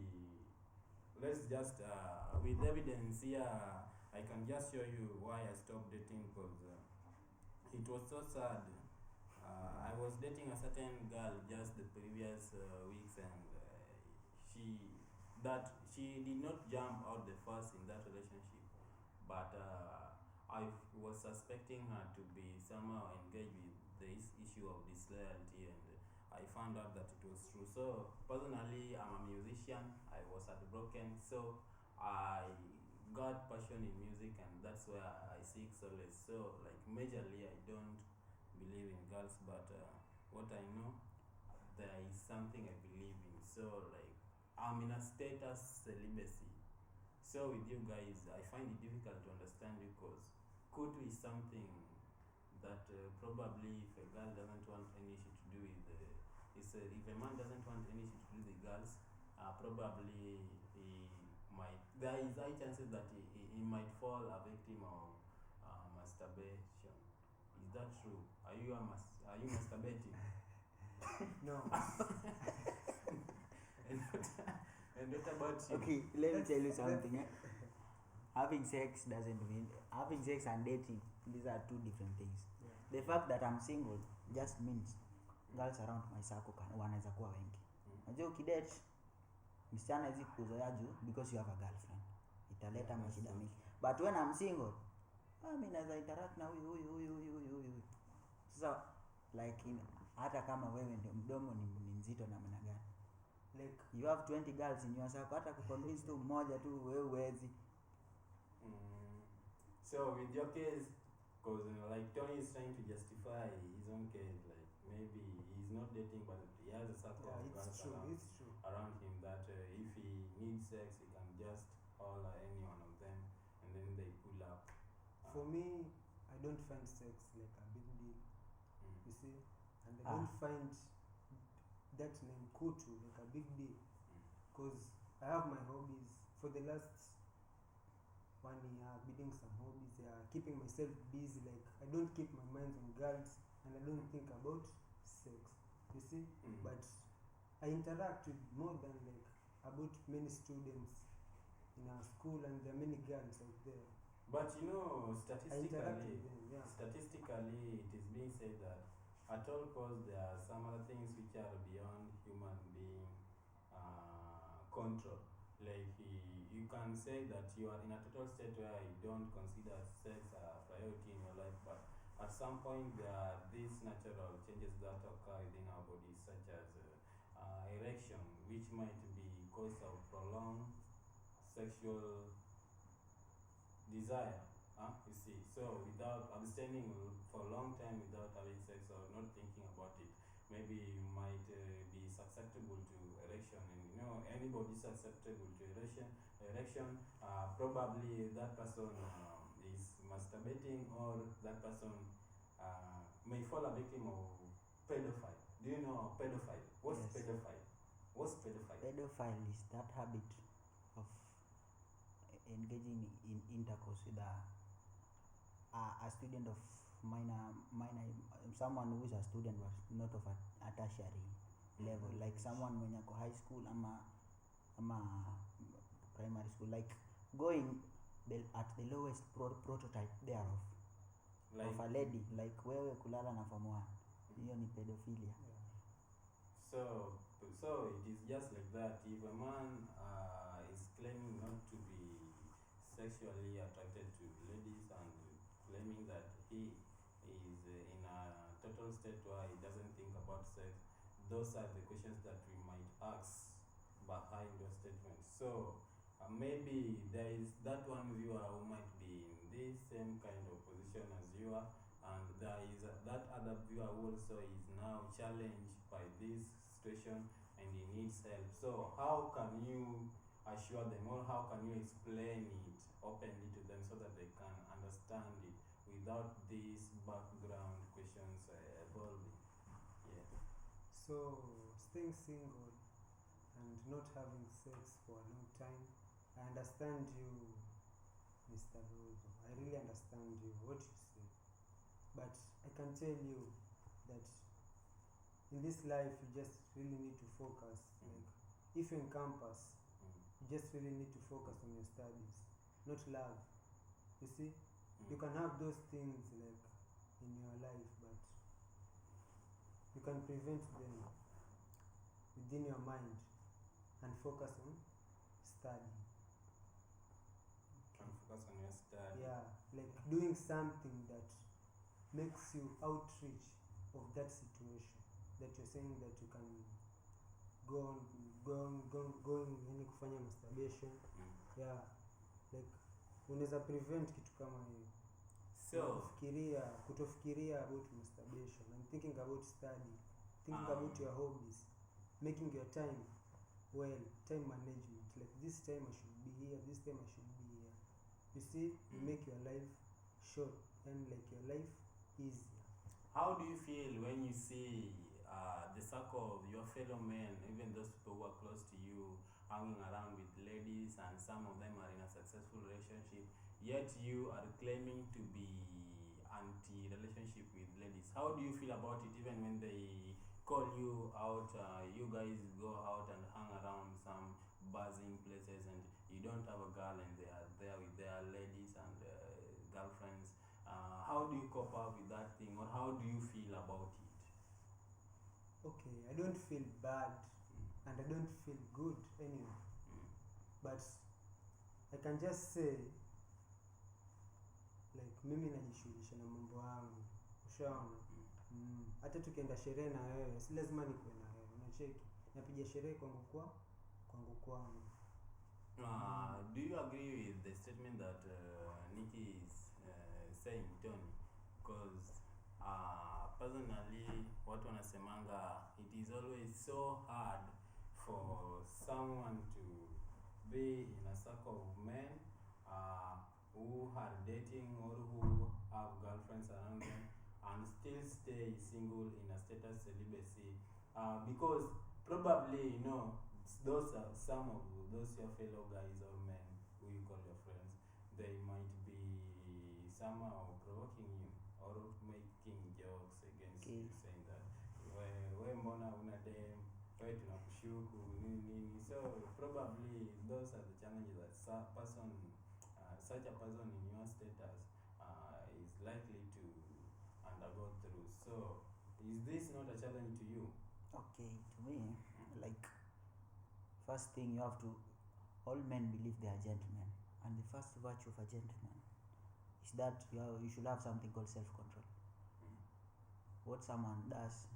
let's just, with evidence here, I can just show you why I stopped dating, because it was so sad. I was dating a certain girl just the previous weeks, and she did not jump out the first in that relationship, but I was suspecting her to be somehow engaged with this issue of disloyalty, and I found out that it was true. So personally, I'm a musician. I was heartbroken, so I got passion in music, and that's where I seek solace. So like majorly I don't believe in girls, but what I know, there is something I believe in. So like I'm in a status celibacy. So with you guys, I find it difficult to understand you because kutu is something that probably if a girl doesn't want any shit to do with if a man doesn't want any shit to do with girls, probably he might, there is high chances that he might fall a victim of masturbation. Is that true? Are you masturbating? No. And what about you? Okay, let me tell you something. Having sex doesn't mean having sex and dating. These are two different things. Yeah. The fact that I'm single just means girls around my circle wanaweza kuwa wengi. Unajua ukidate msichana hizi kuzoea juu because you have a girlfriend. Italeta mashida mingi. But when I'm single, mimi naweza interact na huyu. Sasa like hata kama wewe ndio mdomo ni mzito namna gani? Like You have 20 girls in your circle, hata kuconvince tu mmoja tu wewe huwezi. So with your case, because like Tony is trying to justify his own case, like maybe he's not dating, but he has a circle of girls around him that if he needs sex, he can just holler any one of them, and then they pull up. for me, I don't find sex like a big deal. You see, and I don't find that name kutu like a big deal, because I have my hobbies. For the last 1 year, I've been doing some hobbies. Keeping myself busy. Like I don't keep my mind on girls, and I don't think about sex. You see, but I interact with more than like about many students in our school, and there are many girls out there. But you know, I interact with them. Yeah. statistically, it is being said that at all costs there are some other things which are beyond human being control. Like you can say that you are in a total state where you don't consider sex a priority in your life, but at some point there are these natural changes that occur within our bodies, such as erection, which might be cause of prolonged sexual desire. You see, so without abstaining for a long time without having sex or not thinking about it, maybe you might be susceptible to erection. And you know, anybody susceptible to erection, probably that person is masturbating, or that person may fall a victim of pedophile. Do you know pedophile? What's Yes. pedophile? What's pedophile? Pedophile is that habit of engaging in intercourse with a student of minor, someone who is a student but not of a tertiary level, like someone mwenye ako high school ama primary school, like going at the lowest prototype thereof of a lady, like wewe kulala na form 1, hiyo ni pedophilia. So it is just like that. If a man is claiming not to be sexually attracted to ladies and claiming that he is in a total state where he doesn't think about sex, those are the questions that we might ask behind those statements. So maybe there is that one viewer who might be in this same kind of position as you are, and there is that other viewer who also is now challenged by this situation and he needs help. So how can you assure them, or how can you explain it openly to them so that they can understand it without these background questions evolving? Yeah. So staying single and not having sex for a long time, I understand you, Mr. Rozo. I really understand you, what you say. But I can tell you that in this life you just really need to focus. Like if you're in campus, you just really need to focus on your studies, not love. You see, you can have those things like in your life, but you can prevent them within your mind and focus on study. Can focus on your study. Yeah, like doing something that makes you outreach of that situation that you're saying that you can going yani kufanya masturbation. Yeah, like unaweza prevent kitu kama hiyo. So Kutofikiria about masturbation and thinking about study, thinking about your hobbies, making your time well, time management, like this time I should be here, this time I should be here. You see, you make your life short and like your life easier. how do you feel when you see the circle of your fellow men, even those people who are close to you, hanging around with ladies, and some of them are in a successful relationship, yet you are claiming to be anti-relationship with ladies? How do you feel about it, even when they call you out, you guys go out and hang around some buzzing places, and you don't have a girl, and they are there with their ladies and girlfriends? How do you cope up with that thing, or how do you feel about it? Okay, I don't feel bad and I don't feel good anyway, but I can just say like mimi najishughulisha na mambo yangu, ushaona. Hata tukienda sherehe na wewe si lazima nikuwe na wewe, unacheki, napiga sherehe kwangu. Do you agree with the statement that Nikki is saying, Tony? Because personally, watu wanasemanga it is always so hard for someone to be in a circle of men who are dating or who have girlfriends around them and still stay single in a status celibacy, because probably, those are some of those your fellow guys or men who you call your friends, they might be somehow provoking you or making jokes against you, saying that we mbona una dem, we tunakushuku nini. So probably those are the challenges that such a person in your status is likely to undergo through. So is this not a challenge to you? Okay, to me, like, first thing, you have to, all men believe they are gentlemen, and the first virtue of a gentleman is that you should have something called self-control. What someone does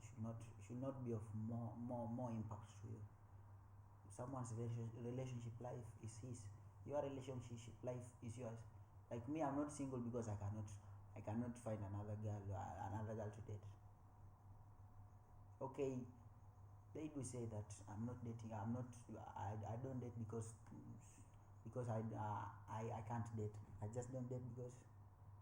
should not be of more impact to you. Someone's relationship life is his. Your relationship life is yours. Like me, I'm not single because I cannot find another girl to date. Okay, they do say that I'm not dating. I don't date because I can't date. I just don't date because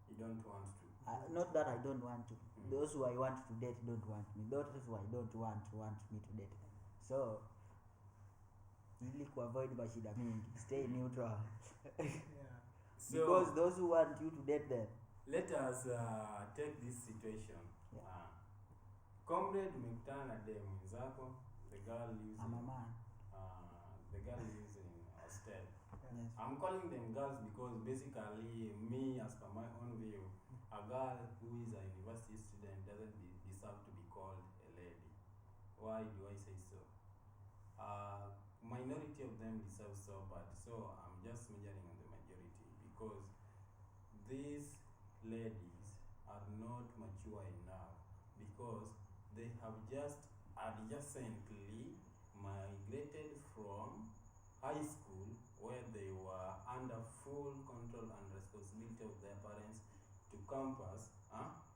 You don't want to. not that I don't want to. Those who I want to date don't want me. Those who I don't want me to date. So ili kuavoid mashida mingi, stay neutral. Yeah. So Because those who want you to date them. let us take this situation. Yeah. Comrade, umekutana na dem mwenzako, the girl lives I'm a in man. hostel. Yes. I'm calling them girls because basically, me, as per my own view, a girl who is a university student doesn't deserve to be called a lady. Why do I say so? Minority of them deserve so, but so I'm just majoring on the majority, because these ladies are not mature enough, because they have just adjacently migrated from high school, where they were under full control and responsibility of their parents, to campus,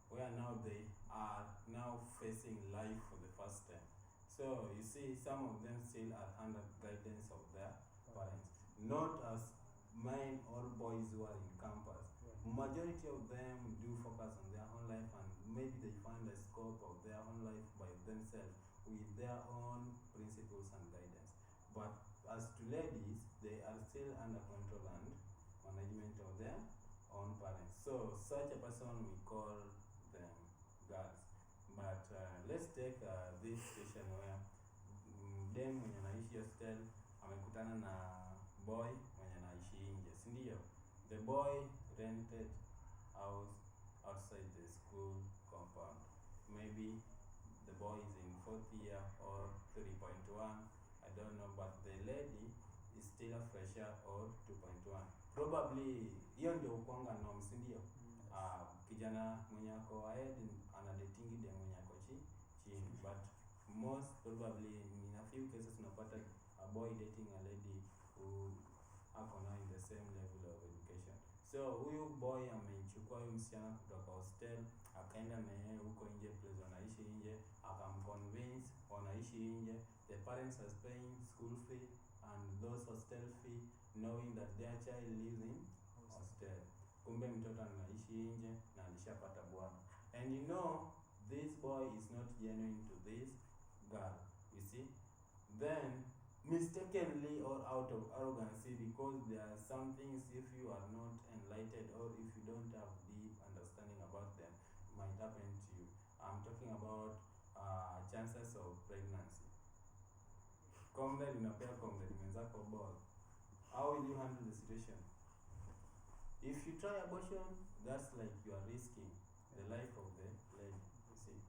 where now they are now facing life for the first time. So you see, some of them still are under guidance of their parents, not as men or boys who are in campus. Majority of them do focus on their own life, and maybe they find a scope of their own life by themselves with their own principles and guidance. But as to ladies, they are still under control and management of their own parents. So such a person, we call them girls. But let's take this situation where dem mwenye anaishi hostel amekutana na boy mwenye anaishi nje, si ndio? The boy rented house outside the school compound. Maybe the boy is in 4th year or 3.1, I don't know, but the lady is still a fresher or 2.1. Probably hiyo ndio ukwanga norm, si ndio? Kijana mwenye ako ahead anadatingi dem mwenye ako chini, but most probably in a few cases unapata a boy dating a lady who ako now in the same level of education. So huyu boy amechukua huyu msichana kutoka hostel, akaenda na yeye huko nje place wanaishi nje, akamconvince wanaishi nje. The parents are paying school fee and those hostel fee, knowing that their child lives in hostel. Kumbe mtoto anaishi nje na alishapata bwana. And you know this boy is not genuine to this girl, you see. Then mistakenly or out of arrogancy, because there are some things if you are not enlightened or if you don't have deep understanding about them might happen to you. I'm talking about chances of pregnancy. Comrade unapea comrade mwenzako ball. How will you handle the situation? If you try abortion, that's like you are risking the life of the lady, you see.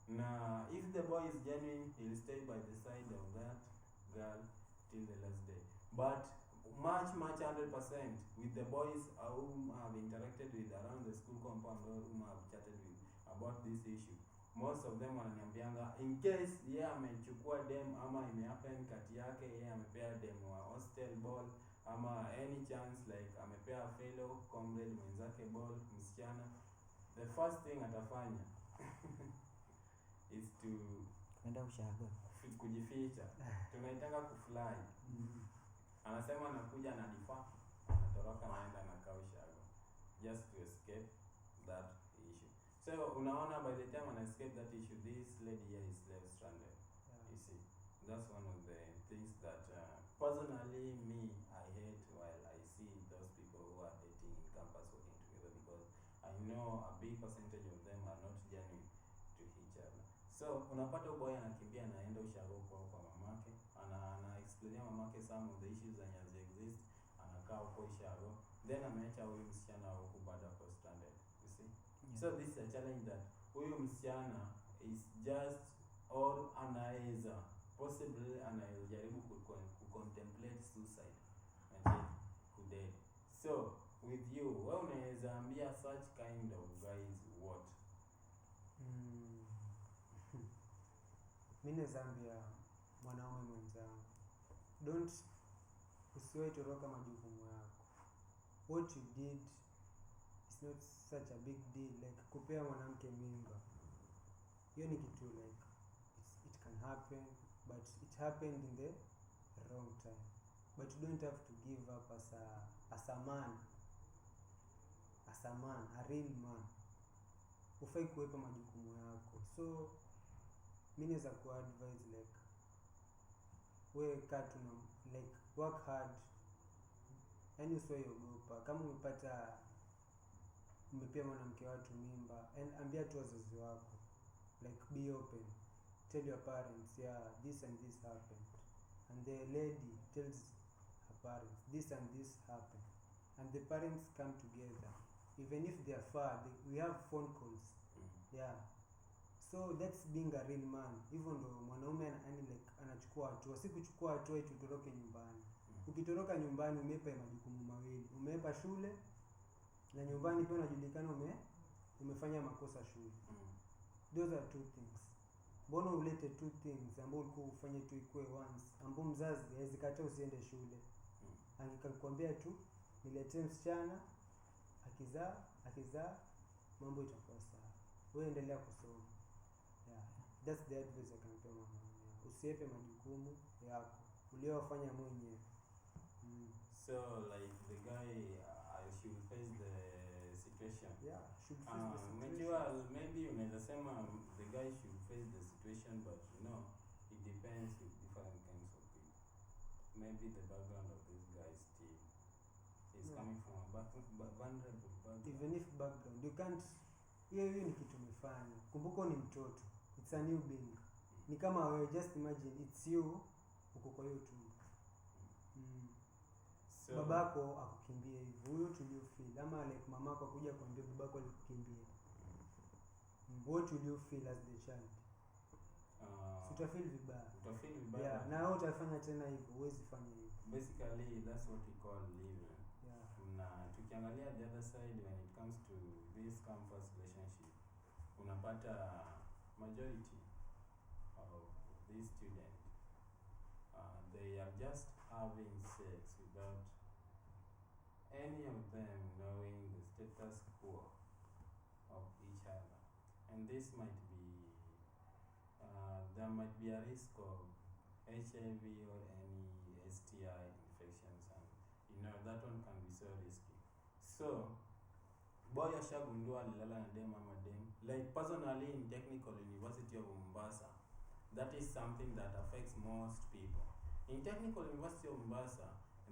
Now, if the boy is genuine, he'll stay by the side of that girl till the last day. But much 100% with the boys whom I have interacted with around the school compound or whom I have chatted with about this issue, most of them wananiambianga in case yeye amechukua dem ama imehappen kati yake yeye amepea dem wa hostel ball ama any chance like amepea fellow comrade mwenzake ball msichana, the first thing atafanya is to kwenda ushago kujificha. Tunaitanga kufly. Anasema anakuja na difa, anatoroka naenda na kaa ushago just to escape that issue. So unaona by the time I escape that issue, this lady here is left stranded. You see, that's one of the things that personally me I hate while I see those people who are dating in campus working together, because I know a big percentage of them are not genuine to each other. So unapata boy anakimbia anaenda ushago kwa mamake, ana explain mamake some of the issues that exist, anakaa huko ushago, then ameacha huyu msichana huko baada ya stranded, you see. So this is a challenge that huyu msichana is just or anaweza possibly anajaribu contemplate suicide and kudate. So with you, wewe unaweza ambia such kind of guys what? Mimi naweza mwanaume mwenzangu, usiwahi toroka majukumu yako. What you did is not such a big deal, like kupea mwanamke mimba. Hiyo ni kitu like it can happen, but it happened in the wrong time. But you don't have to give up as a man, a real man. Ufai kuwepa majukumu yako. So mimi naweza kuadvise like wewe kaa tu like work hard. Yaani usiwahi ogopa. Kama umepea mwanamke watu mimba, and ambia tu wazazi wako, like be open, tell your parents, yeah, this and this happened, and the lady tells her parents this and this happened, and the parents come together, even if they are far, we have phone calls. Yeah, so that's being a real man. Even though mwanaume like anachukua hatua, si kuchukua hatua eti utoroke nyumbani. Ukitoroka nyumbani umepa majukumu mawili, umepa shule na nyumbani pia unajulikana umefanya makosa shule. Those are two things. Mbona ulete two things ambapo ulikuwa ufanye tu ikue once, ambapo mzazi hawezi kataa usiende shule. Angekuambia tu niletee msichana, akizaa mambo itakuwa sawa. Wewe endelea kusoma. Yeah, that's the advice I can tell mwanaume. Usiepe majukumu yako uliyofanya mwenyewe. So like the guy should face the situation. Yeah, should face the situation. Well, maybe unaweza sema the guy should face the situation, but you know it depends with different kinds of people. Maybe the background of this guy still is coming from a vulnerable background. Even if background, you can't. Hiyo ni kitu umefanya. Kumbuka ni mtoto. It's a new being. Ni kama wewe, just imagine it's you uko kwa hiyo tumbo. So babako akukimbie hivyo, huyo will you feel? Ama like mamako akuja kuambia babako alikukimbia. What will you feel as the child? Utafeel vibaya. Yeah, na wewe utafanya tena hivyo, huwezi fanya hivyo. Basically that's what we call living. Yeah. Na tukiangalia the other side when it comes to this campus relationship, unapata majority of these students they are just having sex without any of them knowing this might be there might be a risk of HIV or any STI infections, and that one can be so risky. So boy ashagundua alilala na dem ama dem. Like personally in Technical University of Mombasa, that is something that affects most people. In Technical University of Mombasa,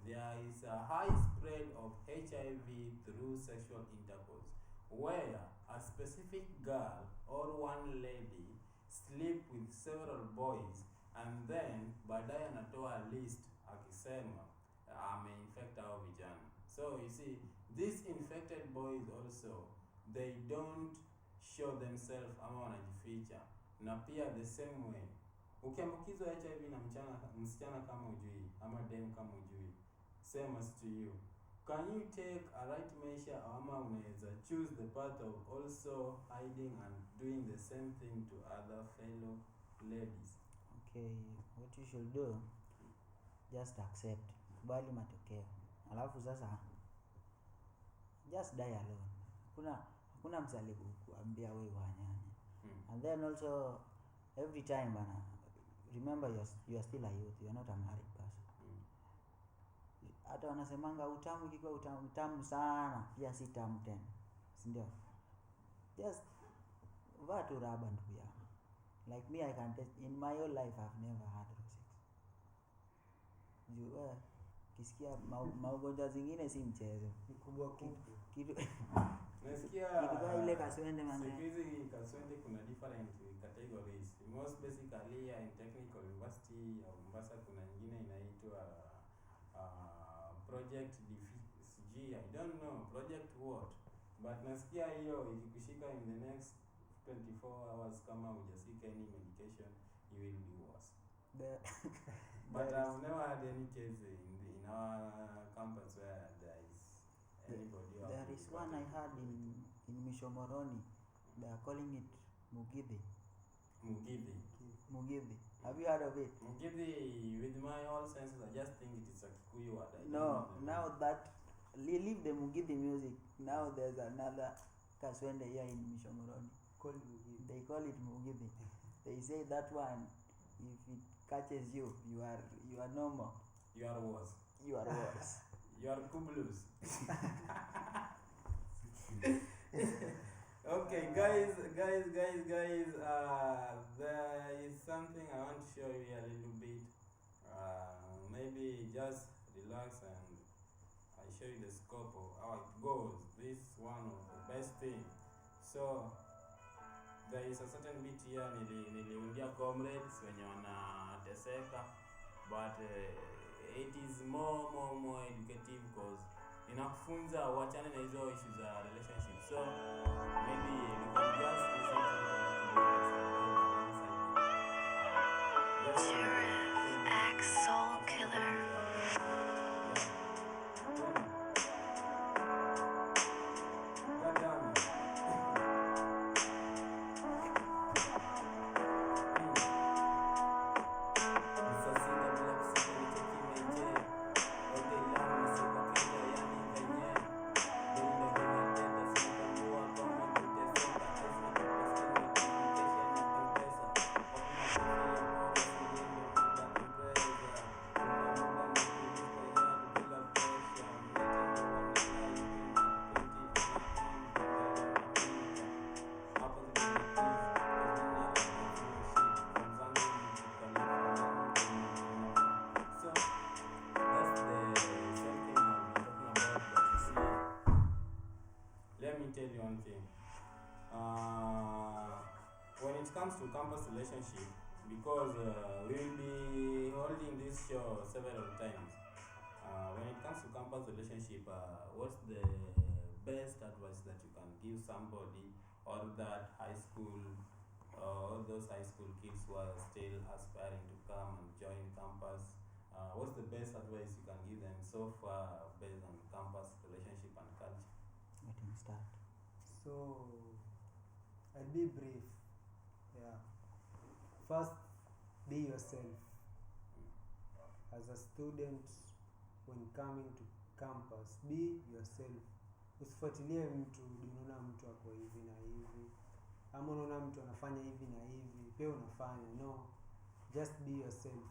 there is a high spread of HIV through sexual intercourse, where a specific girl or one lady sleep with several boys, and then baadaye anatoa list akisema ameinfect hao vijana. So you see, these infected boys also, they don't show themselves ama wanajificha. Na pia the same way, ukiambukizwa HIV na msichana kama ujui ama dem kama ujui, same as to you, can you take a right measure ama unaweza choose the path of also hiding and doing the same thing to other fellow ladies? Okay, what you should do, just accept, kubali matokeo, alafu sasa just die alone. Hakuna msali kuambia wewe wanyanya. And then also every time remember you are still a youth, you are not a married person. Hata wanasemanga utamu ikikuwa utamu sana pia si tamu tena, si ndio? Just vaa tu raba ndugu yangu. Like me, I can test, in my whole life I've never had sex. Juu kisikia maugonjwa zingine si mchezo. Ni kubwa Kitu Nasikia ile kaswende manze. siku hizi kaswende kuna different categories. Most basically in Technical University of Mombasa kuna nyingine inaitwa project DFG, I don't know project what, but nasikia hiyo ikikushika in the next 24 hours kama hujasika any medication, you will be worse. But I've never had any case in our campus where there is anybody. There is one I had in Mishomoroni. They are calling it Mugithi. Have you heard of it? Mugithi, with my all senses, I just think it is a Kikuyu word. No, now that leave the Mugithi music. Now there's another kaswende here in Mishomoroni called Mugithi. They call it Mugithi. They say that one, if it catches you, you are normal. You are worse. You are worse. You are kublus. Okay, guys, there is something I want to show you a little bit. Maybe just relax and I show you the scope of how it goes. This is one of the best thing. So there is a certain bit here niliundia comrades wenye wanateseka, but it is more educative because inakufunza wachane na hizo issues za relationship. So maybe we can just listen to X Soul Killer. When it comes to campus relationship, because we'll be holding this show several times, when it comes to campus relationship, what's the best advice that you can give somebody, or that high school, or those high school kids who are still aspiring to come and join campus? What's the best advice you can give them so far based on campus relationship and culture? Let him start. So I'll be brief. Yeah. First, be yourself. As a student, when coming to campus, be yourself. Usifuatilie mtu, unaona mtu ako hivi na hivi. ama unaona mtu anafanya hivi na hivi pia unafanya. No, just be yourself.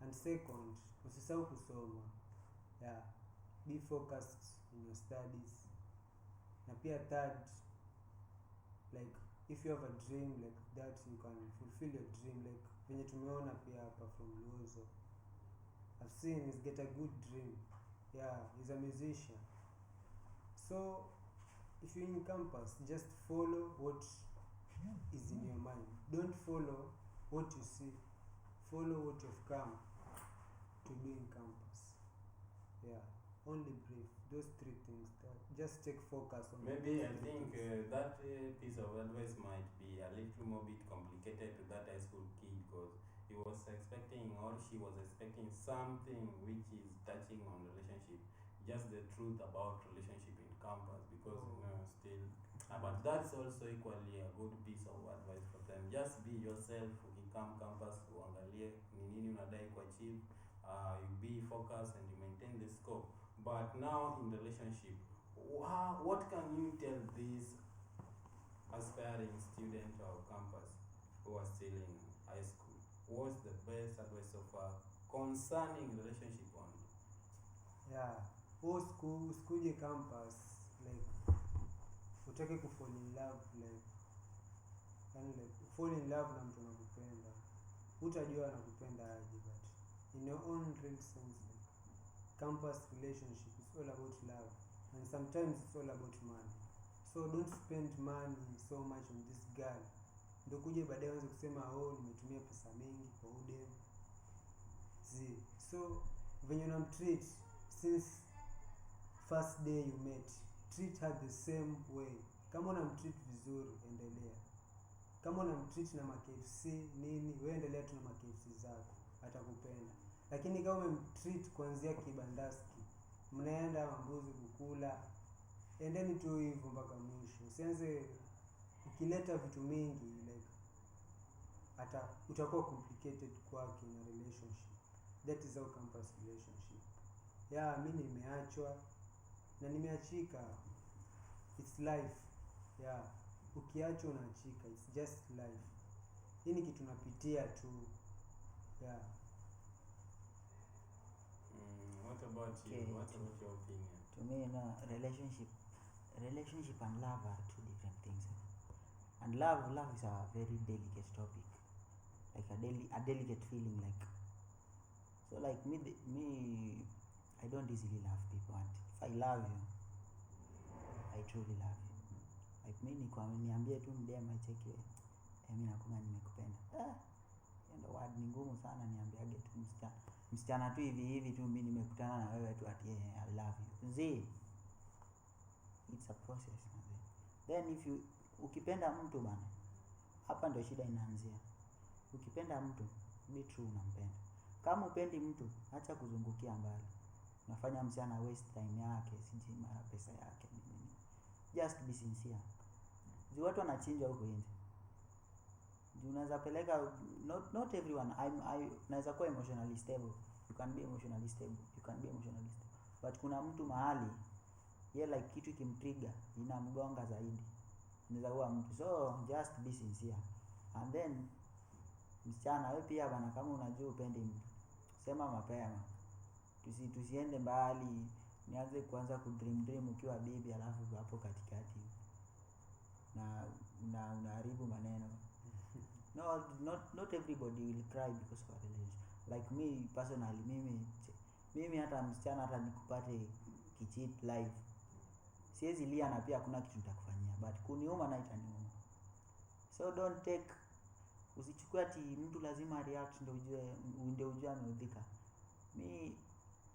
And second, usisahau kusoma. Yeah, be focused in your studies. Na pia third, like if you have a dream like that, you can fulfill your dream. Like venye tumeona pia hapa from Luozo, I've seen he's get a good dream. Yeah, he's a musician. So if you're in campus, just follow what is in your mind. Don't follow what you see. Follow what you've come to do in campus. Yeah, only brief. Those three things. Just take focus on. Maybe those I three think things. that piece of advice might be a little more bit complicated to that high school kid, because he was expecting or she was expecting something which is touching on relationship, just the truth about relationship in campus, because still but that's also equally a good piece of advice for them. Just be yourself. Ukikam campus uangalie ni nini unadai kuachieve, you be focused and you maintain the scope. But now in relationship, what can you tell these aspiring student of campus who are still in high school? What's the best advice so far concerning relationship only? Yeah, usikuje campus like utake kufall in love, like yani like fall in love na mtu anakupenda, utajua anakupenda aje, but in your own real sense, like campus relationship is all about love, and sometimes it's all about money. So don't spend money so much on this girl ndio kuje baadaye uanze kusema nimetumia pesa mingi kwa udem. So when you treat since first day you met, treat her the same way. Kama unamtreat vizuri, endelea. Kama unamtreat na KFC nini, wewe endelea tu na KFC zako, atakupenda. Lakini kama umemtreat kuanzia kibandaski, mnaenda mambuzi kukula, endeni tu hivyo mpaka mwisho. Usianze ukileta vitu mingi, like utakuwa complicated kwake na relationship. That is how campus relationship. Yeah, mimi nimeachwa na nimeachika. It's life. Yeah, ukiachwa unaachika. It's just life. Hii ni kitu napitia tu. Yeah. What about you? Okay. What about your opinion? To me, no, relationship and love are two different things. And love is a very delicate topic, like a delicate feeling. Like so, like me, I don't easily love people, and if I love you, I truly love you. Like me niambie tu mdem acheke, mimi nakuwa nimekupenda. Ndio word ni ngumu sana niambiage tu msichana tu hivi tu mimi nimekutana na wewe tu ati I love you. It's a process. Then if you ukipenda mtu bana, hapa ndio shida inaanzia. Ukipenda mtu, be true unampenda. Kama upendi mtu, acha kuzungukia mbali. Unafanya msichana waste time yake, siji mara pesa yake. Just be sincere. Watu wanachinja huko nje. Unaweza peleka not everyone. I naweza kuwa emotionally stable. You can be emotionally stable. But kuna mtu mahali like kitu kimtrigger inamgonga zaidi. Unaweza kuwa mtu. So just be sincere. And then msichana wewe pia bana, kama unajua upendi mtu, sema mapema. Tusiende mbali nianze kuanza kudream ukiwa bibi alafu hapo katikati na unaharibu maneno. No, not everybody will cry because of a relationship. Like me personally, mimi hata msichana hata nikupate kicheat live, siwezi lia na pia hakuna kitu nitakufanyia, but kuniuma na itaniuma. So don't take, usichukue ati mtu lazima react ndio ujue ameudhika. Me,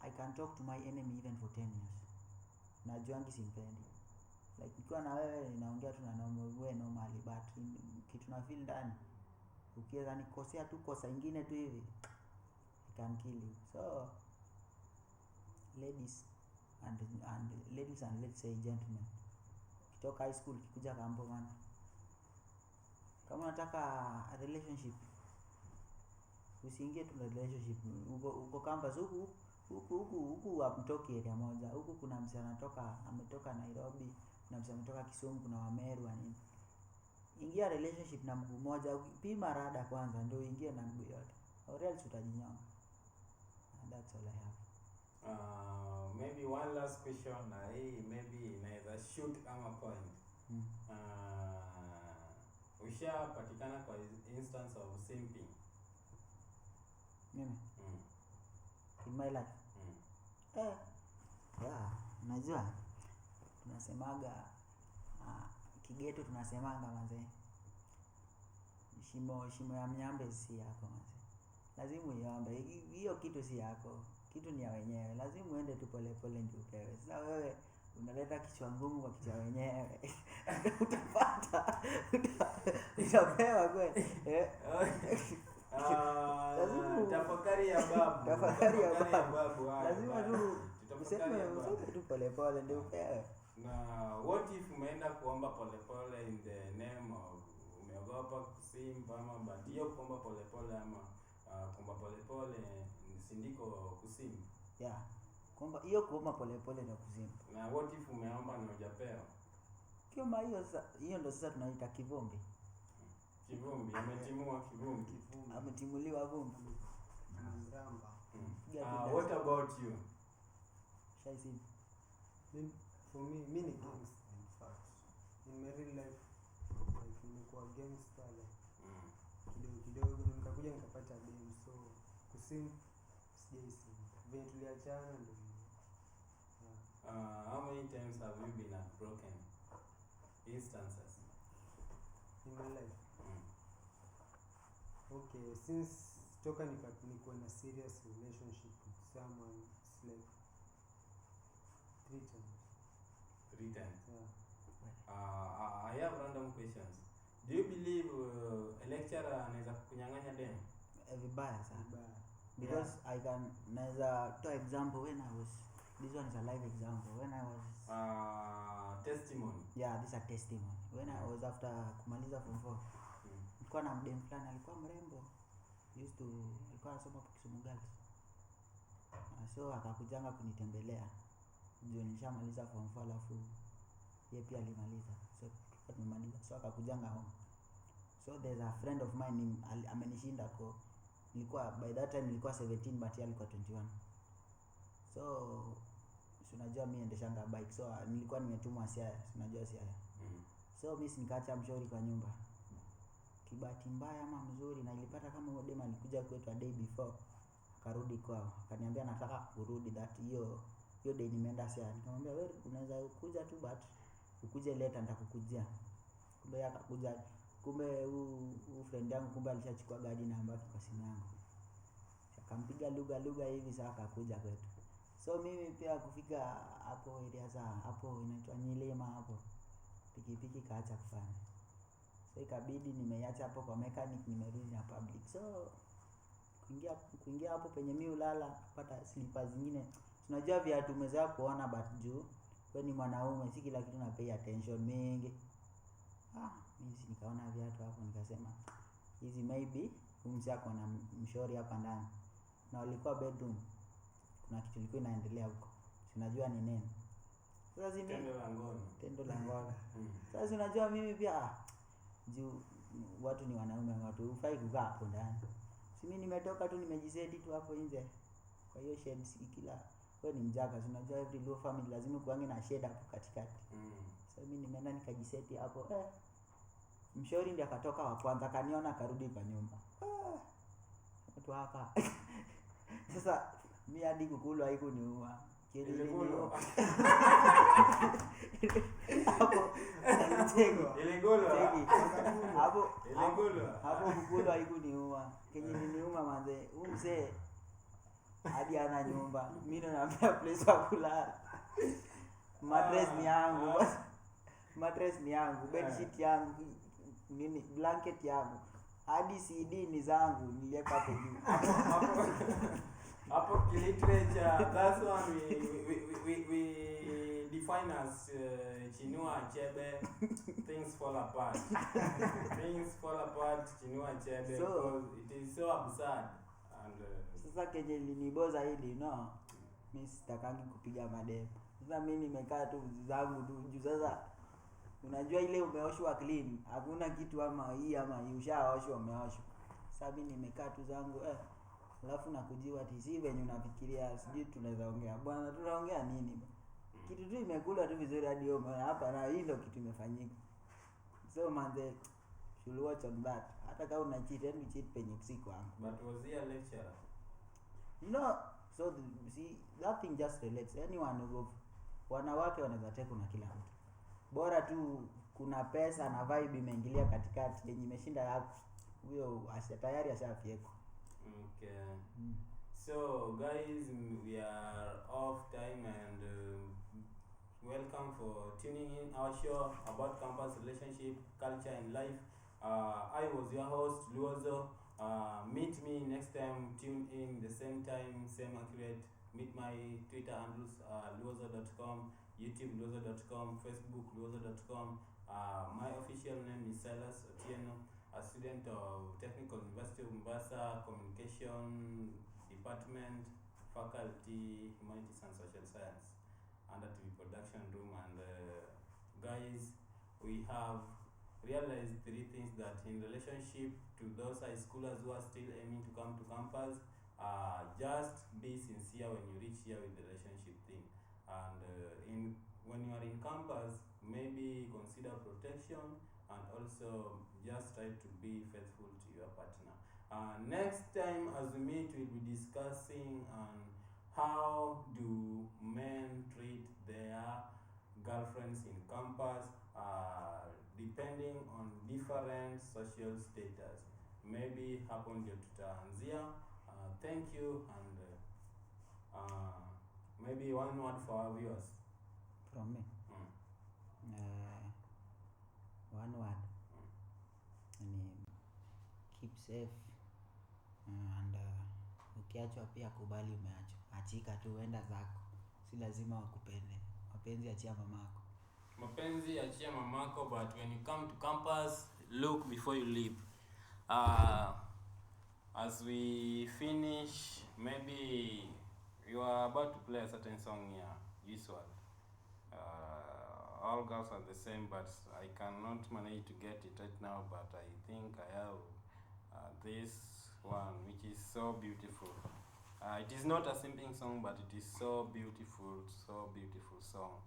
I can talk to my enemy even for 10 years. Najuangi simpendi. Like nikiwa na wewe ninaongea tu na normally, but kitu na feel ndani, ukiweza nikosea tu kosa ingine tu hivi, I can kill you. So ladies and let's say gentlemen, kitoka high school kikuja kampo man, kama unataka relationship, usiingie tu relationship uko campus huku amtoki area moja. Huku kuna msichana ametoka Nairobi, kuna msichana ametoka Kisumu, kuna Wameru na nini. ingia relationship na mguu moja, pima rada kwanza ndio uingie na mguu yote, or else utajinyonga. And that's all I have. Maybe one last question na hii maybe inaweza shoot ama point. Ushapatikana kwa instance of simping? Mimi in my life yeah, unajua tunasemaga kigeto tunasemaga manze, shimo ya mnyambe si yako manze, lazima uiombe. Hiyo kitu si yako, kitu ni ya wenyewe, lazima uende tu pole pole ndio upewe. Sasa wewe unaleta kichwa ngumu kwa kichwa wenyewe utapata utapewa kweli tafakari ya babu lazima tu useme tu pole pole ndio upewe. Na what if umeenda kuomba pole pole in the name of umeogopa kusimba ama but hiyo kuomba pole pole ama kuomba pole pole sindiko kusimba? Yeah, kwamba hiyo kuomba pole pole na kusimba. Na what if umeomba na hujapewa? Kama hiyo ndo sasa tunaita kivumbi. Kivumbi, ametimua kivumbi. Ametimuliwa vumbi. Mramba. What about you? Shaisi. For me ni gangster in fact. In my real life nimekuwa gangster kidogo nikakuja nikapata dem, so kusim sijaisi. Vile tuliachana ndio. How many times have you been broken instances in my life? Okay, since toka niko in a serious relationship with someone, it's like 3 times. 3 times? Yeah. I have random questions. Do you believe a lecturer anaweza kunyang'anya dem? Vibaya sana. Because I can naweza toa example when I was, this one is a live example, when I was testimony. Yeah, this is a testimony. When I was after kumaliza form 4, nilikuwa na mdem fulani alikuwa mrembo, alikuwa anasoma Kisumu Girls. So akakujanga kunitembelea ndio nishamaliza form 4, alafu yeye pia alimaliza, so tumemaliza, so akakujanga home. So there's a friend of mine amenishinda kwa, nilikuwa by that time nilikuwa 17 but yeye alikuwa 21. So unajua mimi endeshanga bike, so nilikuwa nimetumwa Siaya, unajua Siaya. So mimi nikaacha mshauri kwa nyumba. Kibati mbaya ama mzuri, na ilipata kama modem alikuja kwetu a day before, akarudi kwao, akaniambia nataka kurudi that hiyo day nimeenda Siaya. Nikamwambia wewe unaweza kuja tu but ukuje later nitakukujia. Kumbe akakuja, kumbe huyu friend yangu kumbe alishachukua gari namba kwa simu yangu. Akampiga lugha hivi, sasa akakuja kwetu. So mimi pia kufika hapo area za hapo inaitwa Nyilema hapo, pikipiki kaacha kufanya. So ikabidi nimeiacha hapo kwa mechanic, nimerudi na public. So kuingia hapo penye mimi ulala, kupata slippers zingine. Tunajua viatu umezoea kuona but juu wewe ni mwanaume si kila kitu na pay attention mingi. Mimi nikaona viatu hapo nikasema hizi maybe umsi yako na mshori hapa ndani. Na walikuwa bedroom, kuna kitu kilikuwa inaendelea huko, unajua ni nini. Sasa mimi tendo la ngono. Sasa unajua mimi pia juu watu ni wanaume, watu hufai kukaa hapo ndani. Si mimi nimetoka tu nimejiseti tu hapo nje kwa hiyo sheds, kila wewe ni mjaka, unajua every low family lazima kuange na shade hapo katikati. So mimi nimeenda nikajiseti hapo, mshauri ndiye akatoka wa kwanza, kaniona akarudi kwa nyumba. Watu hapa sasa mimi hadi kukulwa haikuniuma. Hapo hapo kukulwa haikuniuma. Kenye niliuma manze, mzee hadi ana nyumba, mimi ndo naambia place pa kulala. Mattress ni yangu, bed sheet yangu, nini blanket yangu, hadi CD ni zangu niliweka hapo juu. Hapo literature, that's one we define as Chinua Achebe, things fall apart. Things fall apart, Chinua Achebe, So, because it is so absurd. And sasa kenye liniboza hili mimi sitakangi kupiga madem. Sasa mimi nimekaa tu zangu tu juu, sasa unajua ile umeoshwa clean, hakuna kitu ama hii ama hii, ushaoshwa umeoshwa. Sasa mimi nimekaa tu zangu alafu nakujiwa ati si venye unafikiria, sijui tunaweza ongea. Bwana, tunaongea nini? Kitu tu imekula tu vizuri hadi wewe umeona hapa, na hii ndio kitu imefanyika. So manze, should watch on that. Hata kama una cheat, and cheat penye siku hapo. But was he a lecturer? So see, that thing just relates anyone who wanawake wanaweza take na kila mtu. Bora tu kuna pesa na vibe imeingilia katikati yenye imeshinda hapo. Huyo tayari ashafieko. Okay. So guys, we are off time, and welcome for tuning in our show about campus relationship, culture and life. I was your host, Luozo. Meet me next time, tune in the same time, same accurate. Meet my Twitter handles, luozo.com, YouTube luozo.com, Facebook luozo.com. My official name is Silas Otieno, a student of Technical University of Mombasa, Communication Department, Faculty, Humanities and Social Science, under TV Production Room. And guys, we have realized 3 things that in relationship to those high schoolers who are still aiming to come to campus, just be sincere when you reach here with the relationship thing. And when you are in campus, maybe consider protection, and also just try to be faithful to your partner. Next time as we meet, we'll be discussing how do men treat their girlfriends in campus, depending on different social status. Maybe hapo ndio tutaanzia. Thank you, and maybe one word for our viewers. From me. One word. Keep safe, and ukiachwa pia kubali umeachwa. Achika tu, enda zako. Si lazima wakupende. Mapenzi achia mamako. Mapenzi achia mamako, but when you come to campus, look before you leave. As we finish, maybe you are about to play a certain song here, usual. All girls are the same, but I cannot manage to get it right now, but I think I have this one, which is so beautiful. It is not a simping song, but it is so beautiful song.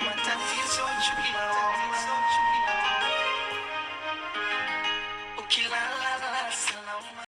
Matatizo